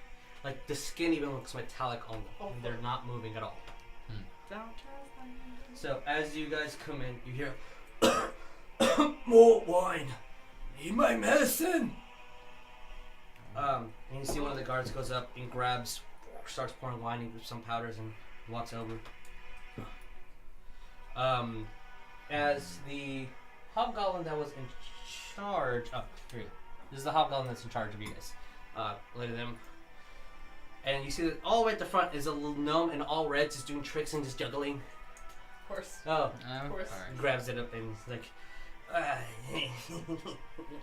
like the skin even looks metallic on them. Oh, They're not moving at all. Don't trust them. So as you guys come in, you hear more wine. Need my medicine. And you see one of the guards goes up and starts pouring wine with some powders and walks over. As the hobgoblin that was in charge. Oh, here. This is the hobgoblin that's in charge of you guys. Look at them. And you see that all the way at the front is a little gnome in all red, just doing tricks and just juggling. Of course. Oh, Of course. Alright. grabs it up and is like,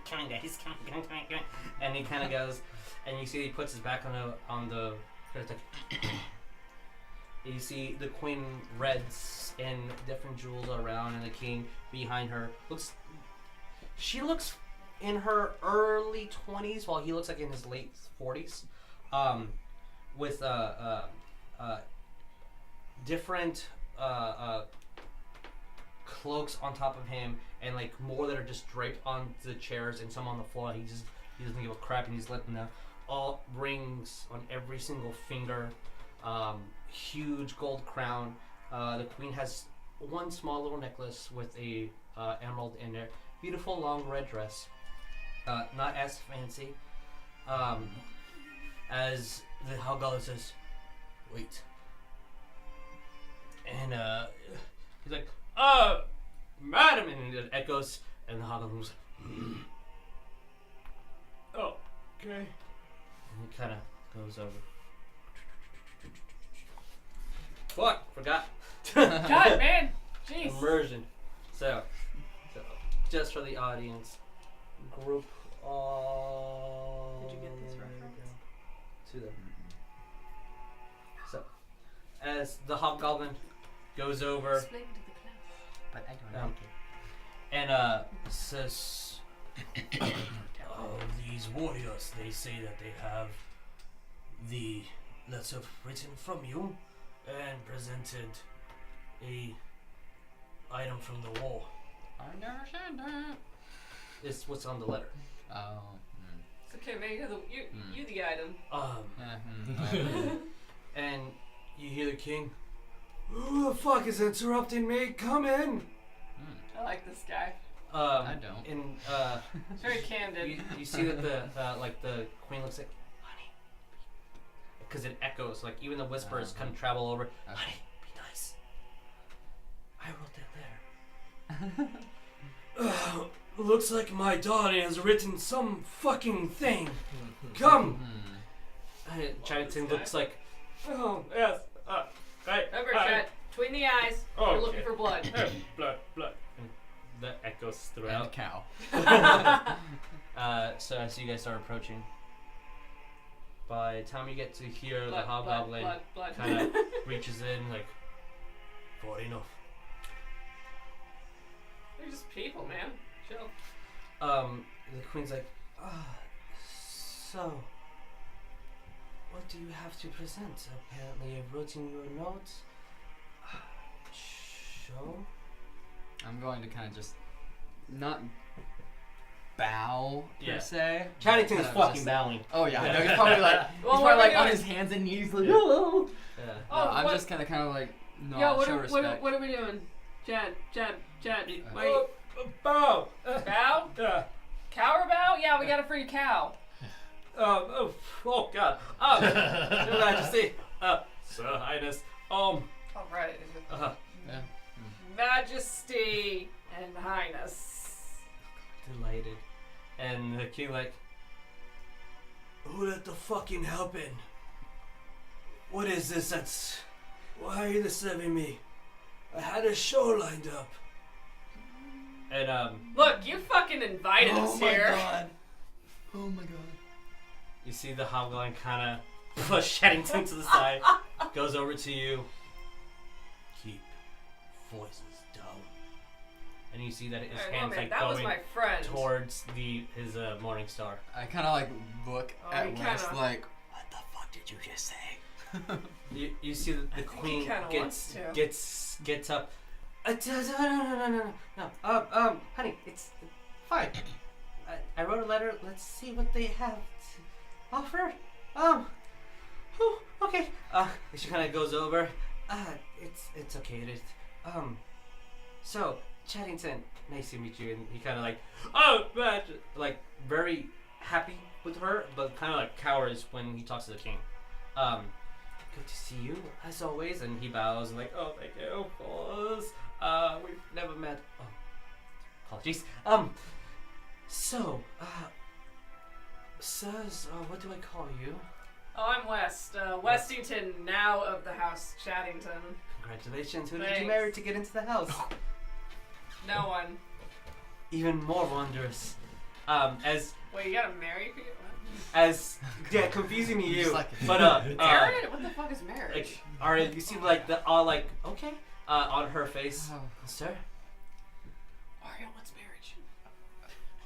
come on, guys, come on. And he kind of goes, and you see he puts his back on the. It's like, you see the queen reds and different jewels around, and the king behind her She looks in her early 20s, while he looks like in his late 40s. With different cloaks on top of him, and like more that are just draped on the chairs and some on the floor. He doesn't give a crap, and he's letting them all rings on every single finger. Huge gold crown. The queen has one small little necklace with a emerald in there. Beautiful long red dress. Not as fancy. As the hobgoblin says, wait. And he's like, madam, and it echoes, and the hobgoblin was like, oh, okay. And he kind of goes over. Fuck, forgot. God, man. Jeez. Immersion. So just for the audience, group all. Did you get this reference? To them. So, as the hobgoblin goes over Explain to the class. But I don't like it. and says, these warriors, they say that they have the letter written from you and presented a item from the war. I never said that. It's what's on the letter. Oh. It's okay, man. You the item. And you hear the king. Who the fuck is interrupting me? Come in. I like this guy. I don't. And Very candid. you see that the queen looks like, honey, because it echoes. Like even the whispers kind of travel over. Honey, be nice. I wrote that letter. Looks like my daughter has written some fucking thing. Come. Charrington looks like. Oh yes. Right. Remember, chat. Between the eyes. Oh, We're looking for blood. Blood. And that echoes And throughout. cow. So as you guys start approaching, by the time you get to hear the hobgoblin blood. kind of reaches in like, for enough. They're just people, man. Chill. The queen's like, so, what do you have to present? Apparently you've written your notes. Show? I'm going to kind of just not bow per Yeah. se. Charrington is Kind of fucking just- bowing. Oh yeah, I know, he's probably like Well, he's what probably are we like on doing? his hands and knees like. Yeah. No, Oh, I'm what- just kind of like no. Yo, show respect. what are we doing? Chad. Oh, bow! Bow? Yeah. Cowrabao? Yeah, we got a free cow. Oh God. Your Majesty. Sir Highness. All right. Yeah. Majesty and Highness. Delighted. And the king like, who let the fucking help in? What is this? Why are you disturbing me? I had a show lined up. And Look, you fucking invited us here. Oh my god. you see the hobgoblin kind of push Charrington to the side, goes over to you. Keep voices down. And you see that his Alright, hands man, like that was going my friend. towards his morning star. I kind of like look Oh, at you West kinda- like, what the fuck did you just say? You see that the think he queen kinda wants to. gets up. No. Honey, it's fine. I wrote a letter. Let's see what they have to offer. Okay. She kind of goes over. It's okay. It is. So Charrington, nice to meet you. And he kind of like, like very happy with her, but kind of like cowers when he talks to the king. Good to see you, as always. And he bows and like, oh, thank you, of course. We've never met. Oh, apologies. So, sirs, what do I call you? Oh, I'm West. Westington, now of the House Chaddington. Congratulations. Who did Thanks. you marry to get into the house? No one. Even more wondrous. Wait, you gotta marry people? Yeah, confusing to you. Just like- But Aaron? What the fuck is marriage? like, Ariell, you see like the all like okay, on her face, Oh, sir. Ariell, what's marriage?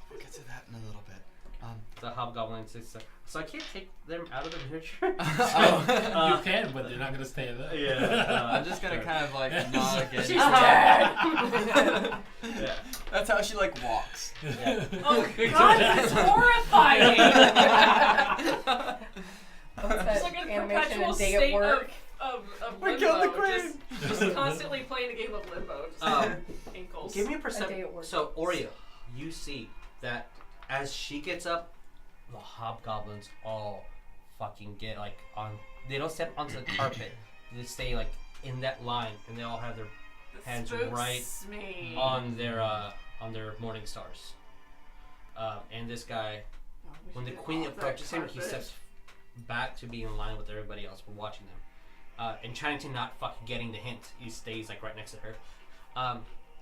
we'll get to that in a little bit. The hobgoblin says, so I can't take them out of the miniature. You can, but they're not gonna stay there. Yeah. I'm just gonna kind of like nod again. She's dead! Yeah. That's how she like walks. Yeah. Oh god, that's horrifying! It's like a perpetual state of We limbo. killed the queen! Just constantly playing a game of limbo. Just ankles. Give me a day perception. at work. So Oria, you see that as she gets up, the hobgoblins all fucking get like on. They don't step onto the carpet. They stay like in that line, and they all have their This hands spooks right me. on their morning stars. And this guy, Oh, we when the should get queen off that approaches him, he carpet. steps back to be in line with everybody else for watching them. And trying to not fucking getting the hint, he stays like right next to her.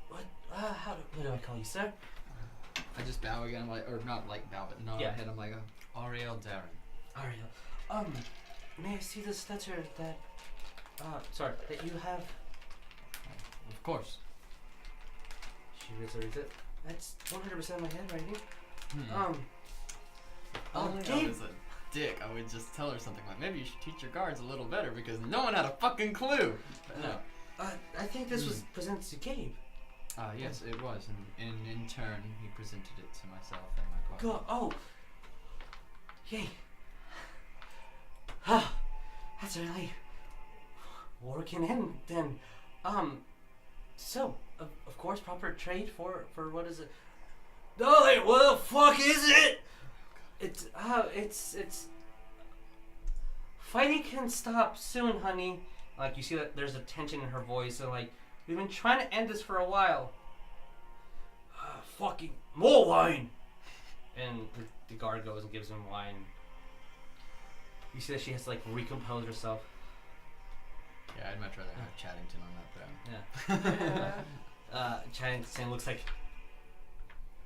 What do I call you, sir? I just bow again, like, or not like bow, but nod Yeah. head. I'm like, Ariell Darren. Ariell. May I see this letter that, that you have? Of course. She reads it. That's 100% in my head right here. Hmm. Only I Gabe. was a dick, I would just tell her something like, maybe you should teach your guards a little better because no one had a fucking clue. But no. I think this was presented to Gabe. Yes, it was, and in turn, he presented it to myself and my partner. Go. Oh. Yay. Ah, that's really working in then. So of course, proper trade for what is it? No, like, what the fuck is it? It's fighting can stop soon, honey. Like, you see that there's a tension in her voice, and like, we've been trying to end this for a while. Fucking more wine. And the guard goes and gives him wine. You see that she has to like recompose herself. Yeah, I'd much rather have Chaddington on that throne. Yeah. Chaddington looks like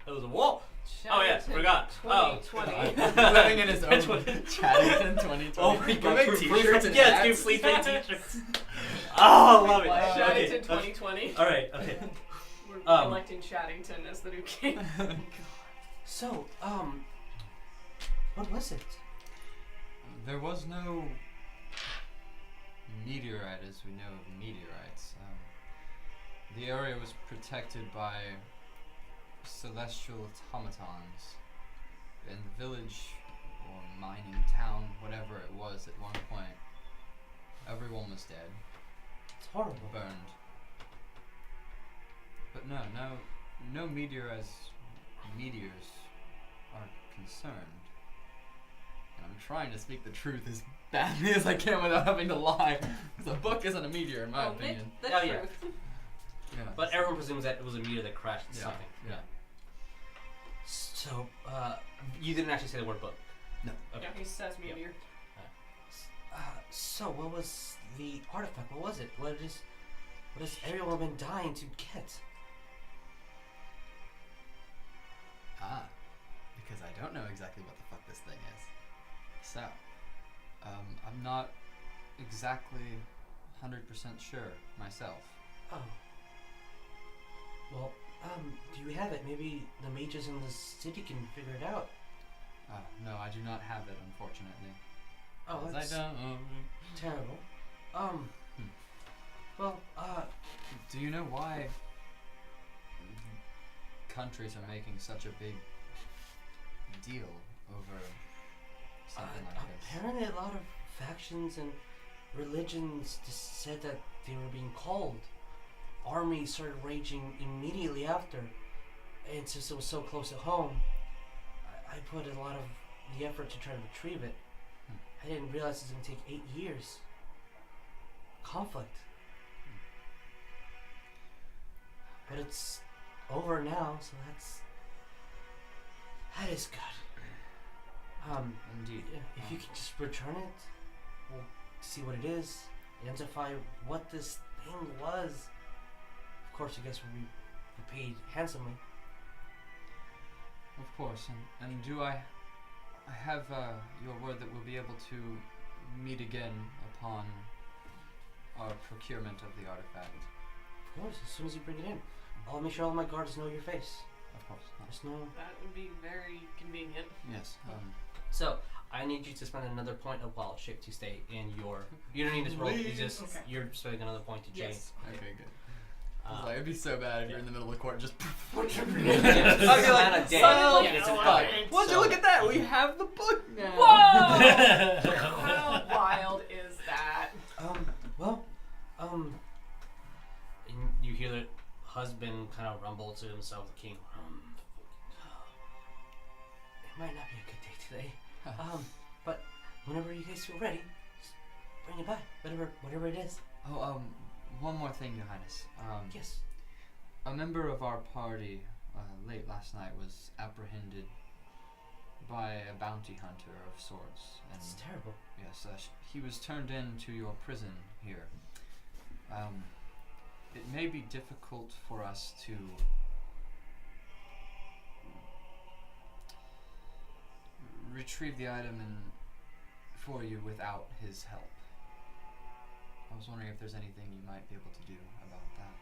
it was a wall. Oh yeah, forgot. 2020. Living in his own Chaddington 2020. Oh my god, We make t-shirts and yeah, hats. it's sleep paint t-shirts. Oh, love it. Shaddington Okay. 2020. All right. Okay. We're electing Shaddington as the new king. So, what was it? There was no meteorite as we know of meteorites. The area was protected by celestial automatons. In the village or mining town, whatever it was at one point, everyone was dead. It's horrible. Burned. But no meteors are concerned. And I'm trying to speak the truth as badly as I can without having to lie. Because a book isn't a meteor, in my opinion. The Oh, truth. yeah. Yeah. But everyone presumes that it was a meteor that crashed into something. Yeah. So, you didn't actually say the word book. No. Okay. Yeah, he says meteor. So what was the artifact? What was it? What has everyone been dying to get? Because I don't know exactly what the fuck this thing is. So, I'm not exactly 100% sure myself. Oh. Well, do you have it? Maybe the mages in the city can figure it out. No, I do not have it, unfortunately. Oh, 'Cause that's I don't. terrible. Well, Do you know why countries are making such a big deal over something like this? apparently a lot of factions and religions just said that they were being called. Armies started raging immediately after, and since it was so close at home, I put a lot of the effort to try to retrieve it. I didn't realize it was going to take 8 years. Conflict. But it's over now, so that is good. Indeed. Yeah, if you could just return it, we'll see what it is, identify what this thing was. Of course, I guess we'll be repaid handsomely. Of course, and do I have your word that we'll be able to meet again upon our procurement of the artifact? Of course, as soon as you bring it in. I'll make sure all my guards know your face. Of course. There's no... That would be very convenient. Yes. So, I need you to spend another point of wild shape to stay in your... You don't need this roll, you just... Okay. You're spending another point to Jane. Yes. Okay, good. It'd be so bad if you're in the middle of the court just. I'd be like, Well, yeah, it's a fuck. Would you look at that? We have the book now. Whoa! How wild is that? And you hear the husband kind of rumble to himself, the king. It might not be a good day today. But whenever you guys feel ready, just bring it by. Whatever it is. Oh, one more thing, Your Highness. Yes. A member of our party late last night was apprehended by a bounty hunter of sorts. And It's terrible. yes, he was turned into your prison here. It may be difficult for us to retrieve the item for you without his help. I was wondering if there's anything you might be able to do about that.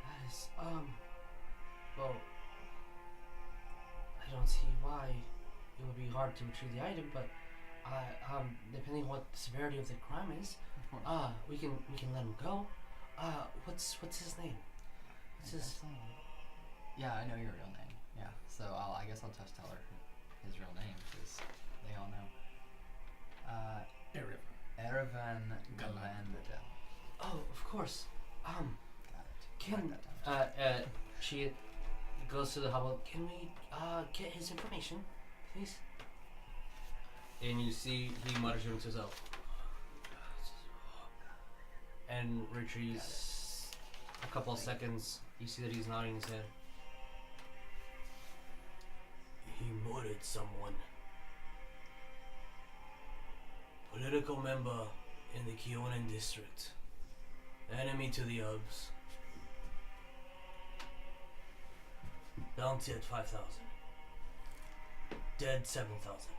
That is, well, I don't see why it would be hard to retrieve the item, but, depending on what the severity of the crime is, Of course. we can let him go. What's his name? This is. Yeah, I know your real name. Yeah, so I guess I'll just tell her his real name because they all know. Erevan Galandadel. Oh, of course. Got it. Can Write that down. she goes to the hovel. Can we get his information, please? And you see he mutters to himself and retrieves a couple of seconds. You see that he's nodding his head. He murdered someone. Political member in the Kionan district. Enemy to the elves. Bounty at 5,000. Dead 7,000.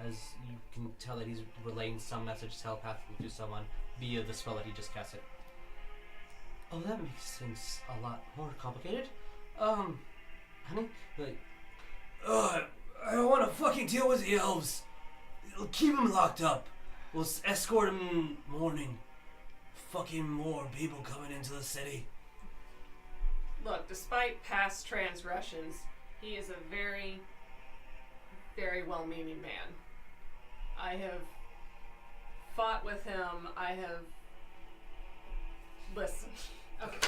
As you can tell that he's relaying some message telepathically to someone via the spell that he just casted. Oh, that makes things a lot more complicated. Honey, like, I don't want to fucking deal with the elves. Keep him locked up. We'll escort him in the morning. Fucking more people coming into the city. Look, despite past transgressions, he is a very, very well-meaning man. I have fought with him. I have. Listen.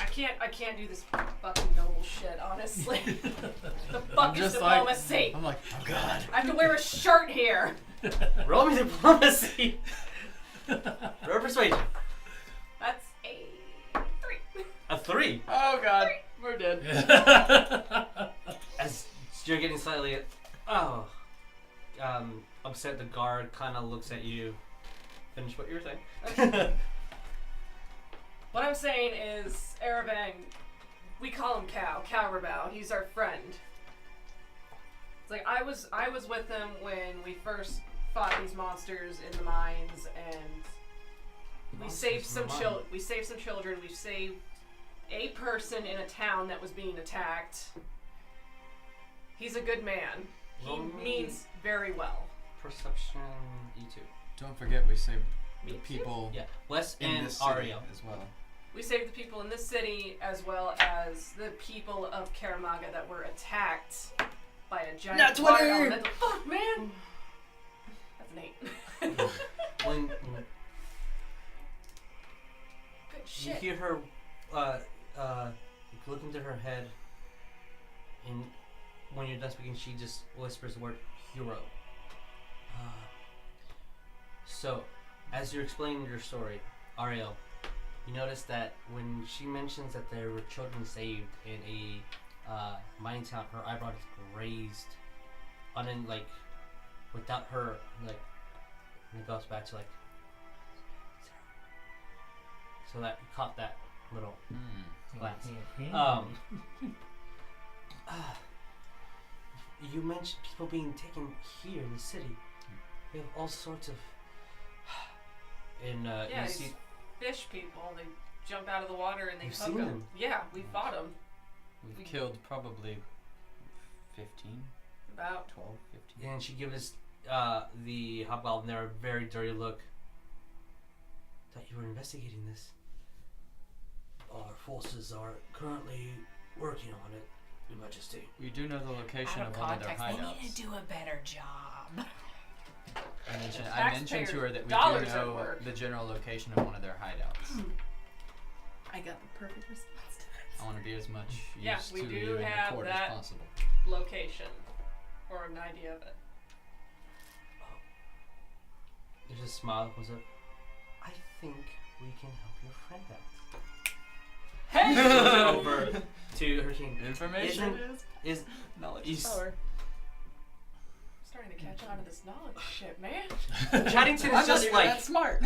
Okay, I can't do this fucking noble shit, honestly. The fuck is diplomacy? I'm like, oh god. I have to wear a shirt here. Roll me diplomacy. Roll persuasion. That's a 3. A 3. Oh god, we're dead. As you're getting slightly, upset, the guard kind of looks at you. Finish what you were saying. What I'm saying is, Erevan, we call him Cowrabao. He's our friend. It's like I was with him when we first fought these monsters in the mines, and we saved some children. We saved some children. We saved a person in a town that was being attacked. He's a good man. He means very well. Perception E2. Don't forget we saved the Me too. people Yeah, Wes in and this city Ariell. as well. We saved the people in this city as well as the people of Karamaga that were attacked by a giant That's water 20! elemental. Fuck, man! That's an 8. When Good you shit. hear her, look into her head, and when you're done speaking, she just whispers the word hero. So, as you're explaining your story, Ariell, you notice that when she mentions that there were children saved in a mining town, her eyebrows raised, without her, and it goes back to so that you caught that little glance. You mentioned people being taken here in the city. We have all sorts of. And Yeah, you these see, fish people, they jump out of the water and they You've hook seen them. them. Yeah, we fought them. We've killed probably 15, About 12, 15. and she gives the hobgoblin there a very dirty look. Thought you were investigating this. Our forces are currently working on it, Your Majesty. We do know the location Out of of one of their context, they hideouts. need to do a better job. I mentioned to her that we do Taxpayer dollars at know work. the general location of one of their hideouts. I got the perfect response to I want to be as much use Yeah, to we do you in the have court that. as possible. location. Or an idea of it. There's a smile that comes up. I think we can help your friend out. Hey! She goes over to her king. Information Is knowledge is- is power. I'm starting to catch on to this knowledge shit, man. Chaddington is just like that smart.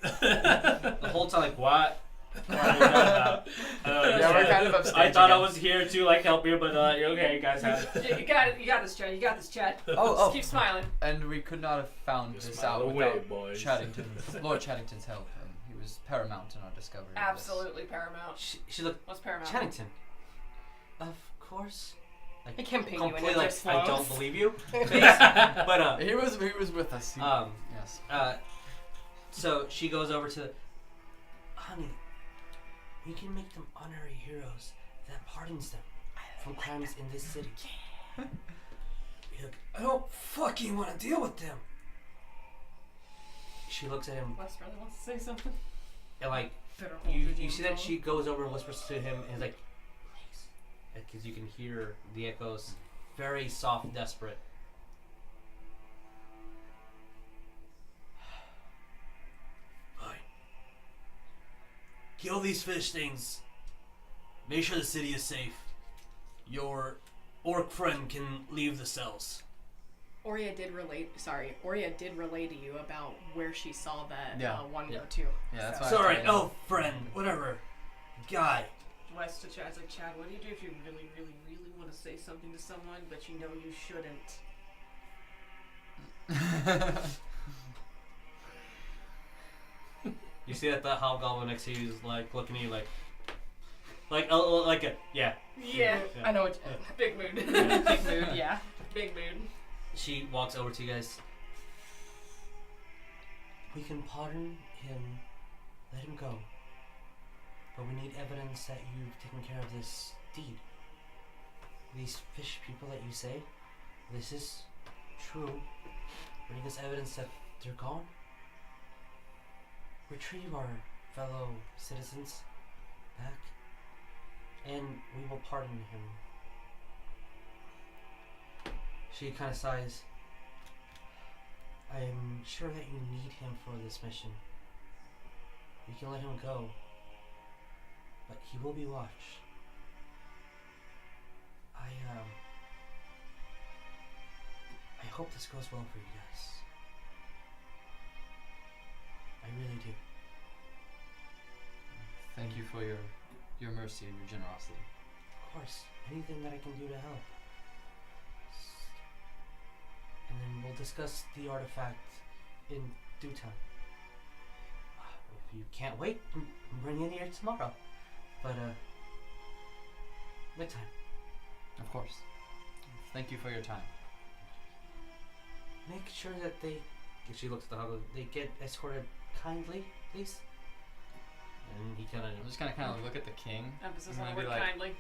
the whole time, like, what? What are you talking about? Yeah, we're kind of upstaged I thought I again. was here to like help you, but okay, you guys have it. You got it. You got this, Chad. You got this, Chad. Oh, Just keep smiling. And we could not have found Just this smile out away, without boys. Lord Chaddington's help. He was paramount in our discovery. of this. Absolutely paramount. She looked. What's paramount? Chaddington. Of course. Like, I can't paint you in completely, like, just I don't clothes. believe you. But He was with us. yes. Yes. So she goes over to, honey, we can make them honorary heroes that pardons them from crimes in this city. You're like, I don't fucking want to deal with them. She looks at him, Wes really wants to say something. and like, Better hold you your see that phone. she goes over and whispers to him, and is like, please, because you can hear the echoes, very soft, desperate. Fine. Kill these fish things. Make sure the city is safe. Your orc friend can leave the cells. Oria did relay to you about where she saw that Yeah. one Yeah. go to. Yeah, that's So- why. Sorry, elf friend, whatever. Guy. Wes to Chad's like, Chad, what do you do if you really, really, really want to say something to someone, but you know you shouldn't? You see that the hobgoblin next to you is like looking at you like a yeah. Yeah. I know what. Big mood. Big mood, yeah. Big mood. She walks over to you guys. We can pardon him, let him go. But we need evidence that you've taken care of this deed. These fish people that you say, this is true. Bring us evidence that they're gone. Retrieve our fellow citizens back, and we will pardon him. She kind of sighs. I'm sure that you need him for this mission. We can let him go, but he will be watched. I hope this goes well for you guys. I really do. Thank you for your mercy and your generosity. Of course, anything that I can do to help. And then we'll discuss the artifact in due time. If you can't wait, bring it here tomorrow. But, midtime. Of course. Thank you for your time. Make sure that they, if she looks at the hobgoblin, they get escorted kindly, please. And he kind I'm just gonna kind of look at the king. Emphasis I'm on gonna the be word like, kindly.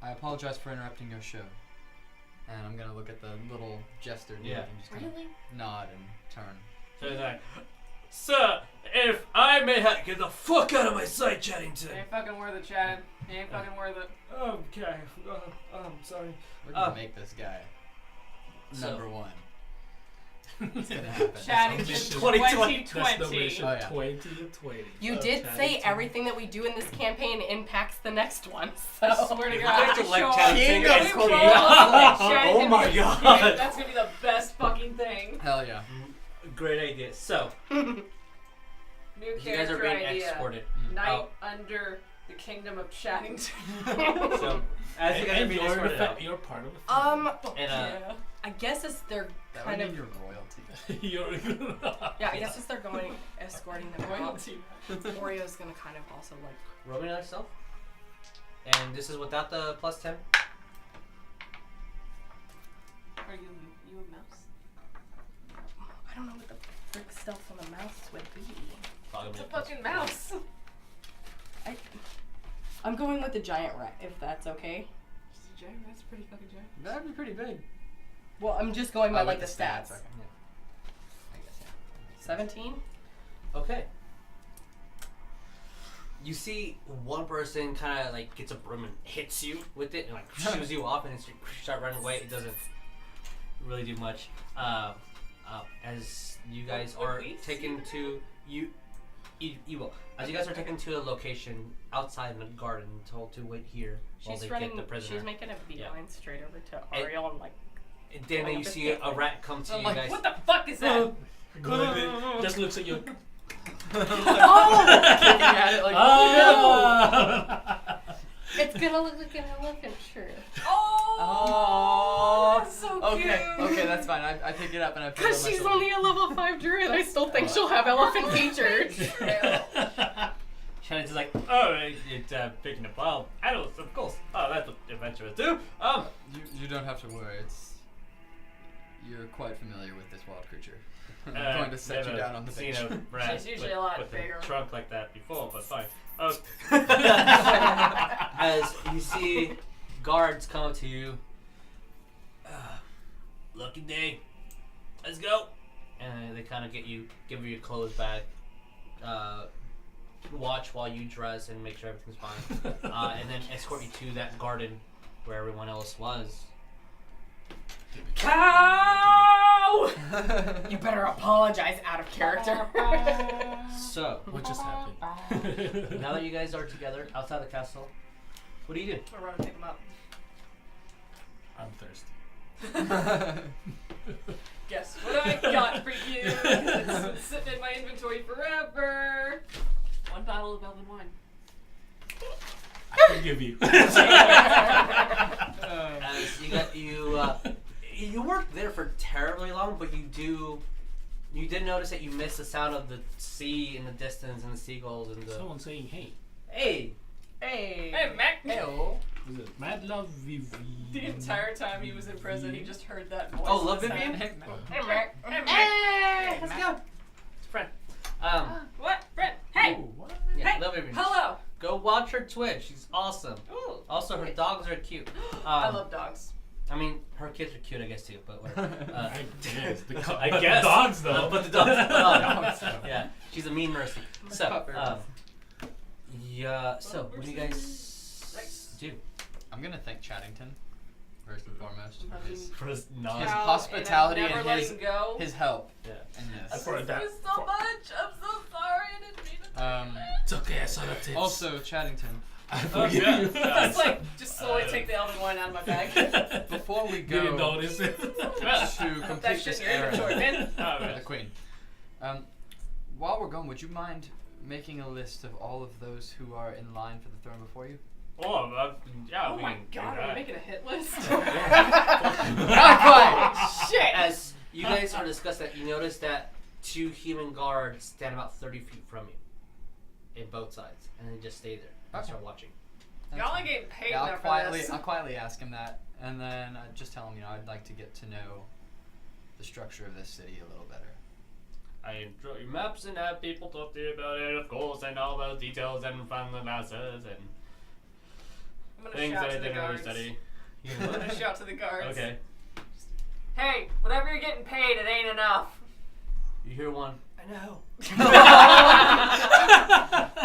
I apologize for interrupting your show. And I'm gonna look at the little jester dude Yeah. and just kind of nod and turn. So he's like, Sir, if I may have, get the fuck out of my sight, Chaddington. Ain't fucking worth it, Chad. Ain't fucking worth it. Okay, I'm sorry. We're gonna make this guy so- number one. It's gonna happen. Chad That's is the 2020. That's the mission. Oh, yeah. 2020. You did say everything that we do in this campaign impacts the next one. I So swear to You're God. going to let show Chaddington up. escort We you. roll up like Chad Oh can my be- God. That's gonna be the best fucking thing. Hell yeah. Great idea. So, New you guys are character being idea. escorted. Night under the kingdom of Chaddington. So, as you guys are And being you're, escorted out, you're part of the and Yeah. I guess as they're That kind would of be your royalty. yeah, I guess as they're going escorting them out, Royalty. Orio's gonna kind of also like roll me another stealth. And this is without the plus 10. Are you a mouse? I don't know what the frick stealth on the mouse would be. It's a fucking mouse. I'm going with the giant rat, if that's okay. Giant rat's pretty fucking giant. That'd be pretty big. Well, I'm just going by Oh, like with the stats. Okay. I guess, yeah. 17. Okay. You see one person kind of like gets a broom and hits you with it and like shoos you off and then start running away. It doesn't really do much. As you guys Would are we see taken that? to evil. As you guys are taken to a location outside in the garden, told to wait here while She's they running. get the prisoner. She's making a Yeah. beeline straight over to And- Ariel and like. And then going you up the see a stairway. rat come to I'm you like, guys. what the fuck is that? Just looks at you. Oh! Looking at it like, Ah! It's gonna look like an elephant shirt. Oh, that's so okay, cute. okay, that's fine. I pick it up and I put it on Cause my she's shoulder. only a level 5 druid, I still think she'll have elephant features. Shannon's like, oh, it's picking up wild animals, of course. Oh, that's what adventurers do. You don't have to worry. You're quite familiar with this wild creature. I'm Uh, going to set you never down on the seen bench. a rat She's usually with, a lot with bigger. a trunk like that before, but fine. Oh, As you see guards come up to you. Lucky day. Let's go. And they kind of give you your clothes back. Watch while you dress and make sure everything's fine. And then escort you to that garden where everyone else was. Cow! You better apologize out of character. So, What just happened? now that you guys are together outside the castle, what do you do? I'll run and pick him up. I'm thirsty. Guess what I got for you? 'Cause it's been sitting in my inventory forever. 1 bottle of Belgian wine. I can give you. As you weren't there for terribly long, but you did notice that you missed the sound of the sea in the distance and the seagulls and the. Someone saying, hey. Hey, Hey, Mac. Is it Mad Love Vivi? The entire time he was in prison, he just heard that voice. oh, Love in his Vivian. head. Hey, Hey, Mac. Hey, Mac. Hey, how's it going? It's a friend. What? Brent. Hey. Ooh, what? Yeah, Hey. Love Vivian. Hello. Go watch her Twitch. She's awesome. Ooh. Also, her dogs are cute. I love dogs. I mean, her kids are cute, I guess too. But whatever. I guess. I guess. The dogs, though. But the dogs. Dogs. Yeah, she's a mean mercy. So, Puppers. yeah. So, what do you guys do? I'm gonna thank Chaddington first and foremost for his For his his non. Cow, hospitality and, I'm and never his letting go. his help Yeah. in this. For that. Thank you so much. I'm so sorry. I didn't mean it. It's okay, I saw the tits. Also, Chaddington, I Oh, forgive yeah. you. Just slowly take the elven wine out of my bag. before we Didn't go notice it. to That complete shit this in your inventory, errand, man. Oh, for yeah. the Queen, while we're going, would you mind making a list of all of those who are in line for the throne before you? Oh, yeah. Oh we my can do god, are we that. making a hit list? Not quite. Shit! As you guys are discussing that, you notice that 2 human guards stand about 30 feet from you, in both sides, and they just stay there and Okay. start watching. Y'all ain't getting paid Yeah, enough for this. I'll quietly ask him that, and then just tell him, I'd like to get to know the structure of this city a little better. I draw your maps and have people talk to you about it, of course, and all those details and from the masses and I'm gonna things shout that I to the didn't really guards. study. I'm gonna shout to the guards. Okay. Hey, whatever you're getting paid, it ain't enough. You hear one. I know. Can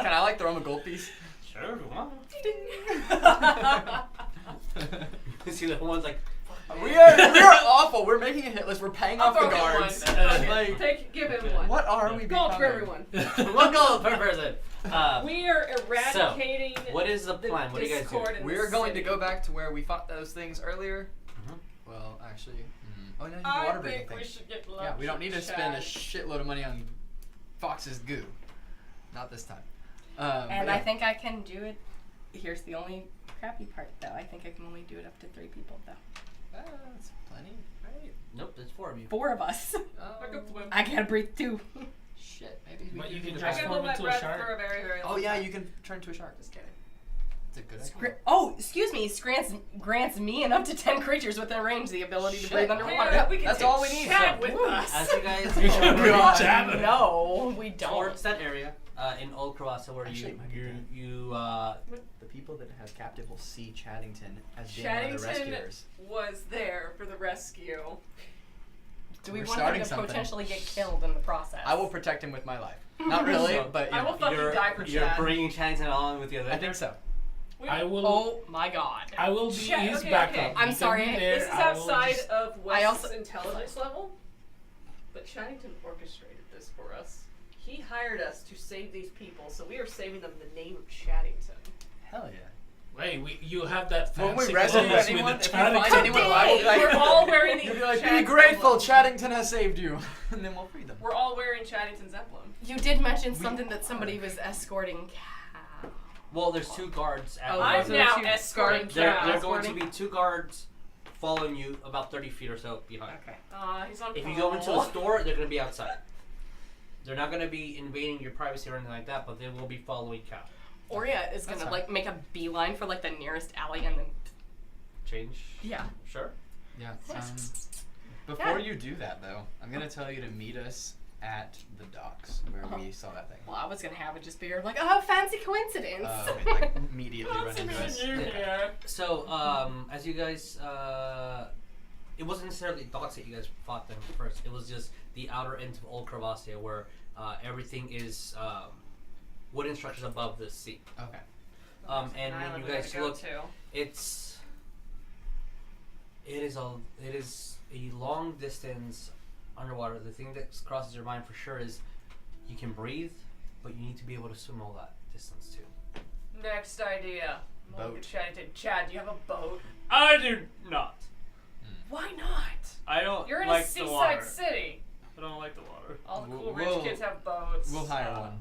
I like throw him a gold piece? Sure, if you want. You see the one's like. We are awful. We're making a hit list. We're paying I'll off the throw him guards. one. Like, Give him one. what are we Gold for becoming? everyone. 1 gold per person. We are eradicating. What is the plan? What do you guys do? discord in We're the going to city. go back to where we fought those things earlier. Mhm. Well, actually, oh no, you I water breathing think we thing. should get Yeah, we don't need to spend a Chad. shitload of money on Fox's goo. Not this time. And but I yeah. think I can do it. Here's the only crappy part, though. I think I can only do it up to 3 people, though. That's plenty, right? Nope, there's 4 of you. 4 of us. I can swim. I can't breathe too. Shit, maybe we But you can I transform can hold my into a breath shark. for a very, very long Oh yeah, time. you can turn into a shark. Just kidding. It's a good idea. Oh, excuse me. Grants me and up to 10 creatures within range the ability to Shit. breathe Hey, underwater. we can That's take all we need, Chad so- with Woo. us. As you guys You can go breathe God, Chad. no, we don't. towards that area in Old Korvosa where Actually, it might be you The people that have captive will see Chaddington as being one of the Chaddington rescuers. was there for the rescue. Do we We're want him starting to something. potentially get killed in the process? I will protect him with my life. Not really, So, but you I know, will fucking die for you're Chad. bringing Chaddington along with the other. I think so. We- I will. Oh my god. I will be Chad, his okay, backup. okay. You I'm can sorry, be there, This is I will outside just- of I West's also- intelligence level, but Chaddington orchestrated this for us. He hired us to save these people, so we are saving them in the name of Chaddington. Hell yeah. Wait, you have that When we fancy rescue clothes anyone, with if the we find Chaddington. anyone alive, we'll be like, We're all wearing the you'll be like, be Chad's grateful, emblem. Chaddington has saved you, and then we'll free them. We're all wearing Chaddington's emblem. You did mention something that somebody was escorting Cow. Well, there's 2 guards at Oh, one I'm those are point. now two escorting guards. There Cow. are going to escorting? be 2 guards following you about 30 feet or so behind. Okay. He's on If you call. go into a store, they're going to be outside. They're not going to be invading your privacy or anything like that, but they will be following Cow. Oria is That's gonna fine. like make a beeline for like the nearest alley and then Change? yeah. Sure. Yeah. Before you do that, though, I'm gonna tell you to meet us at the docks where we saw that thing. Well, I was gonna have it just be like, oh, fancy coincidence. And, like, immediately run into us. So, as you guys, it wasn't necessarily docks that you guys fought them first. It was just the outer end of Old Korvosa where everything is wooden structures above the sea. Okay. And when you guys look, it is a long distance underwater. The thing that crosses your mind for sure is you can breathe, but you need to be able to swim all that distance too. Next idea. Boat. Chad, do you have a boat? I do not. Why not? I don't You're in like a the water. seaside city. I don't like the water. All the cool We'll- rich kids have boats. We'll hire one.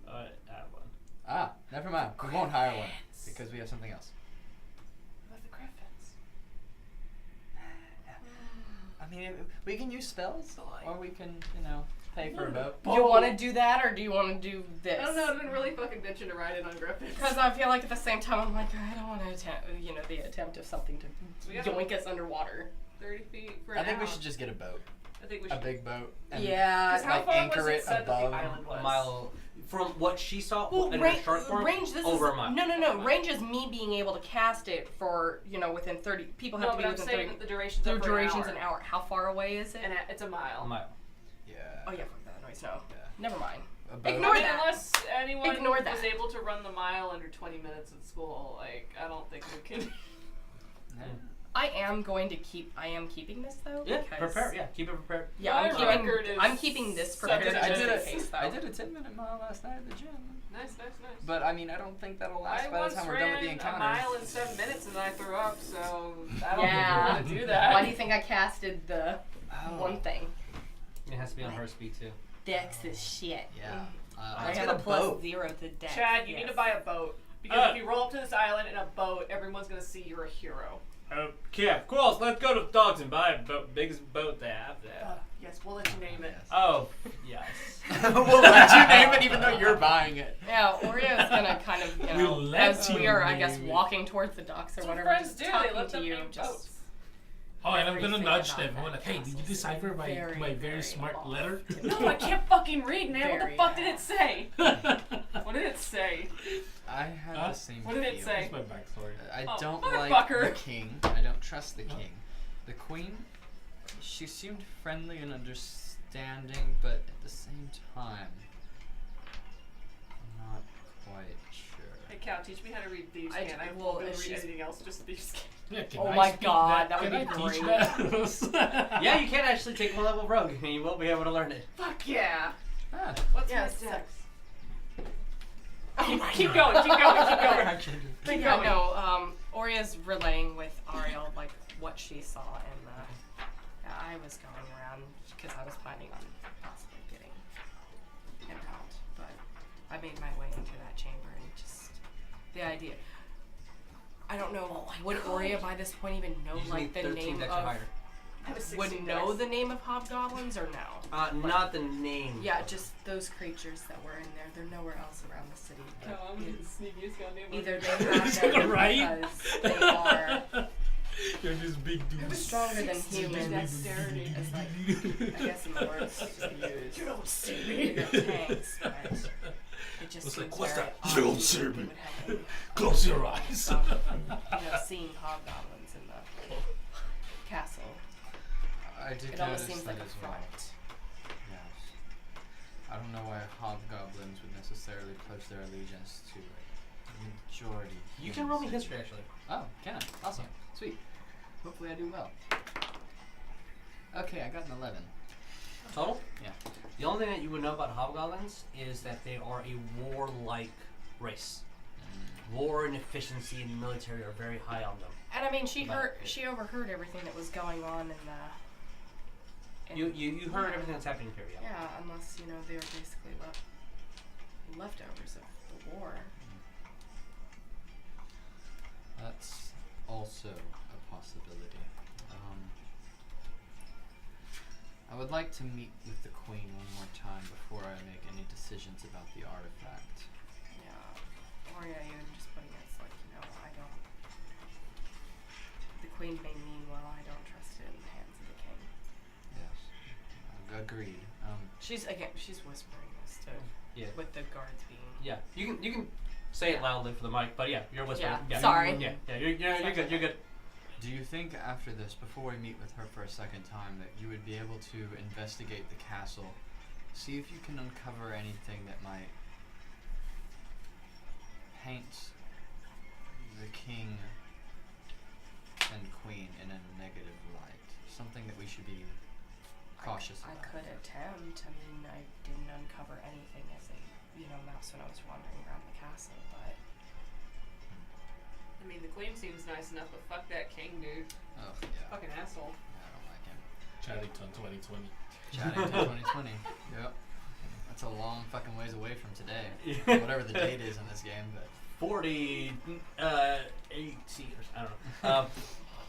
I have one. Ah, never mind. We won't hire one because we have something else. With the griffins. I mean, we can use spells, or we can, pay for a boat. Do you want to do that, or do you want to do this? I don't know. I've been really fucking bitching to ride it on griffins. Because I feel like at the same time, I'm like, I don't want to attempt, the attempt of something to yoink us underwater. 30 feet for I think we should just get a boat. I think we A should. big boat. And Yeah. Because how like far anchor was it it said that above the island was? A mile from what she saw Well, in her short form. range. This over is a mile. No. Range is me being able to cast it for within 30. People have No, to but be I'm within saying 30. that the duration's The over duration's an an hour. How far away is it? And it's a mile. A mile. yeah. Oh yeah, fuck that noise. No. Yeah. Never mind. A boat. Ignore I mean, that. unless anyone Ignore was that. able to run the mile under 20 minutes at school, like, I don't think we can. Yeah. I am keeping this though. Yeah, because prepare. Yeah, keep it prepared. Yeah, My I'm record is keeping this prepared seven just in minutes. case though. I did a 10-minute mile last night at the gym. Nice. But I mean, I don't think that'll last I by the once time we're done with the ran encounter. a mile in 7 minutes and then I threw up, so I don't Yeah. think we're gonna do that. Why do you think I casted the Oh. one thing? It has to be on her speed too. Dex is shit. Yeah. I Let's have get a a plus boat. 0 to Dex. Chad, you yes. need to buy a boat. Because if you roll up to this island in a boat, everyone's gonna see you're a hero. Okay, of course. Let's go to the docks and buy a biggest boat they have there. Yes, we'll let you name it. Oh, yes. We'll let you name it even though you're buying it. Yeah, Oreo's gonna kind of, We'll let as you we are, I guess, name it. walking towards the docks or That's what whatever, friends just do. They talking let to them you, name just boats. Oh, and I'm gonna everything nudge about them. that I'm like, hey, did you castle decipher seems my very smart long. letter? No, I can't fucking read, man. What the Very fuck did bad. it say? What did it say? I have Huh? the same What did it feel. say? That's my backstory. I Oh, don't like motherfucker. the king. I don't trust the king. The queen, she seemed friendly and understanding, but at the same time, I'm not quite sure. Hey, Cal, teach me how to read thieves' I can. I well, won't be able if to read she's- anything else, just thieves' can. Yeah, can Oh I my speak God, that Can would I be teach great. that? Yeah, you can actually take one level rogue, and you will be able to learn it. Fuck yeah. Ah, What's Yes. my dex? Oh Keep going. But yeah, no, Oria's relaying with Ariell, like, what she saw, and I was going around, because I was planning on possibly getting him out, but I made my way into that chamber, and just, the idea, I don't know, would Oria by this point even know, You just like, need the 13 name dex of, or higher. I have a 16 would know dex. the name of hobgoblins, or no? Not the name. Yeah, just those creatures that were in there, they're nowhere else around the city. No, I'm gonna sneak use goddamn Either one. they have them Right? because they are You're this big dude. stronger than humans. Dexterity. As like, I guess in the words to use. You don't see Bigger me. tanks, but it just It's like, seems what's very that? odd You don't that see they me. would have any Close your eyes. stuff from, seeing hobgoblins in the castle. I did It almost notice seems that like a as well. front. Yes. I don't know why hobgoblins would necessarily pledge their allegiance to a majority. You can roll me human history actually. Oh, can I? Awesome. Sweet. Hopefully I do well. Okay, I got an 11. Total? Yeah. The only thing that you would know about hobgoblins is that they are a warlike race. War and efficiency in the military are very high on them. And I mean, she overheard everything that was going on in the. You heard everything that's happening here, yeah. Yeah, unless they were basically leftovers of the war. That's also a possibility. I would like to meet with the Queen one more time before I make any decisions about the artifact. Yeah. Or yeah, even just putting it's like, I don't. The Queen may mean well, I don't trust it in the hands of the King. Agreed. She's whispering this too. Yeah. With the guards being. Yeah, you can say it loudly for the mic, but yeah, you're whispering. Yeah. Yeah. Sorry. Yeah, you're good. You're good. Do you think after this, before we meet with her for a second time, that you would be able to investigate the castle, see if you can uncover anything that might paint the king and queen in a negative light? Something that we should be cautious I about. could attempt. I mean, I didn't uncover anything as a mouse when I was wandering around the castle, but I mean, the queen seems nice enough, but fuck that king, dude. Oh, yeah. Fucking asshole. I don't like him. Chaddington 2020. Chaddington 2020. Yep. That's a long fucking ways away from today. Whatever the date is in this game, but 48 years. I don't know.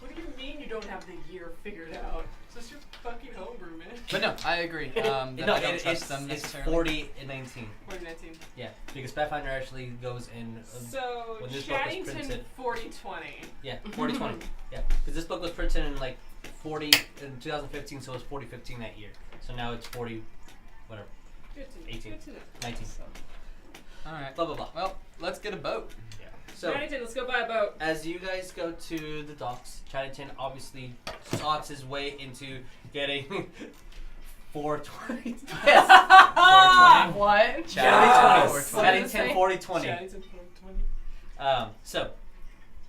What do you mean you don't have the year figured out? Is this your fucking homebrew, man? But no, I agree. That No, I don't trust them it's necessarily. 40 and 19. 2019. Yeah, because Pathfinder actually goes in. So, when this book was Chaddington printed. 4020. Yeah, 4020. Yeah, because this book was printed in like 40 in 2015, so it was 4015 that year. So now it's 40, whatever, Good to know. 18, Good to know. 19. All right. Blah blah blah. Well, let's get a boat. Yeah. So Chaddington, let's go buy a boat. as you guys go to the docks, Chaddington obviously talks his way into getting 420. Yes. 420. what? Chaddington 4020. Chaddington 420. So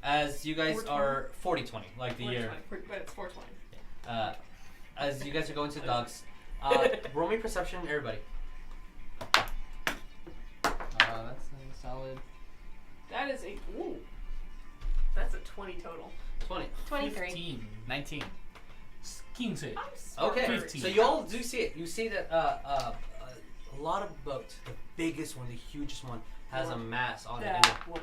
as you guys are 4020, like the year. But it's 420. As you guys are going to the docks, roll me perception, everybody. That's a solid. That is a. Ooh. That's a 20 total. 20. 23. 15. 19. 15. I'm smart. Okay, 15. so you all do see it. You see that a lot of boats, the biggest one, the hugest one, has a mast on it. And That one.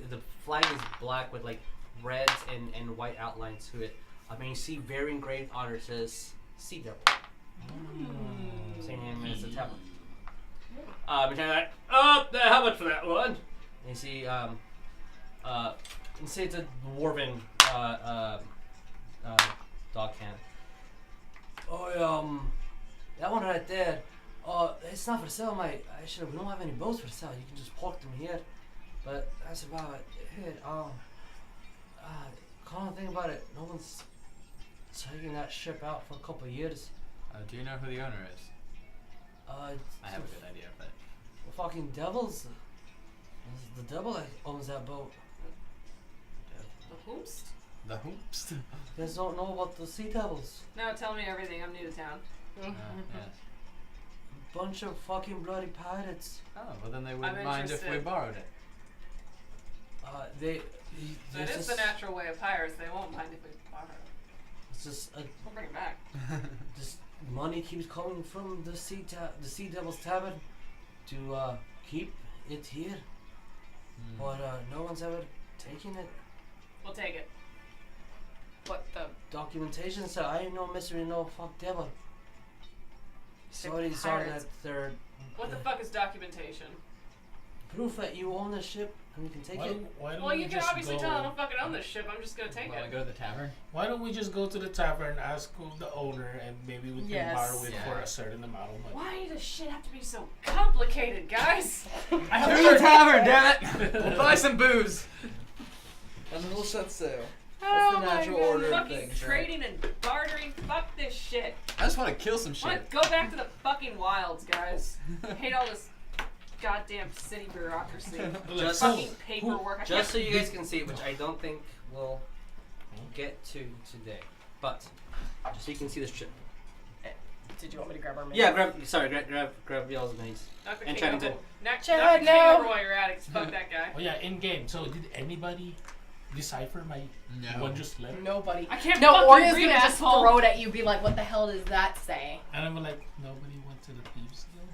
the flag is black with like reds and white outlines to it. I mean, you see very engraved on it says Sea Devil. Same name as the tablet. And you're like, how much for that one? And you see, it's a dwarven dog can. Oh, that one right there. It's not for sale, mate. Actually, we don't have any boats for sale. You can just park them here. But that's about it. Can't think about it. No one's taking that ship out for a couple of years. Do you know who the owner is? I have a good idea, but The fucking devils. The devil that owns that boat. The hoopst? the hoops. You guys don't know about the sea devils. No, tell me everything. I'm new to town. Yes. Bunch of fucking bloody pirates. Oh, well then they wouldn't I'm mind if we interested. borrowed it. That is the natural way of pirates. They won't mind if we borrow. It's just We'll bring it back. just money keeps coming from the sea devil's tavern to keep it here, but no one's ever taken it. We'll take it. What the? Documentation said I ain't no mystery, no fuck devil. Sorry that pirates. they're What the fuck is documentation? proof that you own the ship and you can take it. Why don't Well, we you can just obviously go, tell I don't fucking own this ship. I'm just gonna take Wanna it. go to the tavern? Why don't we just go to the tavern, ask who the owner, and maybe we can Yes. borrow it Yeah. for a certain amount of money. Why does shit have to be so complicated, guys? To the tavern, damn it! We'll buy some booze. And then we'll set sail. Oh the my natural God. order of Fucking things, right? trading and bartering. Fuck this shit. I just want to kill some I want shit. to go back to the fucking wilds, guys. I hate all this goddamn city bureaucracy. Just Fucking paperwork. I Just so can't- you guys can see, which I don't think we'll get to today, but just so you can see this ship. Did you want me to grab our? Yeah, grab y'all's minis. Knock the and king Chaddington. over. Knock Chad, the king no. over while you're at it. 'Cause fuck that guy. Oh yeah, in game. So did anybody decipher my No. wondrous letter? Nobody. I can't No, fucking Oria's read gonna it, just asshole. throw it at you, be like, "What the hell does that say?" And I'm like, nobody went to the thieves guild.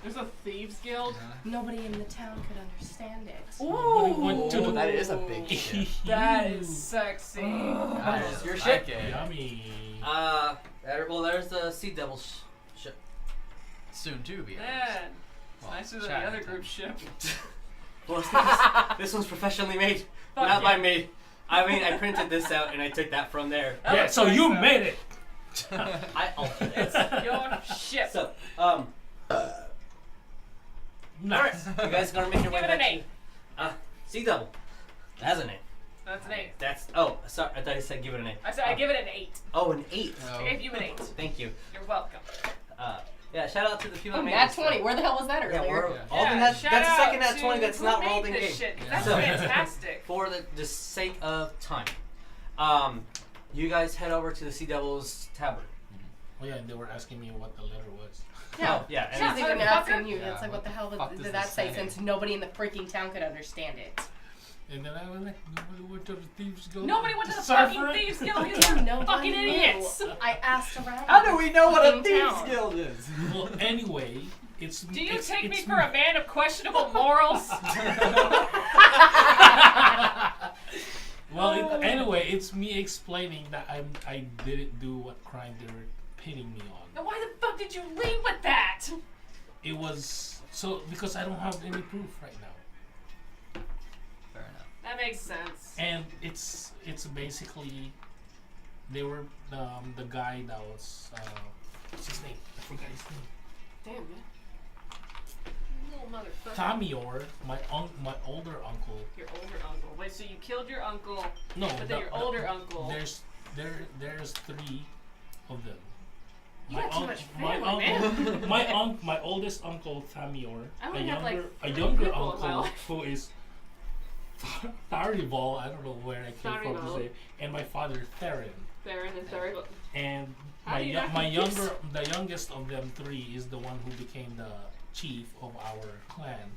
There's a thieves guild. Nobody in the town could understand it. Nobody went to Oh, the. that is a big ship. That is sexy. That is Your like ship? it. Yummy. There's the sea devil's ship. Soon to be. Man, Well, nicer than the other Chaddington. group's ship. Well, this one's professionally made, Fuck not yeah. by me. I mean, I printed this out and I took that from there. That Yeah, looks so nice, you though. made it. I alternate. It's your ship. So, Nice. you guys gonna make your way Give it back an 8. Sea Devil. That's an 8. That's an 8. That's, oh, sorry, I thought you said give it an 8. I said I give it an 8. Oh, an 8. I gave you an 8. Thank you. You're welcome. Yeah, shout out to the people Oh, that made nat this 20. stuff. Where the hell was that Yeah, earlier? we're Yeah. all Yeah, that's shout the out second nat to 20 that's who not made rolled in this game. shit, 'cause Yeah. That's fantastic. For the sake of time. You guys head over to the Sea Devil's Tavern. Oh yeah, and they were asking me what the letter was. Yeah. Oh, yeah. She's And even motherfucker. asking you. Yeah, It's like, what the hell fuck did does that this say? say? Since nobody in the freaking town could understand it. And then I was like, nobody went to the Thieves Guild. Nobody went to the surfer fucking it?" Thieves Guild. No Fucking one knew. idiots. I asked around. How do we know what a in thieves town. guild is? Well, anyway, it's. Do you it's, take me it's for a man of questionable morals? Well, anyway, it's me explaining that I didn't do what crime they were pitting me on. Then why the fuck did you lead with that? It was so because I don't have any proof right now, Fair enough. That makes sense. and it's basically they were the guy that was what's his name? I forgot his name. Damn, man. Little motherfucker. Tamior, my older uncle. Your older uncle. Wait, so you killed your uncle, No, but then your older uncle. There's 3 of them. You got too much my family, uncle, my oldest uncle Tamior, I a only have, like, younger, a 3 younger people in my uncle life. who is Ariell, I don't know where I came from to Ariell. say, and my father Theron. Theron and Theron. And How my do you not my get this? the youngest of them 3 is the one who became the chief of our clan.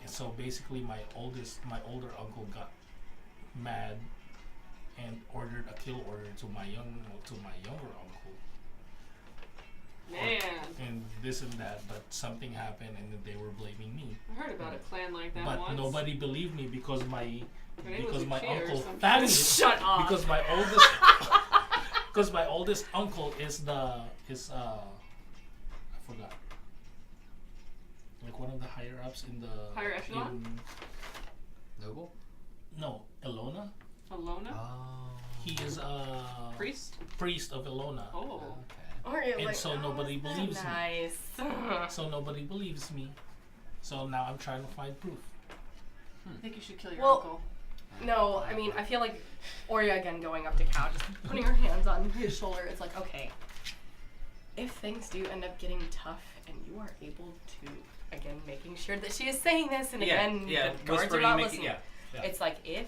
And so basically, my older uncle got mad and ordered a kill order to my younger uncle. Man, And this and that, but something happened, and then they were blaming me. I heard about a clan like that But once. nobody believed me because my Her name was my Lucia or uncle some shit. Thaddeus, Shut up. because my oldest uncle is I forgot, like one of the higher ups in the Higher echelon? Noble? No, Elona. Alona? Oh. He is a Priest? of Elona. Oh. Okay. Or you're And like, so oh, nobody isn't that believes me. nice. So nobody believes me. So now I'm trying to find proof. I think you should kill your Well- uncle. No, I mean, I feel like Oria again going up to Cow, just putting her hands on his shoulder. It's like, okay, if things do end up getting tough and you are able to, again, making sure that she is saying this, and again, the guards are whispering, not making, listening. yeah. It's like, if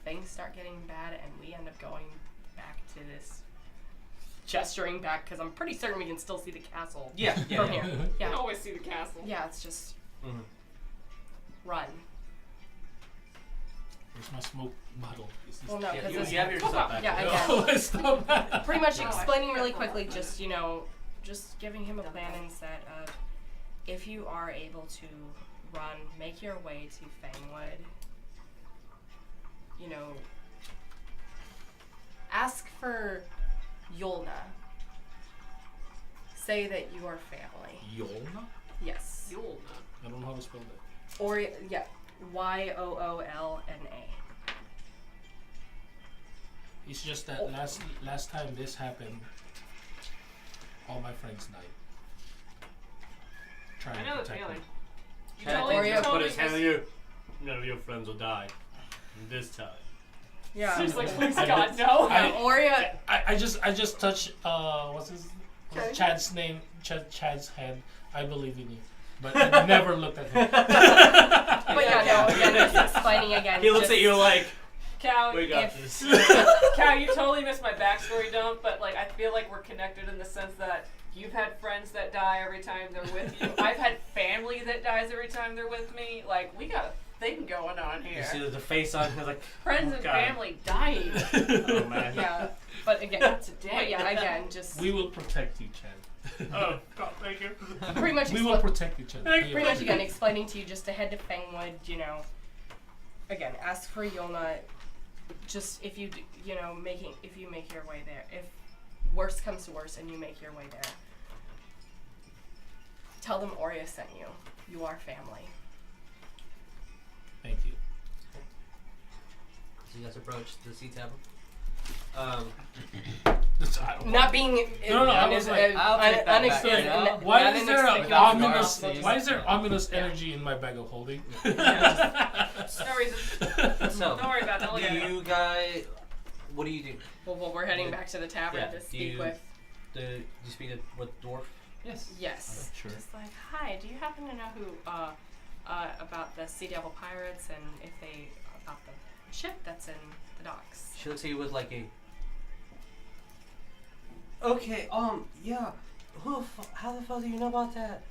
things start getting bad and we end up going back to this, gesturing back, because I'm pretty certain we can still see the castle Yeah, from yeah. here. You Yeah, can always see the castle. yeah, it's just Mhm. run. Where's my smoke bottle? Is this Well, no, Yeah, because you have your stuff back. Yeah, Oh, again. stop that. Pretty much No, I explaining should really have one. quickly, just, just giving him a plan instead of, if you are able to run, make your way to Fangwood, ask for Yolna. Say that you are family. Yolna? Yes. Yolna. I don't know how to spell that. Or, yeah, Yoolna. It's just that last time this happened, all my friends died. Trying I know to the protect feeling. me. You Chad, totally, Oria you put totally his hand just, on you. None of your friends will die. This time. Yeah. she's like, please I God, did- no. Yeah, Oria. I just touched what's Chad? Chad's name? Chad's hand. I believe in you, but I never looked at him. But yeah, no, again, just explaining again. He looks just, at you like, Cow, we got if- this. Cow, you totally missed my backstory dump, but like I feel like we're connected in the sense that you've had friends that die every time they're with you. I've had family that dies every time they're with me. Like we got a thing going on You here. see the face on him, like, Friends oh, and God. family dying. Oh, man. Yeah, but again, Today. but yeah, again, just We will protect you, Chad. Oh, God, thank you. pretty much. We will protect you, Chad. Pretty much again explaining to you just to head to Fangwood. Again, ask for Yolna. Just if you if you make your way there, if worst comes to worst and you make your way there, tell them Oria sent you. You are family. Thank you. So you guys approach the sea tavern. Not being No, I was like, I'll take that back, you know? Why is there inexplicable. why is there ominous energy in my bag of holding? No reason. So, Don't worry about it. Don't look at it. you guys, what do you do? Well, we're heading back to the tavern Yeah, to do speak you- with. Do you speak with dwarf? Yes. Yes. Sure. Just like, hi, do you happen to know who about the Sea Devil pirates and if they about the ship that's in the docks? She looks at you with like a. Okay. Yeah. How the fuck do you know about that?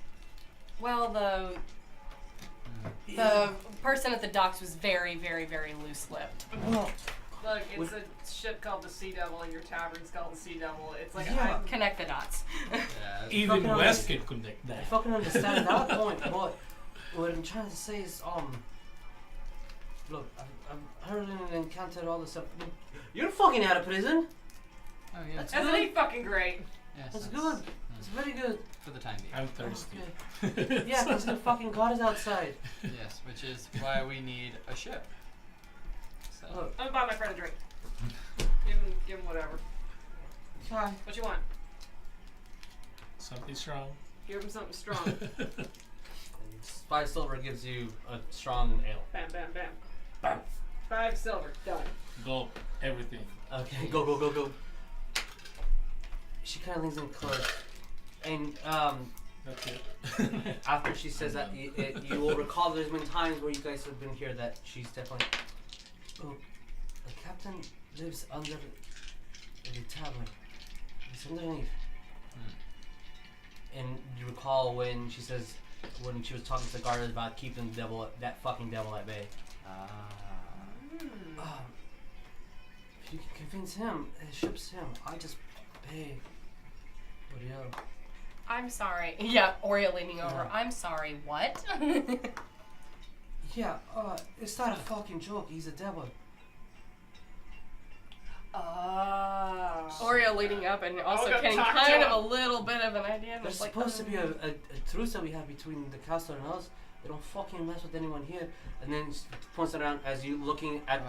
Well, the person at the docks was very, very, very loose-lipped. Well, Look, it's a ship called the Sea Devil, and your tavern's called the Sea Devil. It's like Yeah. Connect the dots. Yeah. Even Fucking West can connect I that. fucking understand that point, but what I'm trying to say is, look, I've heard and encountered all this stuff. You're fucking out of prison. Oh yeah. That's Isn't good. he fucking great? Yes, That's good. It's very good. For the time being. I'm thirsty. Yeah, because the fucking god is outside. Yes, which is why we need a ship. So. Look, I'm gonna buy my friend a drink. Give him whatever. okay. What you want? Something strong. Give him something strong. 5 silver gives you a strong ale. Bam, bam, bam. Bam. 5 silver. Done. Gulp everything. Okay, go. She kind of leans in close, and That's it. after she says that, you will recall there's been times where you guys have been here that she's definitely. Oh, the captain lives under the tavern. It's underneath. And you recall when she says, when she was talking to the guards about keeping the devil, that fucking devil at bay. If you can convince him, it ships him. I just pay. Ariell. I'm sorry. Yeah, Oria leaning over. Yeah. I'm sorry, what? Yeah, it's not a fucking joke. He's a devil. Oria leaning up and also gonna getting talk to kind him. of a little bit of an idea. And There's it's like, supposed to be a truce that we have between the castle and us. They don't fucking mess with anyone here. And then she points it around as you looking at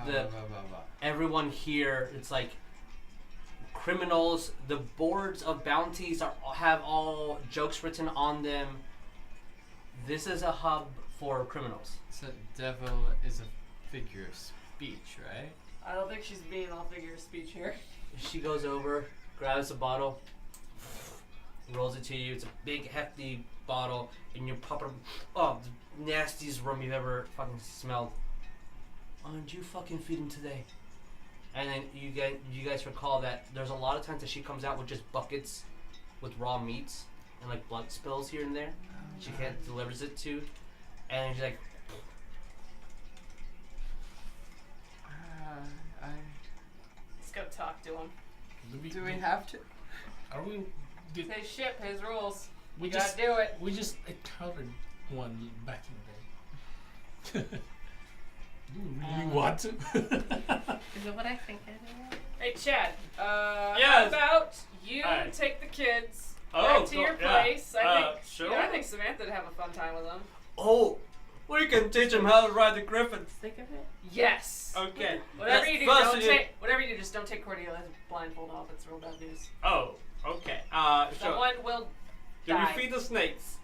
everyone here. It's like criminals. The boards of bounties have all jokes written on them. This is a hub for criminals. So devil is a figure of speech, right? I don't think she's being all figure of speech here. She goes over, grabs a bottle, rolls it to you. It's a big, hefty bottle, and you pop it. Oh, the nastiest rum you've ever fucking smelled. Aren't you fucking feed him today? And then you guys recall that there's a lot of times that she comes out with just buckets with raw meats and like blood spills here and there. She can't delivers it to, and she's like, Let's go talk to him. Do we have to? Are we? It's his ship, his rules. We You just gotta do it. we just encountered one back in the day. Do we really want to? is it what I think it is? Hey, Chad. Yes. How about you Hi. take the kids Oh, back to cool, your yeah. place? I think. Sure. Yeah, I think Samantha would have a fun time with them. oh, We can teach him how to ride the griffin. Think of it? Yes. Okay. Whatever That's you do, first don't you- take. Whatever you do, just don't take Cordelia's blindfold off. It's real bad news. Oh, okay. Sure. Someone will Do die. we feed the snakes?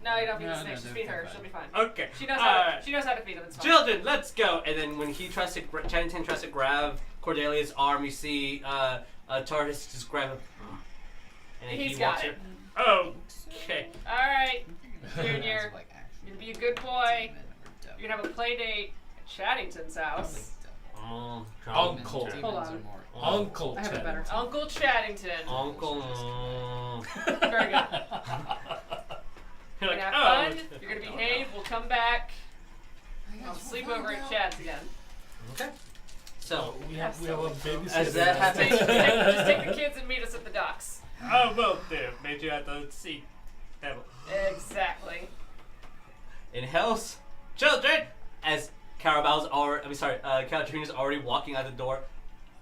No, you don't feed No, the snakes. no, Just they're feed her. fine. She'll be fine. Okay. She knows how to feed them. It's fine. Children, let's go. and then when he tries to, Channington tries to grab Cordelia's arm, you see Tardis just grab him, and then He's he got walks it. her. Okay. All right, Junior. Like You're gonna be a good boy. You're gonna have a play date at Chaddington's house. Oh, Uncle. Hold on. Uncle. I have it Ted. better. Uncle Chaddington. Uncle. Very good. You're You're like, gonna have oh. fun. You're gonna behave. We'll come back. I'll sleep over at Chad's again. Okay. So We have a babysitter. as that So happens, just take the kids and meet us at the docks. Oh, well, there. Made you at the sea devil. Exactly. in Hell's children, as Cowrabao's already, Calatrina's already walking out the door.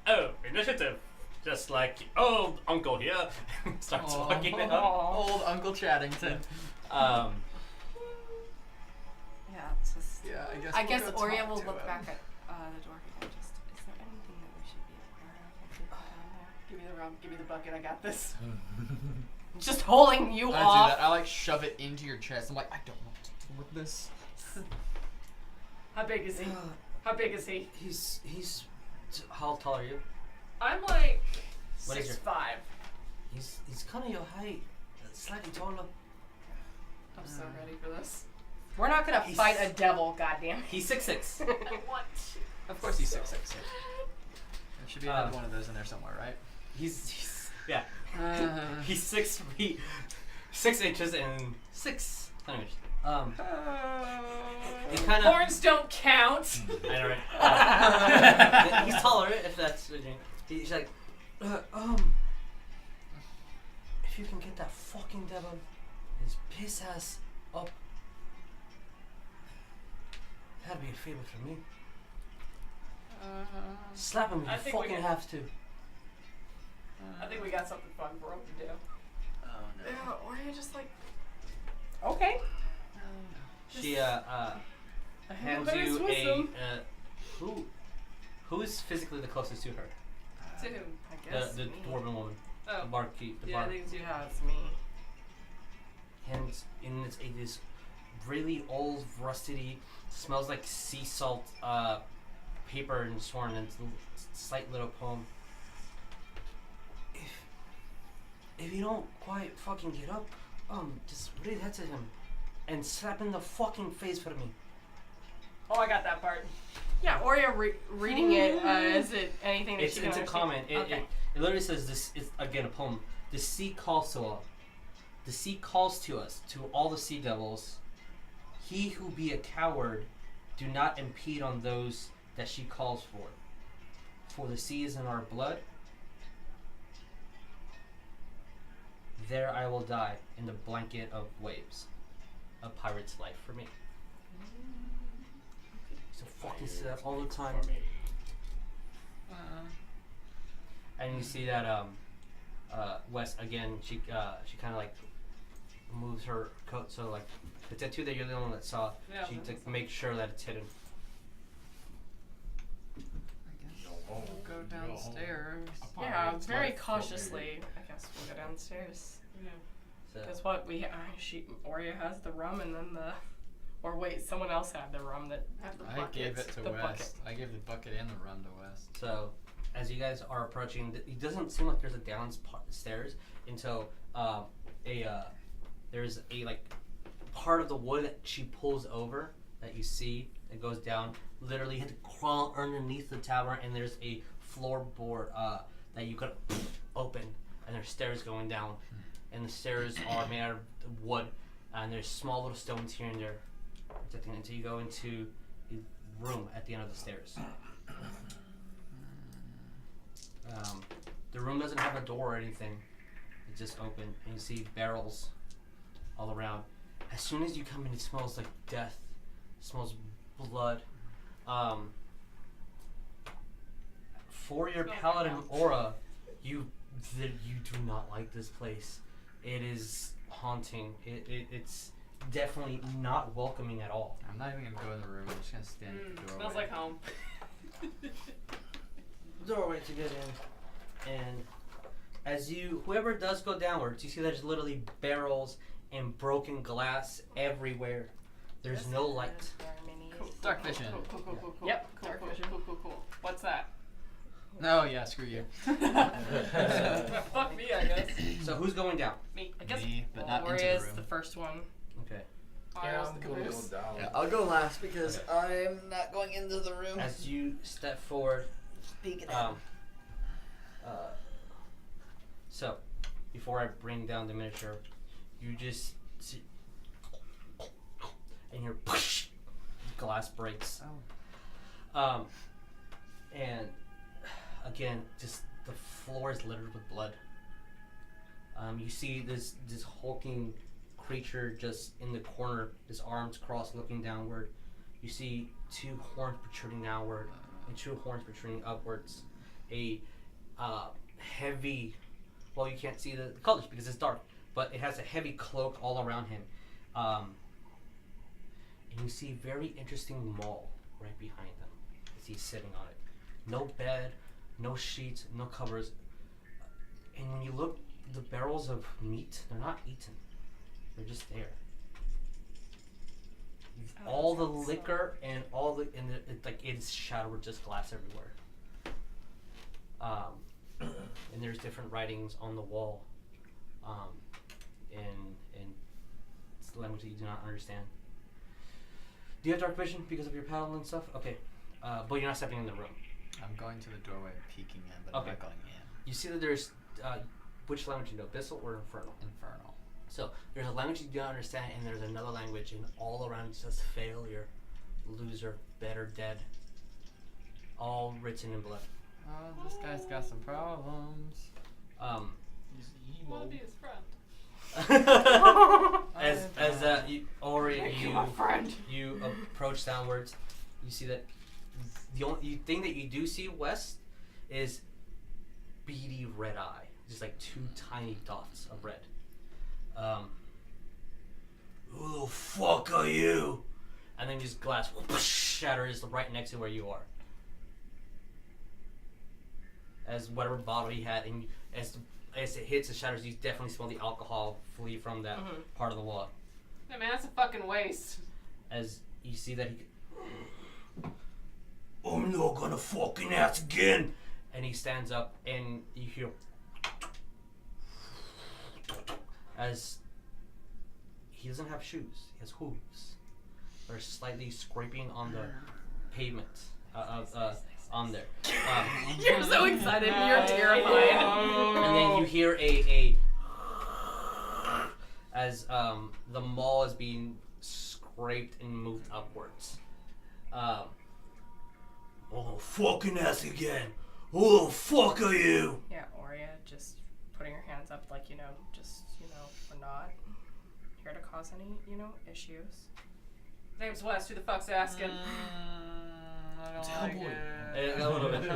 Oh, initiative. Just like old uncle here. Starts walking out. Old Uncle Chaddington. Yeah, it's just. Yeah, I guess. I we'll guess go Oria talk will to look him. back at the door again. Just, is there anything that we should be aware of as we go down there? Give me the give me the bucket. I got this. Just holding you I off. do that. I like shove it into your chest. I'm like, I don't want to deal with this. How big is he? How big is he? He's. How tall are you? I'm like What is your- 6'5". He's kind of your height, slightly taller. I'm so ready for this. We're not gonna fight a devil, goddamn. He's 6'6". What? Of course he's 6'6". There should be another one of those in there somewhere, right? He's yeah. He's 6 feet, 6 inches and 6 centimeters. He kind of. Horns don't count. I know, right? He's taller, if that's what you mean. He's like, if you can get that fucking devil, his piss ass up, that'd be a favor for me. Slap him if I you think we fucking can- have to. I think we got something fun for him to do. Oh no. Yeah, or you just like. Okay. She hands Where's you a wisdom? who's physically the closest to her? To whom? I guess. The me. dwarven woman, Oh. the barkeep, the Yeah, I bar. think it's you. Yeah, it's me. Hands in this really old, rusty, smells like sea salt, paper and sworn, and it's a slight little poem. If you don't quite fucking get up, just read that to him, and slap in the fucking face for me. Oh, I got that part. Yeah, Oria reading it. Is it anything that It's she can a understand? comment. Okay. It literally says this. It's again a poem. The sea calls to us. The sea calls to us, to all the sea devils. He who be a coward, do not impede on those that she calls for. For the sea is in our blood. There I will die in the blanket of waves. A pirate's life for me. So fucking say that all the time. And you see that Wes again. She kind of like moves her coat so like the tattoo that you're the only one that saw. Yeah. She to make sure that it's hidden. We'll go downstairs. Yeah, very cautiously. I guess we'll go downstairs. Yeah. So Because what Oria has the rum, and then or wait, someone else had the rum that had the I buckets. gave it to the West. bucket. I gave the bucket and the rum to West. So, as you guys are approaching, it doesn't seem like there's a downstairs until there's a like part of the wood that she pulls over that you see that goes down. Literally, you have to crawl underneath the tower, and there's a floorboard that you could open, and there's stairs going down, and the stairs are made out of wood, and there's small little stones here and there, protecting it until you go into the room at the end of the stairs. The room doesn't have a door or anything. It's just open, and you see barrels all around. As soon as you come in, it smells like death. It smells blood. For your paladin aura, you do not like this place. It is haunting. It's definitely not welcoming at all. I'm not even gonna go in the room. I'm just gonna stand at the doorway. Smells like home. Doorway to get in, and as whoever does go downwards, you see there's literally barrels and broken glass everywhere. There's no light. Dark vision. Cool. Yep. Cool, Dark cool, vision. cool. What's that? No, yeah, screw you. Fuck me, I guess. So who's going down? Me. I guess Me, but not into Oria's the room. the first one. Okay. Ariell's I'm the gonna go caboose. down. Yeah, I'll go last because I'm not going into the room. As you step forward, Speaking so before I bring down the miniature, you just see, and your glass breaks. And again, just the floor is littered with blood. You see this hulking creature just in the corner, his arms crossed, looking downward. You see two horns protruding downward and two horns protruding upwards. A heavy, well, you can't see the colors because it's dark, but it has a heavy cloak all around him. And you see a very interesting maul right behind him as he's sitting on it. No bed, no sheets, no covers. And when you look, the barrels of meat, they're not eaten. They're just there. All the liquor and all the it's shattered with just glass everywhere. And there's different writings on the wall, in language that you do not understand. Do you have dark vision because of your paddle and stuff? Okay, but you're not stepping in the room. I'm going to the doorway, peeking in, but Okay. I'm not going in. You see that there's which language you know, Abyssal or Infernal? Infernal. So there's a language you don't understand, and there's another language, and all around it says failure, loser, better, dead. All written in blood. Oh, this guy's got some problems. He's I emo. want to be his friend. Oria, My friend. you approach downwards. You see that the only thing that you do see west is beady red eye, just like two tiny dots of red. Who the fuck are you? And then just glass shatters right next to where you are. As whatever bottle he had, and as it hits, it shatters. You definitely smell the alcohol flee from that part of the wall. Yeah, man, that's a fucking waste. As you see that I'm not gonna fucking ask again. And he stands up, and you hear as he doesn't have shoes; he has hooves. They're slightly scraping on the pavement on there. You're so excited. You're terrified. And then you hear as the mall is being scraped and moved upwards. Oh, fucking ask again. Who the fuck are you? Yeah, Oria just putting her hands up like, we're not here to cause any, issues. Name's West. Who the fuck's asking? I don't like it. A little bit.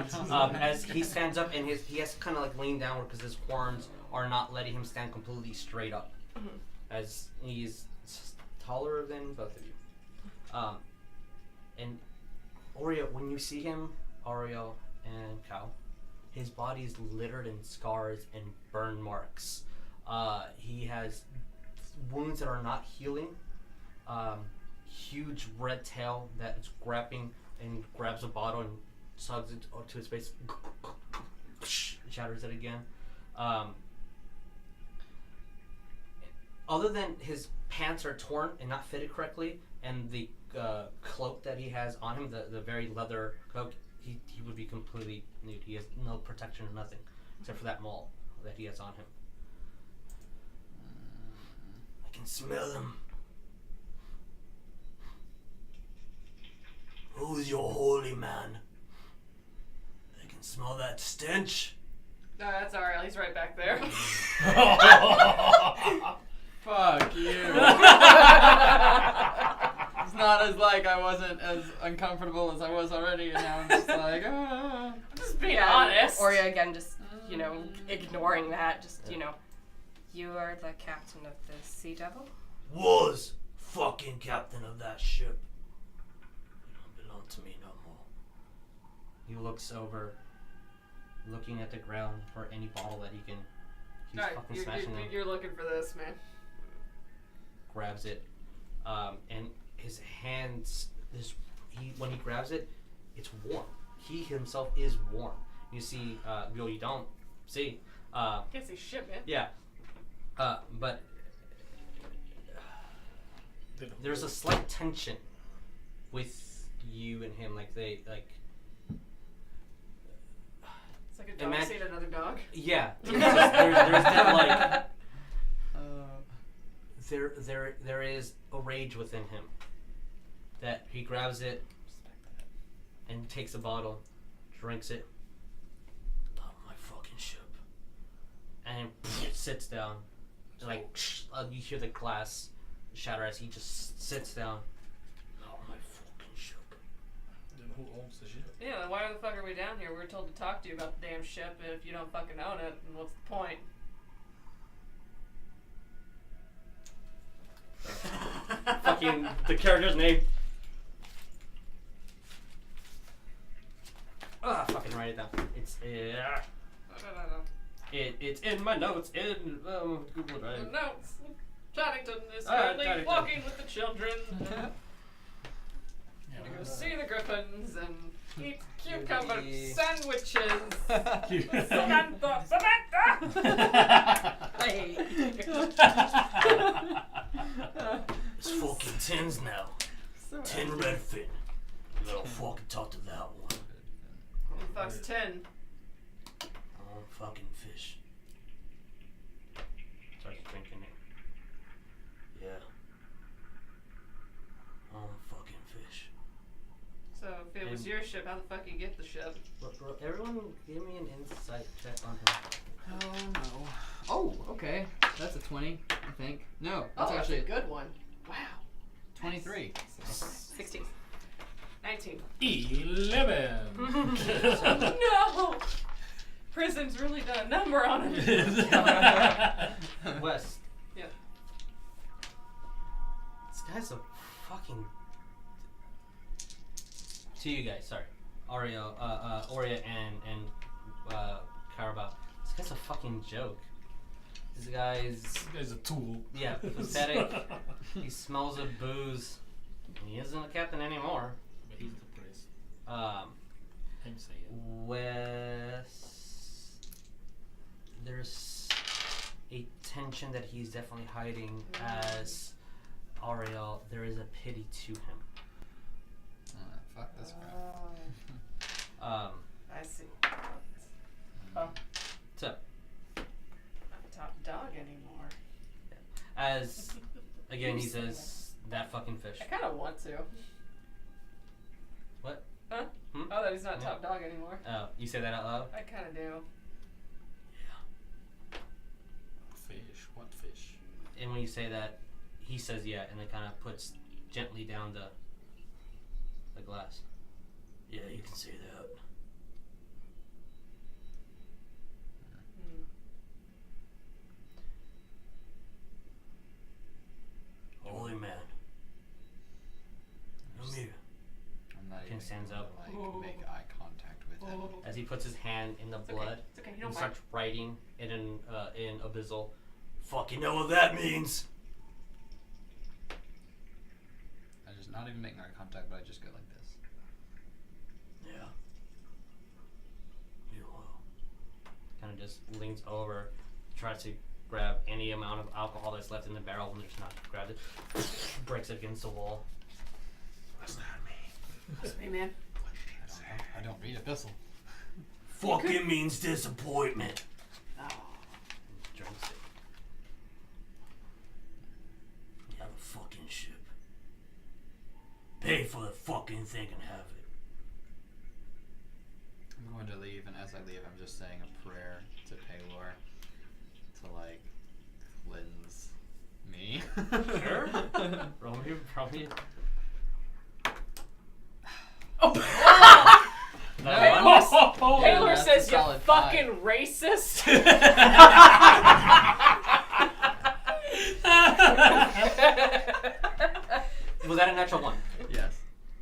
As he stands up and he has to kind of like lean downward because his horns are not letting him stand completely straight up. As he's taller than both of you. And Oria, when you see him, Ariell and Cow, his body is littered in scars and burn marks. He has wounds that are not healing. Huge red tail that is grabbing and grabs a bottle and sugs it to his face. Shatters it again. Other than his pants are torn and not fitted correctly, and the cloak that he has on him, the very leather cloak, he would be completely nude. He has no protection or nothing, except for that maul that he has on him. I can smell him. Who's your holy man? I can smell that stench. No, that's Ariel. He's right back there. Fuck you. It's not as like I wasn't as uncomfortable as I was already, and now I'm just like, ah. I'm just being honest. Oria again just, ignoring that, just, you are the captain of the Sea Devil? Was fucking captain of that ship. You don't belong to me no more. He looks over, looking at the ground for any bottle that he can. He's Alright, fucking smashing them. you're looking for this, man. Grabs it, and his hands. When he grabs it, it's warm. He himself is warm. You see, you don't see. Can't see shit, man. Yeah, but there's a slight tension with you and him. Like they like. It's like a dog seeing another dog. Yeah, there's that like. There is a rage within him that he grabs it and takes a bottle, drinks it. Not my fucking ship. And sits down. Like you hear the glass shatter as he just sits down. Not my fucking ship. Then who owns the ship? Yeah, then why the fuck are we down here? We were told to talk to you about the damn ship, and if you don't fucking own it, then what's the point? Fucking the character's name. Fucking write it down. It's It's in my notes in Google Drive. Notes. Chaddington is Ah, currently Chaddington. walking with the children. To go see the griffins and eat cucumber sandwiches. Samantha! I hate you. It's fucking tins now. So Tin Redfin. You gotta fucking talk to that one. Who the fuck's 10? Oh, fucking fish. Starts drinking it. Yeah. Oh, fucking fish. So if it was your ship, how the fuck you get the ship? Everyone give me an insight check on him. Oh no. Oh, okay. That's a 20, I think. No, that's Oh, actually that's a good one. Wow. 23. 16. 19. 11. No! Prison's really done a number on him. West. Yeah. This guy's a fucking. To you guys, sorry. Ariell, Oria and Cowrabao. This guy's a fucking joke. This guy's a tool. Yeah, pathetic. He smells of booze. He isn't a captain anymore. But he's depressed. I'm saying. West. There's a tension that he's definitely hiding as Ariell. There is a pity to him. Fuck this guy. I see. So, Top dog anymore. as again, he says that fucking fish. I kind of want to. What? Huh? Hmm? Oh, that he's not Yeah. top dog anymore. Oh, you say that out loud? I kind of do. Fish. What fish? And when you say that, he says yeah, and then kind of puts gently down the glass. Yeah, you can say that. Holy man. Come here. I'm not Ken even stands gonna, up. make eye contact with him. As he puts his hand in the blood, It's okay. You and don't mind. starts writing in Abyssal. Fuck, you know what that means? I just not even making eye contact, but I just go like this. Yeah. You kind of just leans over, tries to grab any amount of alcohol that's left in the barrel, and there's not grabbed it. Breaks it against the wall. That's not me. That's me, man. I don't read epistle. Fucking means disappointment. Oh. Drinks it. You have a fucking ship. Pay for the fucking thing and have it. I'm going to leave, and as I leave, I'm just saying a prayer to Paylor to like cleanse me. Sure. Probably. Oh. Taylor that's says a you solid fucking racist. Was that a natural one? Yes.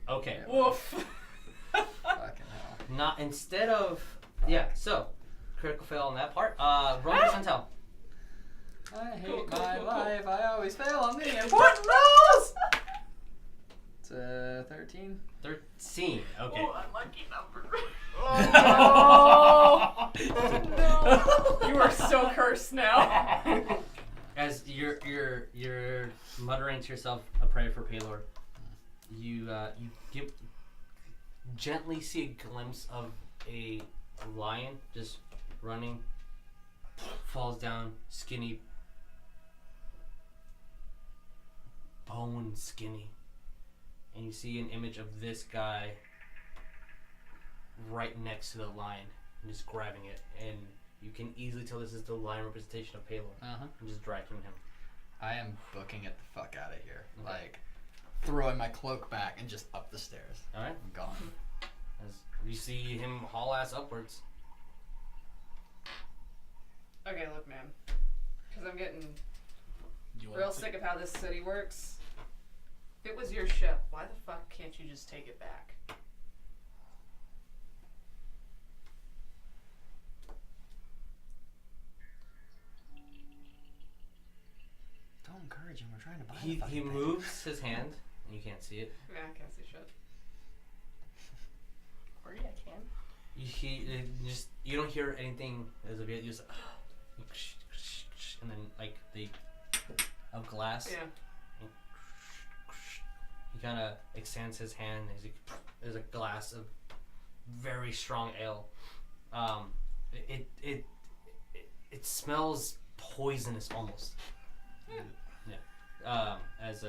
Okay. Woof. Fucking hell. Not instead of so critical fail on that part. Roll percentile. I hate Cool, cool, my cool, cool. life. I always fail on the important rolls. It's 13. 13. Okay. Oh, unlucky number. Oh no! You are so cursed now. As you're muttering to yourself a prayer for Paylor, you gently see a glimpse of a lion just running, falls down, skinny, bone skinny, and you see an image of this guy right next to the lion, and just grabbing it, and you can easily tell this is the lion representation of Paylor. I'm just dragging him. I am booking it the fuck out of here. Okay. Like, throwing my cloak back and just up the stairs. Alright. I'm gone. As you see him haul ass upwards. Okay, look, man. Because I'm getting You wanna real take- sick of how this city works. If it was your ship, why the fuck can't you just take it back? storage and we're trying to buy the He fucking thing. moves his hand, and you can't see it. Yeah, I can't see shit. Or yeah, I can. You don't hear anything as of yet. You just and then like the of glass. Yeah. He kind of extends his hand as there's a glass of very strong ale. It smells poisonous almost. Yeah. As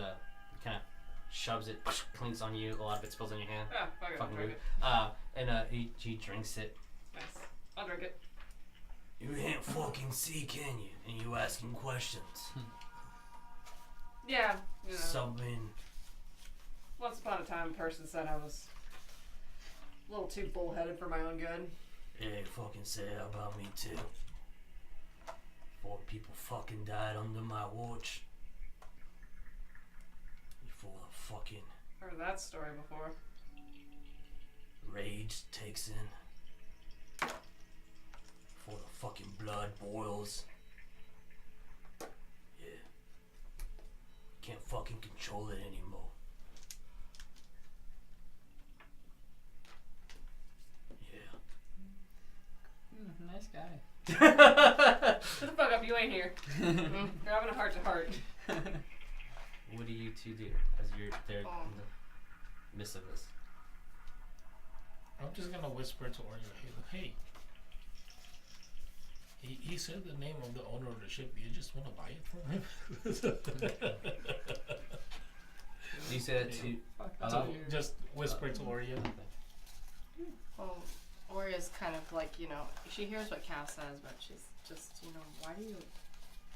kind of shoves it, clinks on you. A lot of it spills on your hand. Yeah, fuck it, I'll Fucking drink rude. it. And he drinks it. Nice. I'll drink it. You can't fucking see, can you? And you asking questions. Yeah. You know. Something. Once upon a time, a person said I was a little too bullheaded for my own good. Yeah, you fucking say that about me too. 4 people fucking died under my watch. Before the fucking Heard that story before. rage takes in. Before the fucking blood boils. Yeah. Can't fucking control it anymore. Nice guy. Shut the fuck up, you ain't here. You're having a heart to heart. What do you two do as you're there in the midst of this? I'm just gonna whisper to Oria, hey. He said the name of the owner of the ship. You just want to buy it from him? You said to just whisper to Oria. Well, Oria's kind of like, you know, she hears what Cass says, but she's just, you know, why do you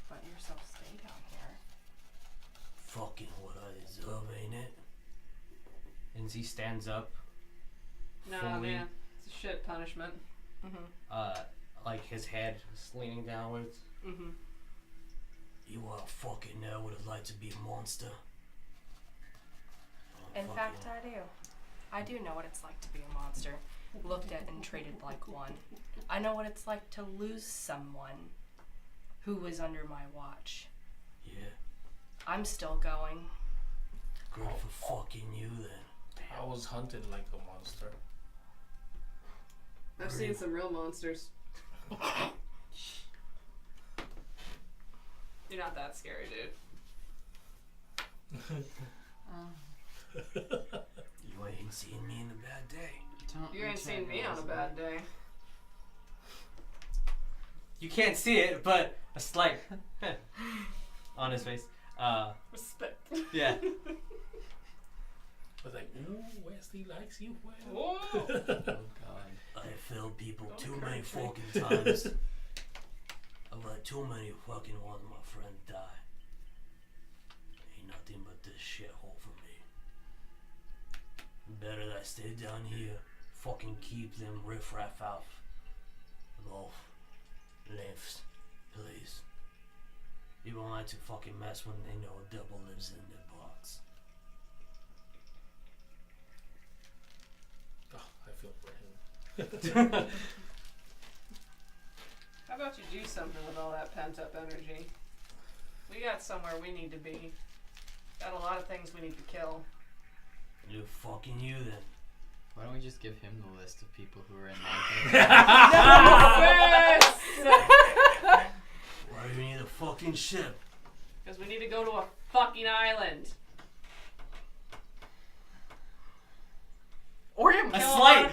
let yourself stay down here? fucking what I deserve, ain't it? And he stands up. No, fully, man. It's a shit punishment. like his head is leaning downwards. You wanna fucking know what it's like to be a monster? In fact, I do. I do know what it's like to be a monster. Looked at and treated like one. I know what it's like to lose someone who was under my watch. Yeah, I'm still going. good for fucking you then. I was hunted like a monster. I've seen some real monsters. You're not that scary, dude. You ain't seen me in a bad day. You ain't seen me on a bad day. You can't see it, but a slight on his face. Respect. Yeah. I was like, ooh, Wesley likes you well. Whoa! Oh god. I failed people Don't too many encourage me. fucking times. I've let too many fucking ones of my friends die. Ain't nothing but this shithole for me. Better that I stay down here, fucking keep them riffraff out of all lifts, please. You don't like to fucking mess when they know a devil lives in their box. Oh, I feel for him. How about you do something with all that pent up energy? We got somewhere we need to be. Got a lot of things we need to kill. You fucking you then. Why don't we just give him the list of people who are in Why do you need a fucking ship? Because we need to go to a fucking island. Or you A slight,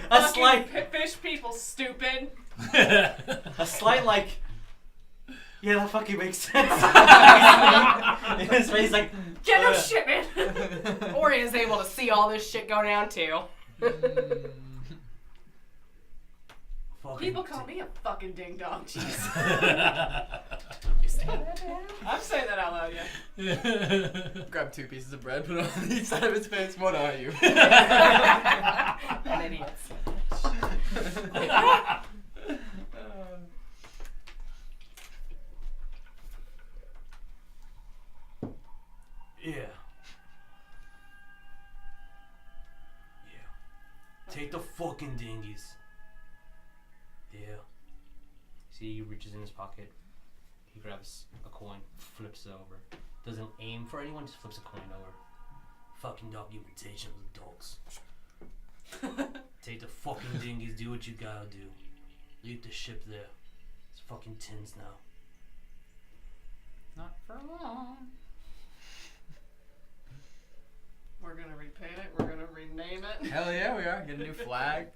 Fish people, stupid. a slight like. Yeah, that fucking makes sense. In his face, like. Get no shit, man. Oria is able to see all this shit go down too. Fucking People call me a fucking ding dong. Jeez. You saying that, man? I'm saying that out loud, yeah. Grab 2 pieces of bread, put it on each side of his face. What are you? An idiot. Yeah. Yeah. Take the fucking dinghies. Yeah. See, he reaches in his pocket, He grabs a coin, flips it over. Doesn't aim for anyone, just flips a coin over. Fucking documentation of the dogs. Take the fucking dinghies, do what you gotta do. Leave the ship there. It's fucking tins now. Not for long. We're gonna repaint it. We're gonna rename it. Hell yeah, we are. Get a new flag.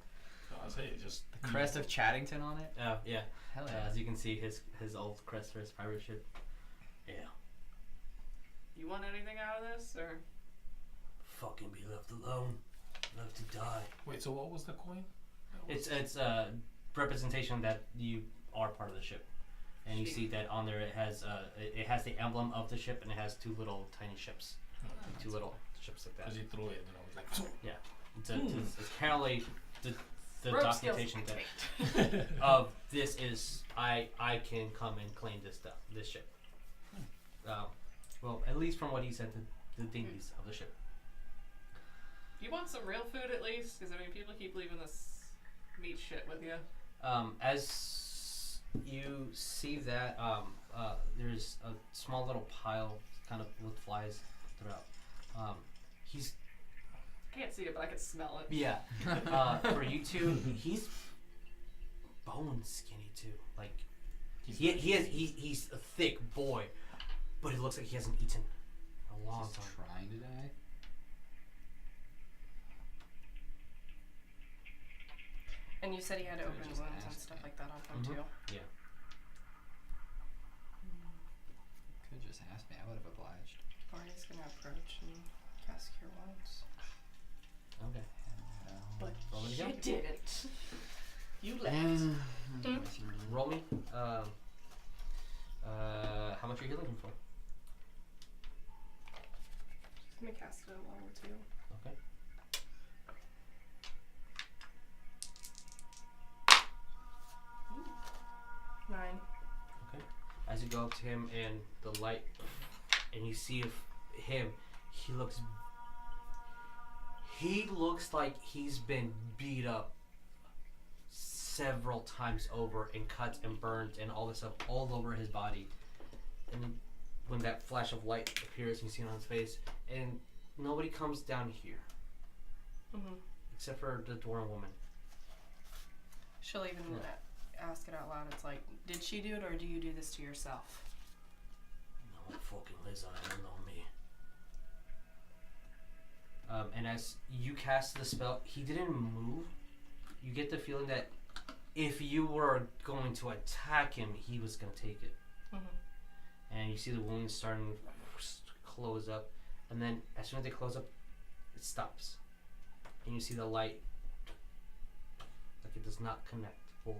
I'll say it just The crest of Chattington on it. Yeah. Hell yeah. As you can see, his old crest for his pirate ship. Yeah. You want anything out of this, or? Fucking be left alone. Left to die. Wait, so what was the coin? It's a representation that you are part of the ship, and you see that on there it has the emblem of the ship, and it has two little tiny ships, like two little ships like that. Because he threw it, and I was like, Yeah, it's apparently the Rope documentation that of this is I can come and claim this ship. Well, at least from what he said, the dinghies of the ship. You want some real food at least? Because I mean, people keep leaving this meat shit with you. As you see that, there's a small little pile, kind of with flies throughout. He's I can't see it, but I can smell it. yeah. For you two, he's bone skinny too. Like he's a thick boy, but it looks like he hasn't eaten in a long Just time. trying to die. And you said he had Could've open just wounds and asked stuff me. like that on him too. Yeah. Could just ask me. I would have obliged. Oria's gonna approach and cast Cure Wounds. Okay. But Roll me you again. didn't. You left. Roll me. How much are you healing him for? Let me cast it at level 2. Okay. Nine. Okay. As you go up to him and the light, and you see him, he looks like he's been beat up several times over and cuts and burns and all this stuff all over his body. And when that flash of light appears, you see it on his face, and nobody comes down here except for the dwarven woman. She'll even ask it out loud. It's like, did she do it or do you do this to yourself? No one fucking lays a hand on me. And as you cast the spell, he didn't move. You get the feeling that if you were going to attack him, he was going to take it. And you see the wounds starting to close up. And then as soon as they close up, it stops. And you see the light, like it does not connect fully.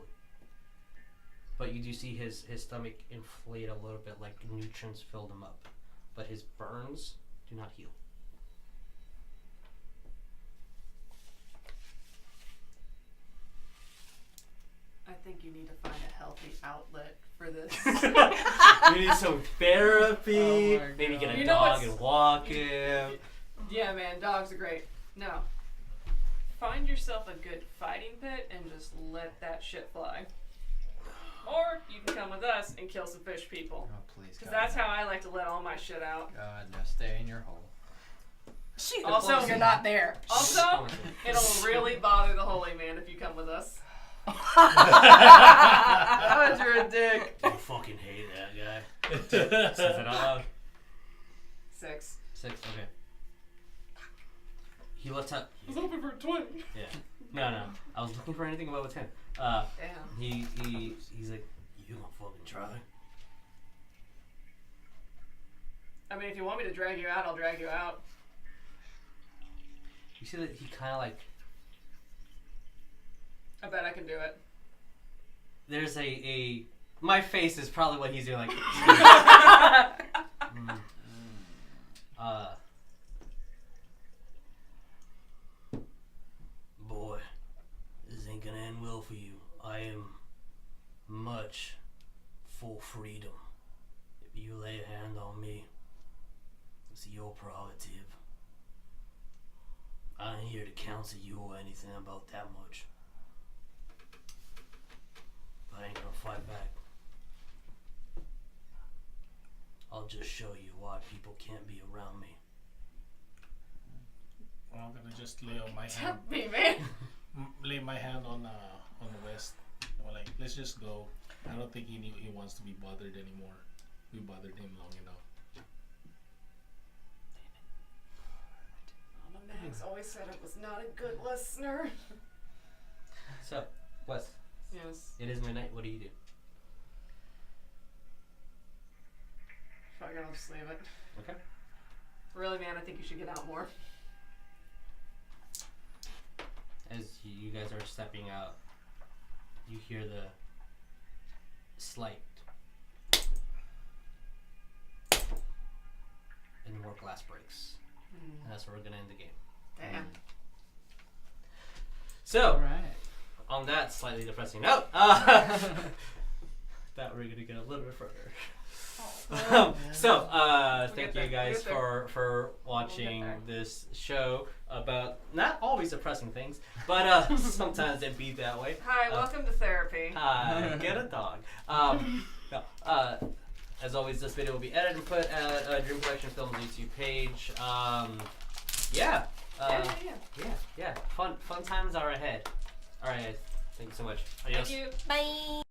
But you do see his stomach inflate a little bit, like nutrients filled him up. But his burns do not heal. I think you need to find a healthy outlet for this. You need some therapy. Oh my Maybe God. get a You know dog what's- and walk him. Yeah, man, dogs are great. No. Find yourself a good fighting pit and just let that shit fly. Or you can come with us and kill some fish people. Oh please. Because God, that's no. how I like to let all my shit out. God, no, stay in your hole. Also, You're not there. Also, it'll really bother the holy man if you come with us. God, you're a dick. I fucking hate that guy. Says it out loud. 6. 6, okay. He lets out. I was hoping for a 20. Yeah. No. I was looking for anything above a 10. Damn. He's like, You gonna fucking try? I mean, if you want me to drag you out, I'll drag you out. you see that he kind of like, I bet I can do it. there's my face is probably what he's doing, like, Boy, this ain't gonna end well for you. I am much for freedom. If you lay a hand on me, it's your prerogative. I ain't here to counsel you or anything about that much. But I ain't gonna fight back. I'll just show you why people can't be around me. Well, I'm gonna just lay on my hand. Tap me, man. Lay my hand on the west. I'm like, let's just go. I don't think he wants to be bothered anymore. We bothered him long enough. Mama Max always said I was not a good listener. So, Wes, Yes. it is midnight. What do you do? Fuck it, I'll just leave it. Okay. Really, man, I think you should get out more. As you guys are stepping out, you hear the slight and more glass breaks. And that's where we're gonna end the game. Damn. So, Alright. on that slightly depressing note, thought we were gonna get a little bit further. Thank you guys for watching this show about not always depressing things, but sometimes it be that way. Hi, welcome to therapy. Hi, get a dog. As always, this video will be edited and put at ADreamProductionFilm's YouTube page. Yeah. Fun times are ahead. All right, guys. Thank you so much. Adios. Thank you. Bye.